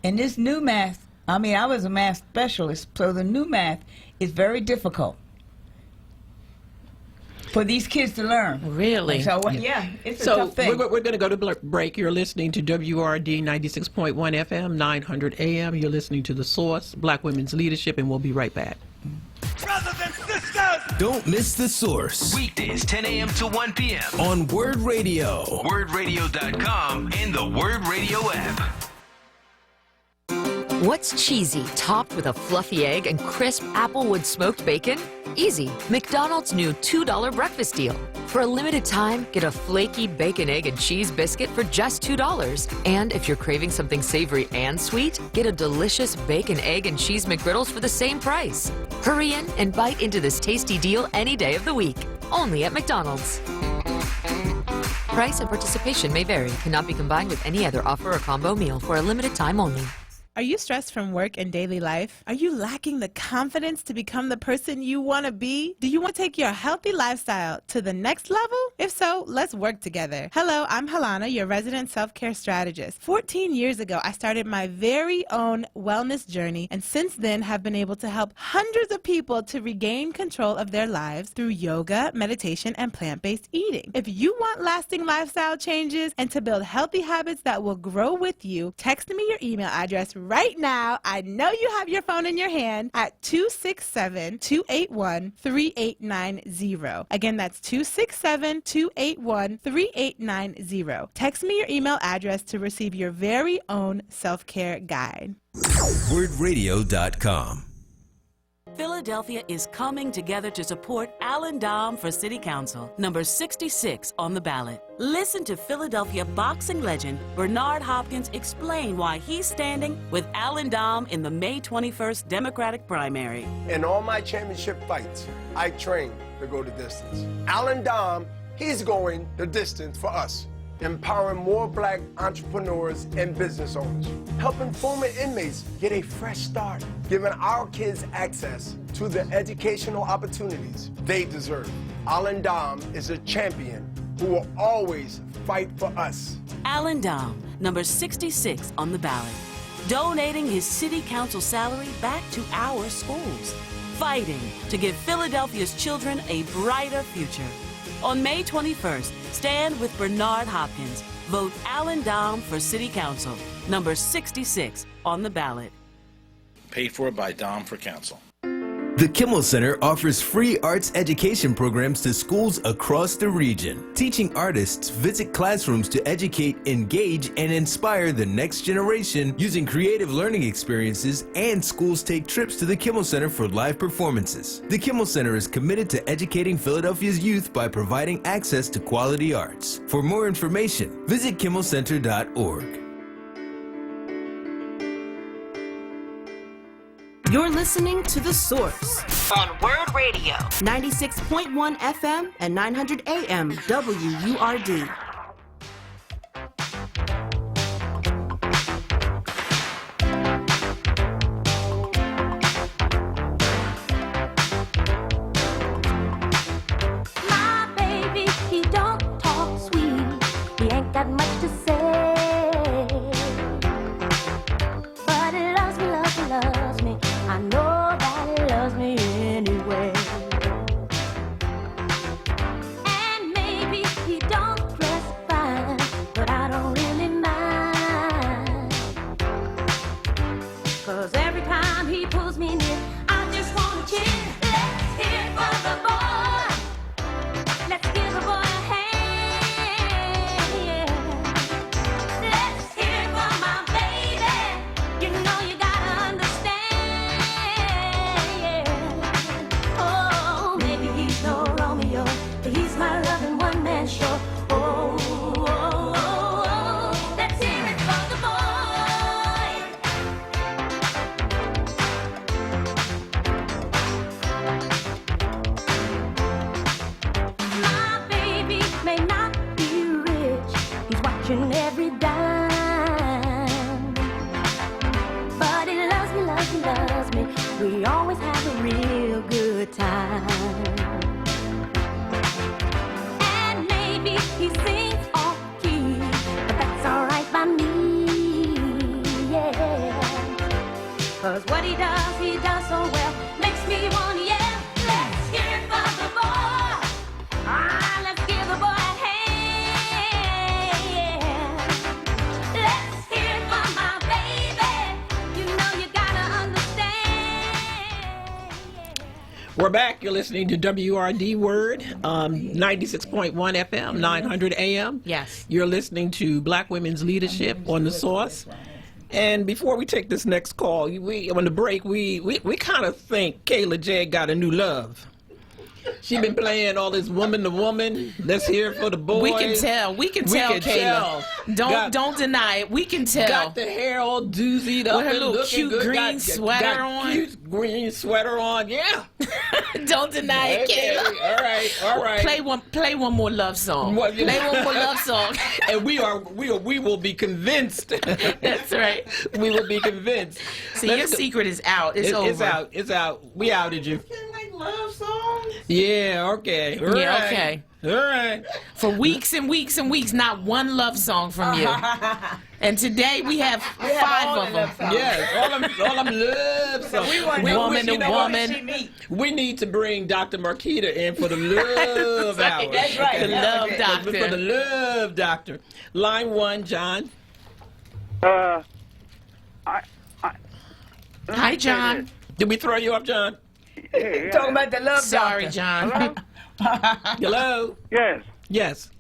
And this new math, I was a math specialist, so the new math is very difficult. for these kids to learn.
Really?
So, yeah, it's a
So
tough thing.
we're going to go to break. You're listening to WRD 96.1 FM, 900 AM. You're listening to The Source, Black Women's Leadership, and we'll be right back.
Brothers and sisters!
Don't miss The Source
Weekdays, 10 a.m. to 1 p.m.
on Word Radio.
WordRadio.com and the Word Radio app.
What's cheesy, topped with a fluffy egg and crisp applewood smoked bacon? Easy. McDonald's new $2 breakfast deal. For a limited time, get a flaky bacon, egg, and cheese biscuit for just $2. And if you're craving something savory and sweet, get a delicious bacon, egg, and cheese McGriddles for the same price. Hurry in and bite into this tasty deal any day of the week. Only at McDonald's. Price and participation may vary. Cannot be combined with any other offer or combo meal for a limited time only.
Are you stressed from work and daily life? Are you lacking the confidence to become the person you want to be? Do you want to take your healthy lifestyle to the next level? If so, let's work together. Hello, I'm Helana, your resident self-care strategist. 14 years ago, I started my very own wellness journey, and since then have been able to help hundreds of people to regain control of their lives through yoga, meditation, and plant-based eating. If you want lasting lifestyle changes and to build healthy habits that will grow with you, text me your email address right now. I know you have your phone in your hand at 267-281-3890. Again, that's 267-281-3890. Text me your email address to receive your very own self-care guide.
WordRadio.com.
Philadelphia is coming together to support Alan Dom for City Council, number 66 on the ballot. Listen to Philadelphia boxing legend Bernard Hopkins explain why he's standing with Alan Dom in the May 21st Democratic primary.
In all my championship fights, I train to go the distance. Alan Dom, he's going the distance for us, empowering more black entrepreneurs and business owners, helping former inmates get a fresh start, giving our kids access to the educational opportunities they deserve. Alan Dom is a champion who will always fight for us.
Alan Dom, number 66 on the ballot, donating his city council salary back to our schools, fighting to give Philadelphia's children a brighter future. On May 21st, stand with Bernard Hopkins. Vote Alan Dom for City Council, number 66 on the ballot.
Paid for by Dom for Council.
The Kimmel Center offers free arts education programs to schools across the region. Teaching artists visit classrooms to educate, engage, and inspire the next generation using creative learning experiences, and schools take trips to the Kimmel Center for live performances. The Kimmel Center is committed to educating Philadelphia's youth by providing access to quality arts. For more information, visit kimmelcenter.org.
You're listening to The Source
on Word Radio.
96.1 FM and 900 AM WURD.
My baby, he don't talk sweet. He ain't got much to say. But he loves me, loves me, loves me. I know that he loves me anyway. And maybe he don't dress
We're back. You're listening to WRD Word, 96.1 FM, 900 AM.
Yes.
You're listening to Black Women's Leadership on The Source. And before we take this next call, on the break, we kind of think Kayla J got a new love. She been playing all this woman to woman. Let's hear it for the boys.
We can tell. We can tell, Kayla. Don't deny it. We can tell.
Got the hair all doozied up
with her
and
little
looking
cute
good.
green sweater on.
Cute green sweater on. Yeah.
Don't deny it, Kayla.
All right.
Play one more love song. Play one more love song.
And we will be convinced.
That's right.
We will be convinced.
See, your secret is out. It's over.
It's out. We outed you.
Love songs?
Yeah, okay. All right.
Okay.
All right.
For weeks and weeks and weeks, not one love song from you. And today we have 5 of them.
Yes, all them love songs.
Woman to woman.
We need to bring Dr. Marquita in for the love hour.
That's right. The love doctor.
For the love doctor. Line 1, John.
Hi, John.
Did we throw you off, John?
Talking about the love
Sorry,
doctor.
John.
Hello?
Yes.
Yes.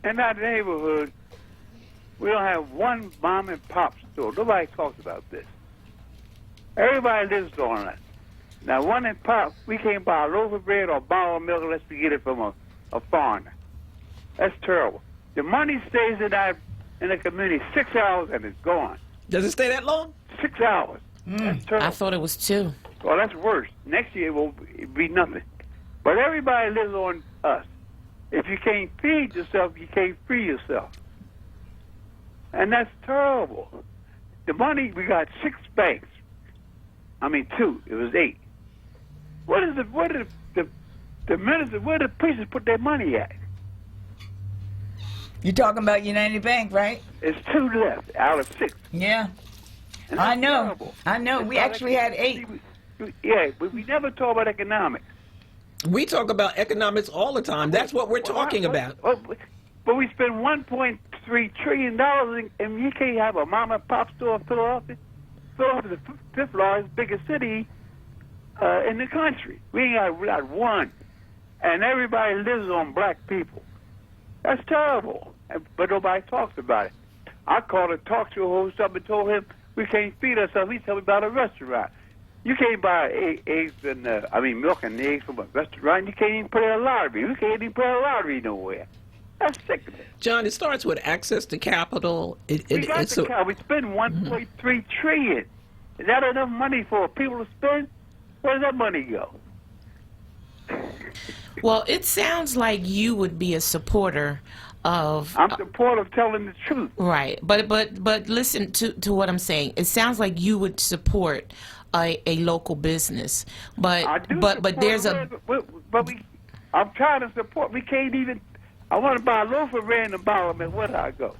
In our neighborhood, we don't have one mom and pop store. Nobody talks about this. Everybody lives on it. Now, one and pop, we can't buy a loaf of bread or a bottle of milk unless we get it from a foreigner. That's terrible. The money stays in the community 6 hours and it's gone.
Does it stay that long?
6 hours. That's terrible.
I thought it was 2.
Well, that's worse. Next year it will be nothing. But everybody lives on us. If you can't feed yourself, you can't free yourself. And that's terrible. The money, we got 6 banks. I mean 2. It was 8. Where did the minister, where did the preachers put their money at?
You're talking about United Bank, right?
It's 2 left out of 6.
Yeah.
And
I know.
terrible.
I know. We actually had 8.
Yeah, but we never talk about economics.
We talk about economics all the time. That's what we're talking about.
But we spend $1.3 trillion and you can't have a mom and pop store in Philadelphia. Philadelphia is the 5th largest, biggest city in the country. We got one. And everybody lives on black people. That's terrible. But nobody talks about it. I called a talk show host up and told him we can't feed ourselves. He told me about a restaurant. You can't buy eggs and milk and eggs from a restaurant. You can't even play a lottery. We can't even play a lottery nowhere. That's sickening.
John, it starts with access to capital.
We spend $1.3 trillion. Is that enough money for people to spend? Where does that money go?
Well, it sounds like you would be a supporter of...
I'm supportive of telling the truth.
Right. But listen to what I'm saying. It sounds like you would support a local business. But there's a...
I'm trying to support. We can't even... I want to buy a loaf of bread and a bottle of milk. Where do I go?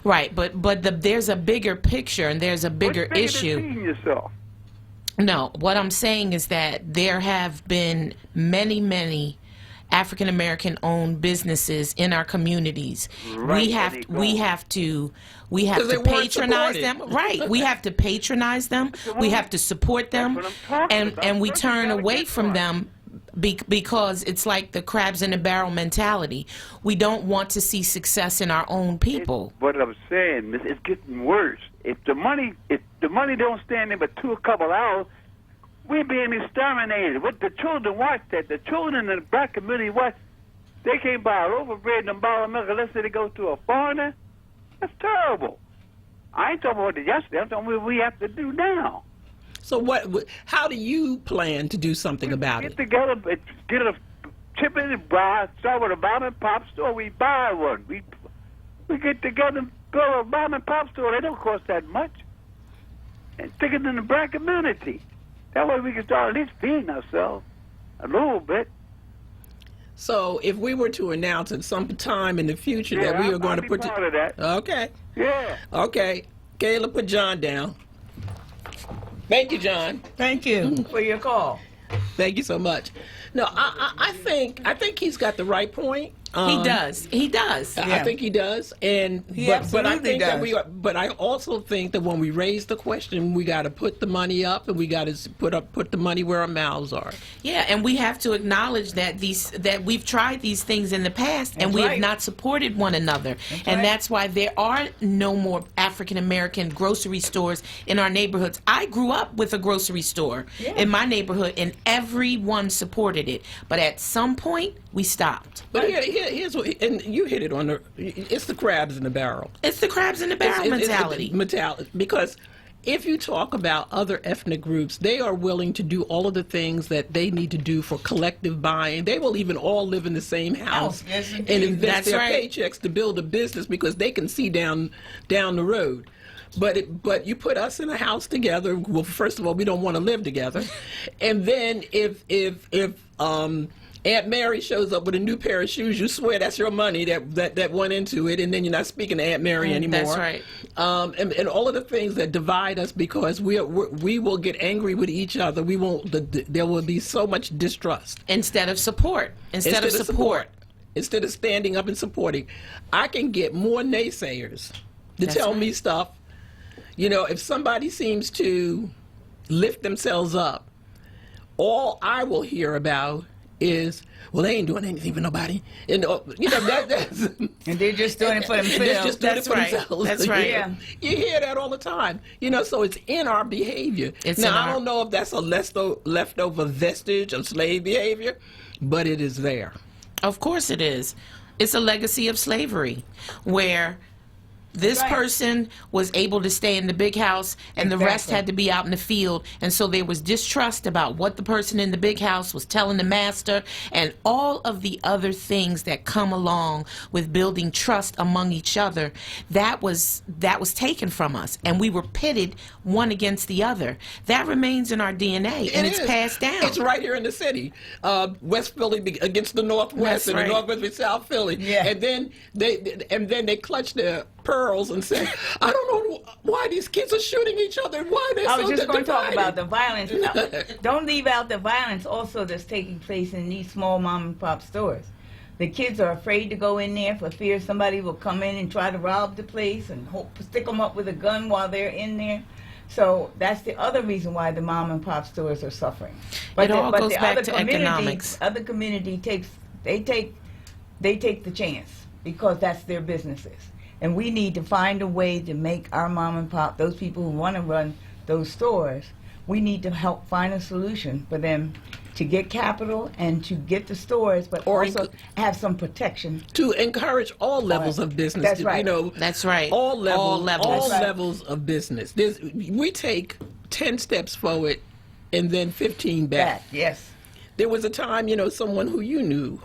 Right, but there's a bigger picture and there's a bigger issue.
Than feeding yourself?
No, what I'm saying is that there have been many African American owned businesses in our communities.
Right,
we have to patronize them. Right. We have to patronize them. We have to support them, and we turn away from them because it's like the crabs in the barrel mentality. We don't want to see success in our own people.
What I'm saying is, it's getting worse. If the money don't stand there but a couple hours, we're being exterminated. What the children watch that. The children in the black community watch. They can't buy a loaf of bread and a bottle of milk unless they go to a foreigner. That's terrible. I ain't talking about it yesterday. I'm talking about what we have to do now.
So how do you plan to do something about it?
Get together, get a chip in and buy. Start with a mom and pop store. We buy one. We get together and go to a mom and pop store. They don't cost that much. And stick it in the black community. That way we can start at least feeding ourselves a little bit.
So if we were to announce at some time in the future that we are going to put
part of that.
Okay.
Yeah.
Okay. Kayla, put John down. Thank you, John.
Thank you for your call.
Thank you so much. No, I think he's got the right point.
He does. He does.
I think he does, and
He
but I
absolutely
think that
does.
but I also think that when we raise the question, we got to put the money up, and we got to put the money where our mouths are.
Yeah, and we have to acknowledge that we've tried these things in the past, and we have not supported one another, and that's why there are no more African American grocery stores in our neighborhoods. I grew up with a grocery store in my neighborhood, and everyone supported it, but at some point we stopped.
But here's what, and you hit it on it's the crabs in the barrel.
It's the crabs in the barrel mentality.
Because if you talk about other ethnic groups, they are willing to do all of the things that they need to do for collective buying. They will even all live in the same house and invest their paychecks to build a business because they can see down the road. But you put us in a house together. Well, first of all, we don't want to live together, and then if Aunt Mary shows up with a new pair of shoes, you swear that's your money that went into it, and then you're not speaking to Aunt Mary anymore.
That's right.
And all of the things that divide us because we will get angry with each other. We won't. There will be so much distrust
Instead of support. Instead of
standing up and supporting, I can get more naysayers to tell me stuff. You know, if somebody seems to lift themselves up, all I will hear about is, well, they ain't doing anything for nobody, and you know that's
and they're just doing it for themselves.
That's right.
Yeah.
You hear that all the time. You know, so it's in our behavior. Now, I don't know if that's a leftover vestige of slave behavior, but it is there.
Of course it is. It's a legacy of slavery where this person was able to stay in the big house and the rest had to be out in the field, and so there was distrust about what the person in the big house was telling the master and all of the other things that come along with building trust among each other. That was taken from us, and we were pitted one against the other. That remains in our DNA, and it's passed down.
It's right here in the city. West Philly against the Northwest, and the Northwest with South Philly. Yeah. And then they clutch their pearls and say, I don't know why these kids are shooting each other and why they're
I was
so
just going to talk about the violence.
divided.
Don't leave out the violence also that's taking place in these small mom and pop stores. The kids are afraid to go in there for fear somebody will come in and try to rob the place and stick them up with a gun while they're in there. So that's the other reason why the mom and pop stores are suffering.
But it all goes back to economics.
Other community take the chance because that's their businesses. And we need to find a way to make our mom and pop, those people who want to run those stores, we need to help find a solution for them to get capital and to get the stores, but also have some protection.
To encourage all levels of business.
That's right.
You know,
that's right.
All levels
Right.
levels of business. We take 10 steps forward and then 15 back.
Yes.
There was a time, you know, someone who you knew,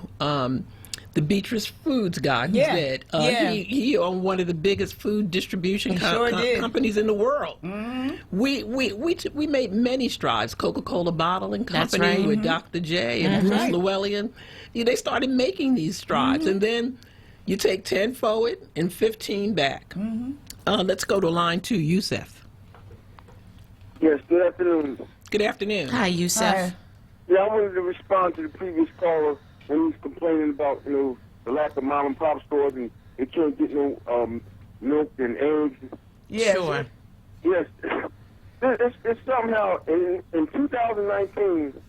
the Beatrice Foods guy, who's dead. He owned one of the biggest food distribution companies in the world. Mm-hmm. We made many strides. Coca-Cola Bottling Company with Dr. J and Bruce Llewellyn. They started making these strides, and then you take 10 forward and 15 back. Mm-hmm. Let's go to line 2, Yusef.
Yes, good afternoon.
Good afternoon.
Hi, Yusef. Hi.
Yeah, I wanted to respond to the previous caller when he was complaining about, you know, the lack of mom and pop stores and they can't get no milk and eggs.
Yes.
Sure.
Yes. It's somehow, in 2019,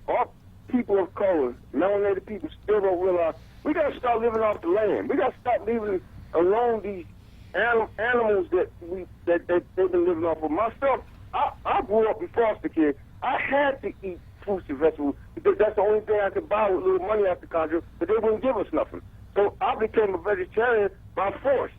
all people of color, melanated people, still don't realize we got to start living off the land. We got to stop leaving alone these animals that they've been living off of. Myself, I grew up in foster care. I had to eat fruits and vegetables because that's the only thing I could buy with little money after contract, but they wouldn't give us nothing. So I became a vegetarian by force.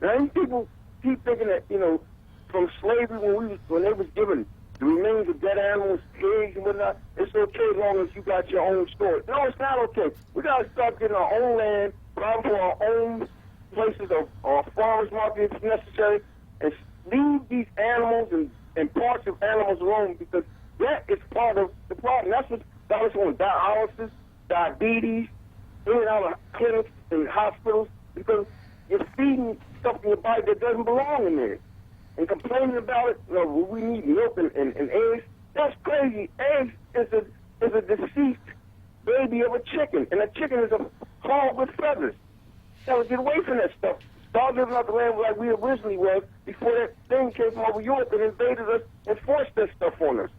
Now, these people keep thinking that, you know, from slavery when they was given the remains of dead animals, pigs and whatnot, it's okay as long as you got your own store. No, it's not okay. We got to start getting our own land, provide for our own places of farmers market if necessary, and leave these animals and parts of animals alone, because that is part of the problem. That's what got us on dialysis, diabetes, in and out of clinics and hospitals, because you're feeding stuff in your body that doesn't belong in there. And complaining about it, you know, we need milk and eggs, that's crazy. Eggs is a deceased baby of a chicken, and a chicken is called with feathers. Now, get away from that stuff. Start living out the land like we originally was before that thing came from over Europe and invaded us and forced that stuff on us.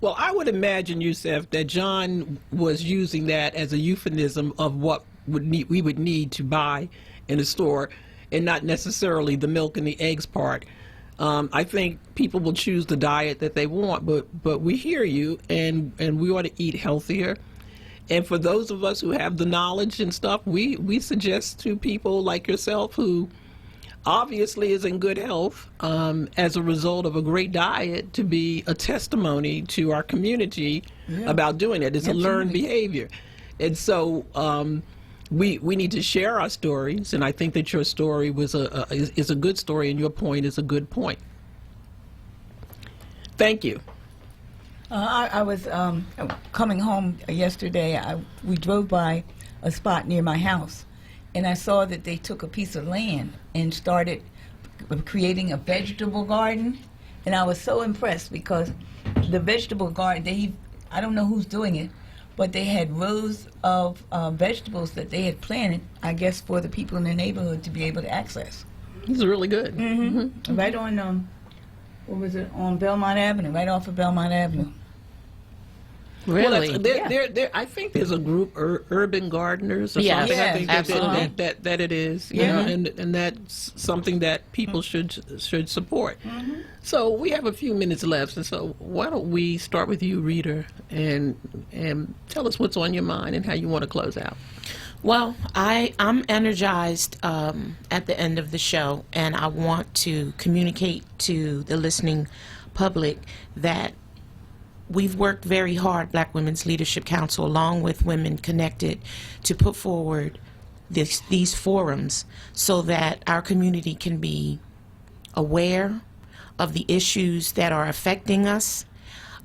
Well, I would imagine, Yusef, that John was using that as a euphemism of what we would need to buy in a store, and not necessarily the milk and the eggs part. I think people will choose the diet that they want, but we hear you, and we ought to eat healthier. And for those of us who have the knowledge and stuff, we suggest to people like yourself who obviously is in good health as a result of a great diet to be a testimony to our community about doing it. It's a learned behavior. And so we need to share our stories, and I think that your story was is a good story, and your point is a good point. Thank you.
I was coming home yesterday. We drove by a spot near my house, and I saw that they took a piece of land and started creating a vegetable garden. And I was so impressed because the vegetable garden, I don't know who's doing it, but they had rows of vegetables that they had planted, I guess, for the people in the neighborhood to be able to access.
This is really good.
Mm-hmm. Right on, what was it, on Belmont Avenue, right off of Belmont Avenue.
Really? Well, I think there's a group, Urban Gardeners or something.
Yes,
I think
absolutely.
that it is. You know, and that's something that people should support.
Mm-hmm.
So we have a few minutes left, and so why don't we start with you, Rita, and tell us what's on your mind and how you want to close out.
Well, I'm energized at the end of the show, and I want to communicate to the listening public that we've worked very hard, Black Women's Leadership Council, along with Women Connected, to put forward these forums so that our community can be aware of the issues that are affecting us,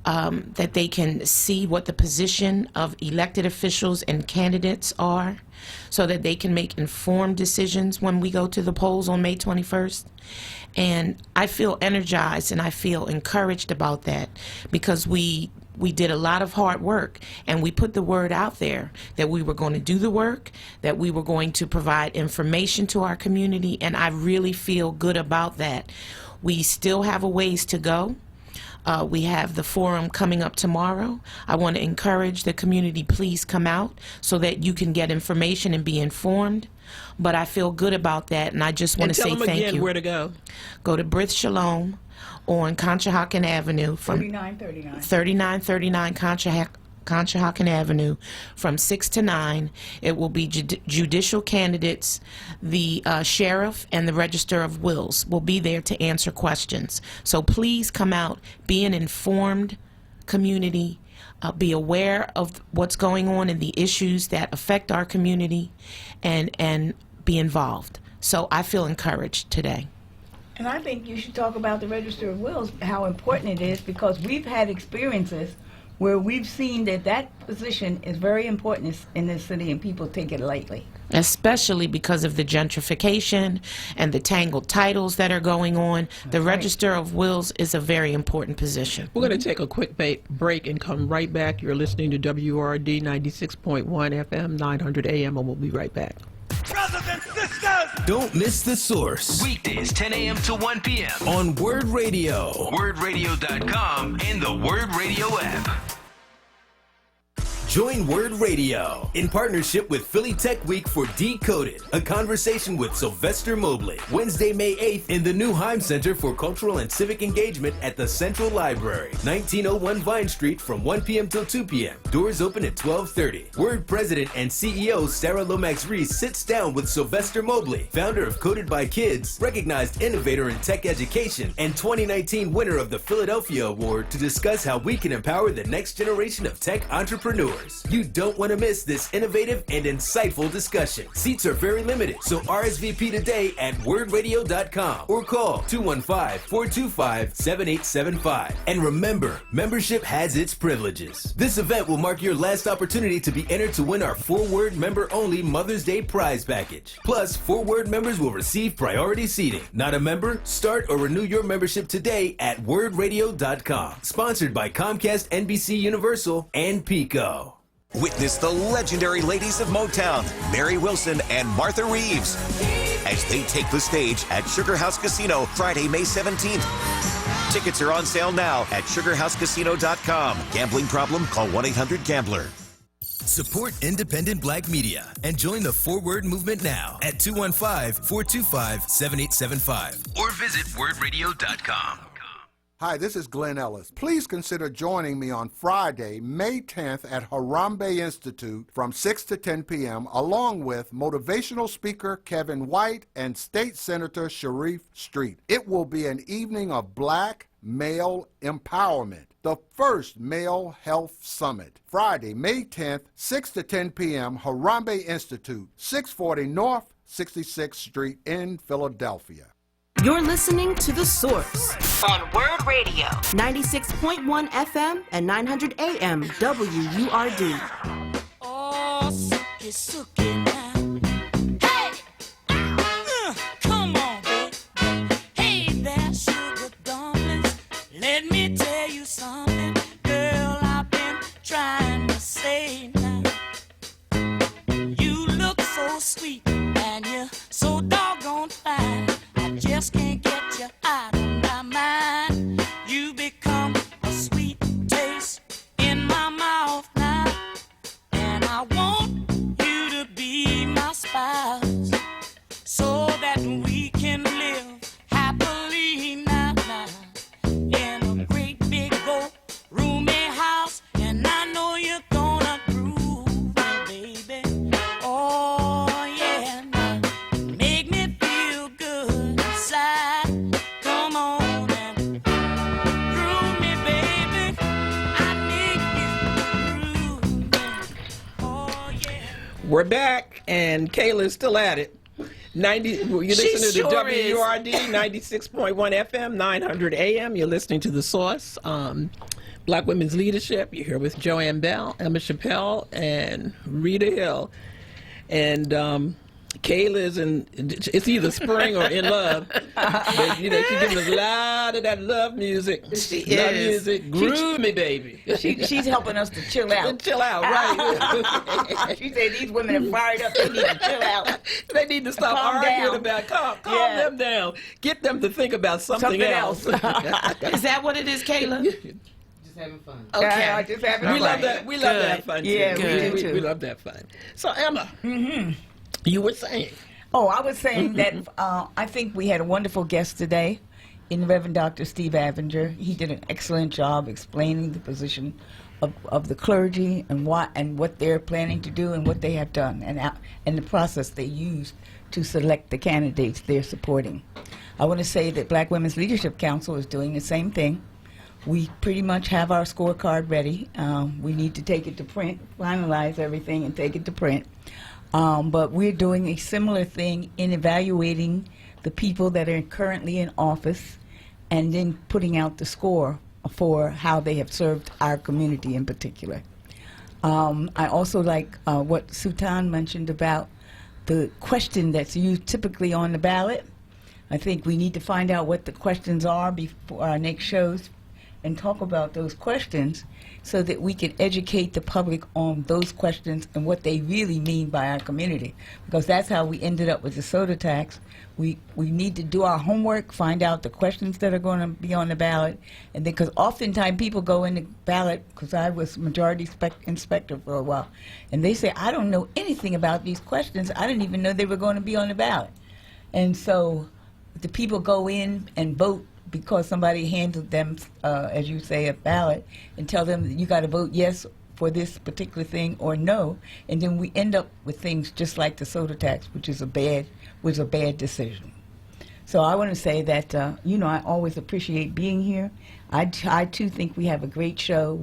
that they can see what the position of elected officials and candidates are, so that they can make informed decisions when we go to the polls on May 21st. And I feel energized and I feel encouraged about that because we did a lot of hard work, and we put the word out there that we were going to do the work, that we were going to provide information to our community, and I really feel good about that. We still have a ways to go. We have the forum coming up tomorrow. I want to encourage the community, please come out so that you can get information and be informed. But I feel good about that, and I just want to say thank you.
Tell them again where to go.
Go to Brith Shalom on Conshohocken Avenue from
3939
Conshohocken Avenue from 6 to 9. It will be judicial candidates. The sheriff and the register of wills will be there to answer questions. So please come out, be an informed community, be aware of what's going on and the issues that affect our community, and be involved. So I feel encouraged today.
And I think you should talk about the Register of Wills, how important it is, because we've had experiences where we've seen that position is very important in this city and people take it lightly.
Especially because of the gentrification and the tangled titles that are going on. The Register of Wills is a very important position.
We're going to take a quick break and come right back. You're listening to WRD 96.1 FM, 900 AM, and we'll be right back.
Brothers and sisters!
Don't miss The Source.
Weekdays 10 a.m. to 1 p.m.
on WURD Radio.
WURDradio.com and the WURD Radio app.
Join WURD Radio in partnership with Philly Tech Week for Decoded, a conversation with Sylvester Mobley, Wednesday, May 8th in the new Heim Center for Cultural and Civic Engagement at the Central Library, 1901 Vine Street from 1 p.m. till 2 p.m. Doors open at 12:30. WURD President and CEO Sarah Lomax-Reese sits down with Sylvester Mobley, founder of Coded by Kids, recognized innovator in tech education, and 2019 winner of the Philadelphia Award, to discuss how we can empower the next generation of tech entrepreneurs. You don't want to miss this innovative and insightful discussion. Seats are very limited, so RSVP today at WURDradio.com or call 215-425-7875. And remember, membership has its privileges. This event will mark your last opportunity to be entered to win our 4WURD member-only Mother's Day prize package. Plus, 4WURD members will receive priority seating. Not a member? Start or renew your membership today at WURDradio.com. Sponsored by Comcast, NBC Universal, and Pico.
Witness the legendary ladies of Motown, Mary Wilson and Martha Reeves, as they take the stage at Sugar House Casino Friday, May 17th. Tickets are on sale now at sugarhousecasino.com. Gambling problem? Call 1-800-GAMBLER.
Support independent black media and join the Forward movement now at 215-425-7875
or visit wordradio.com.
Hi, this is Glenn Ellis. Please consider joining me on Friday, May 10th at Harambe Institute from 6 to 10 p.m. along with motivational speaker Kevin White and State Senator Sharif Street. It will be an evening of black male empowerment, the first male health summit. Friday, May 10th, 6 to 10 p.m., Harambe Institute, 640 North 66th Street in Philadelphia.
You're listening to The Source
on Word Radio.
96.1 FM and 900 AM WURD.
Oh, sucky, sucky now. Hey! Come on, baby. Hey there, sugar dumplings. Let me tell you something, girl, I've been trying to say now. You look so sweet and you're so doggone fine. I just can't get you out of my mind. You become a sweet taste in my mouth now. And I want you to be my spouse so that we can live happily now, in a great big old roomy house. And I know you're gonna groove me, baby. Oh yeah, now make me feel good inside. Come on and groove me, baby. I need you to groove me. Oh yeah.
We're back, and Kayla's still at it. You're listening to
sure is.
WURD 96.1 FM, 900 AM. You're listening to The Source, Black Women's Leadership. You're here with Joanne Bell, Emma Chappelle, and Rita Hill. And Kayla's in, it's either spring or in love. But, you know, she's giving us a lot of that love music.
She
love
is.
music. Groove me, baby.
She's helping us to chill out.
Chill out, right.
She said these women are fired up. They need to chill out.
They need to stop
Calm
arguing
down.
about calm them down. Get them to think about something else.
Is that what it is, Kayla?
Just having fun.
Okay.
Just having
We
fun.
love that. We love that fun.
Yeah,
too.
we do too.
We love that fun. So Emma, you were saying.
Oh, I was saying that I think we had a wonderful guest today in Reverend Dr. Steve Avenger. He did an excellent job explaining the position of the clergy and what they're planning to do and what they have done and the process they use to select the candidates they're supporting. I want to say that Black Women's Leadership Council is doing the same thing. We pretty much have our scorecard ready. We need to take it to print, finalize everything and take it to print. But we're doing a similar thing in evaluating the people that are currently in office and then putting out the score for how they have served our community in particular. I also like what Sultan mentioned about the question that's used typically on the ballot. I think we need to find out what the questions are before our next shows and talk about those questions so that we can educate the public on those questions and what they really mean by our community. Because that's how we ended up with the soda tax. We need to do our homework, find out the questions that are going to be on the ballot, and then because oftentimes people go in the ballot, because I was majority inspector for a while, and they say, I don't know anything about these questions. I didn't even know they were going to be on the ballot. And so the people go in and vote because somebody handed them, as you say, a ballot, and tell them that you got to vote yes for this particular thing or no, and then we end up with things just like the soda tax, which is a bad decision. So I want to say that I always appreciate being here. I too think we have a great show.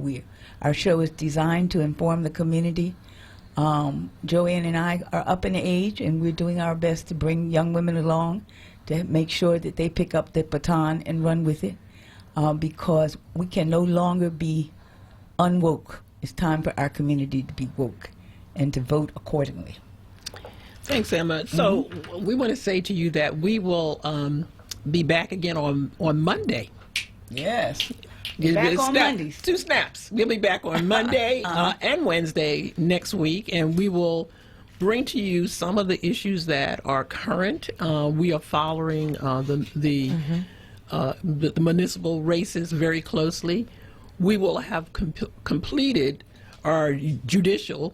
Our show is designed to inform the community. Joanne and I are up in age, and we're doing our best to bring young women along to make sure that they pick up the baton and run with it, because we can no longer be unwoke. It's time for our community to be woke and to vote accordingly.
Thanks, Emma. So we want to say to you that we will be back again on Monday.
Yes. Back on Mondays.
2 snaps. We'll be back on Monday and Wednesday next week, and we will bring to you some of the issues that are current. We are following the municipal races very closely. We will have completed our judicial.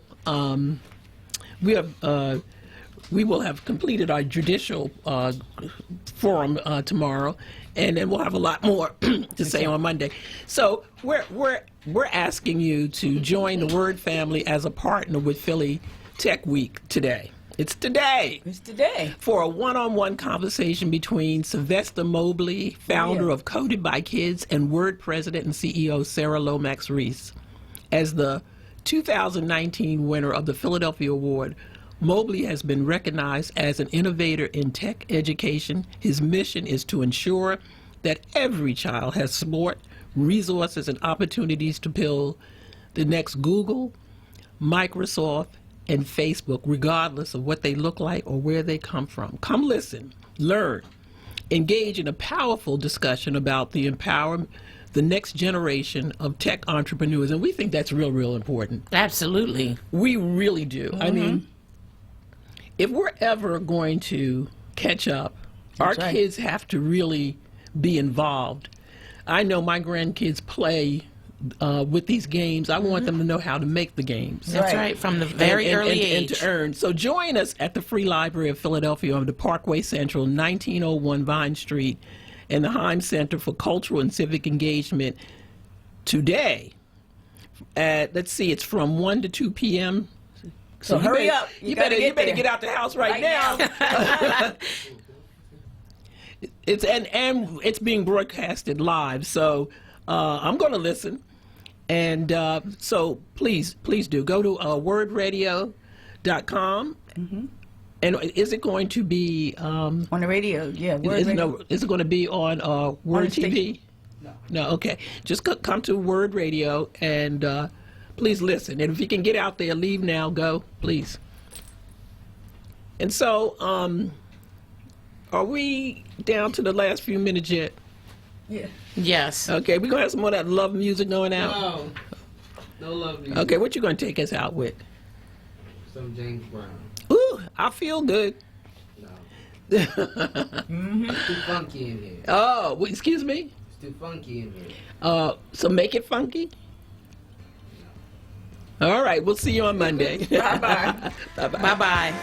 We will have completed our judicial forum tomorrow, and then we'll have a lot more to say on Monday. So we're asking you to join the Word family as a partner with Philly Tech Week today. It's today.
It's today.
For a one-on-one conversation between Sylvester Mobley, founder of Coded by Kids, and Word president and CEO Sarah Lomax Reese. As the 2019 winner of the Philadelphia Award, Mobley has been recognized as an innovator in tech education. His mission is to ensure that every child has support, resources, and opportunities to build the next Google, Microsoft, and Facebook, regardless of what they look like or where they come from. Come listen, learn, engage in a powerful discussion about the next generation of tech entrepreneurs. And we think that's real, real important.
Absolutely.
We really do. I mean, if we're ever going to catch up, our kids have to really be involved. I know my grandkids play with these games. I want them to know how to make the games.
That's right, from the very early age.
And to earn. So join us at the Free Library of Philadelphia on the Parkway Central, 1901 Vine Street, and the Heim Center for Cultural and Civic Engagement today. Let's see, it's from 1 to 2 p.m.
So hurry up.
You better get out the house right now. It's and it's being broadcasted live, so I'm going to listen. And so please do go to wordradio.com. And is it going to be
on the radio? Yeah, Word Radio.
Is it going to be on Word TV? No. Okay. Just come to Word Radio and please listen. And if you can get out there, leave now, go, please. And so, are we down to the last few minutes yet?
Yeah.
Yes.
Okay, we're going to have some more of that love music going out.
No love music.
Okay, what you going to take us out with?
Some James Brown.
Ooh, I feel good.
No. It's too funky in here.
Oh, excuse me?
It's too funky in here.
So make it funky? No. All right, we'll see you on Monday.
Bye-bye.
Bye-bye.
Bye-bye.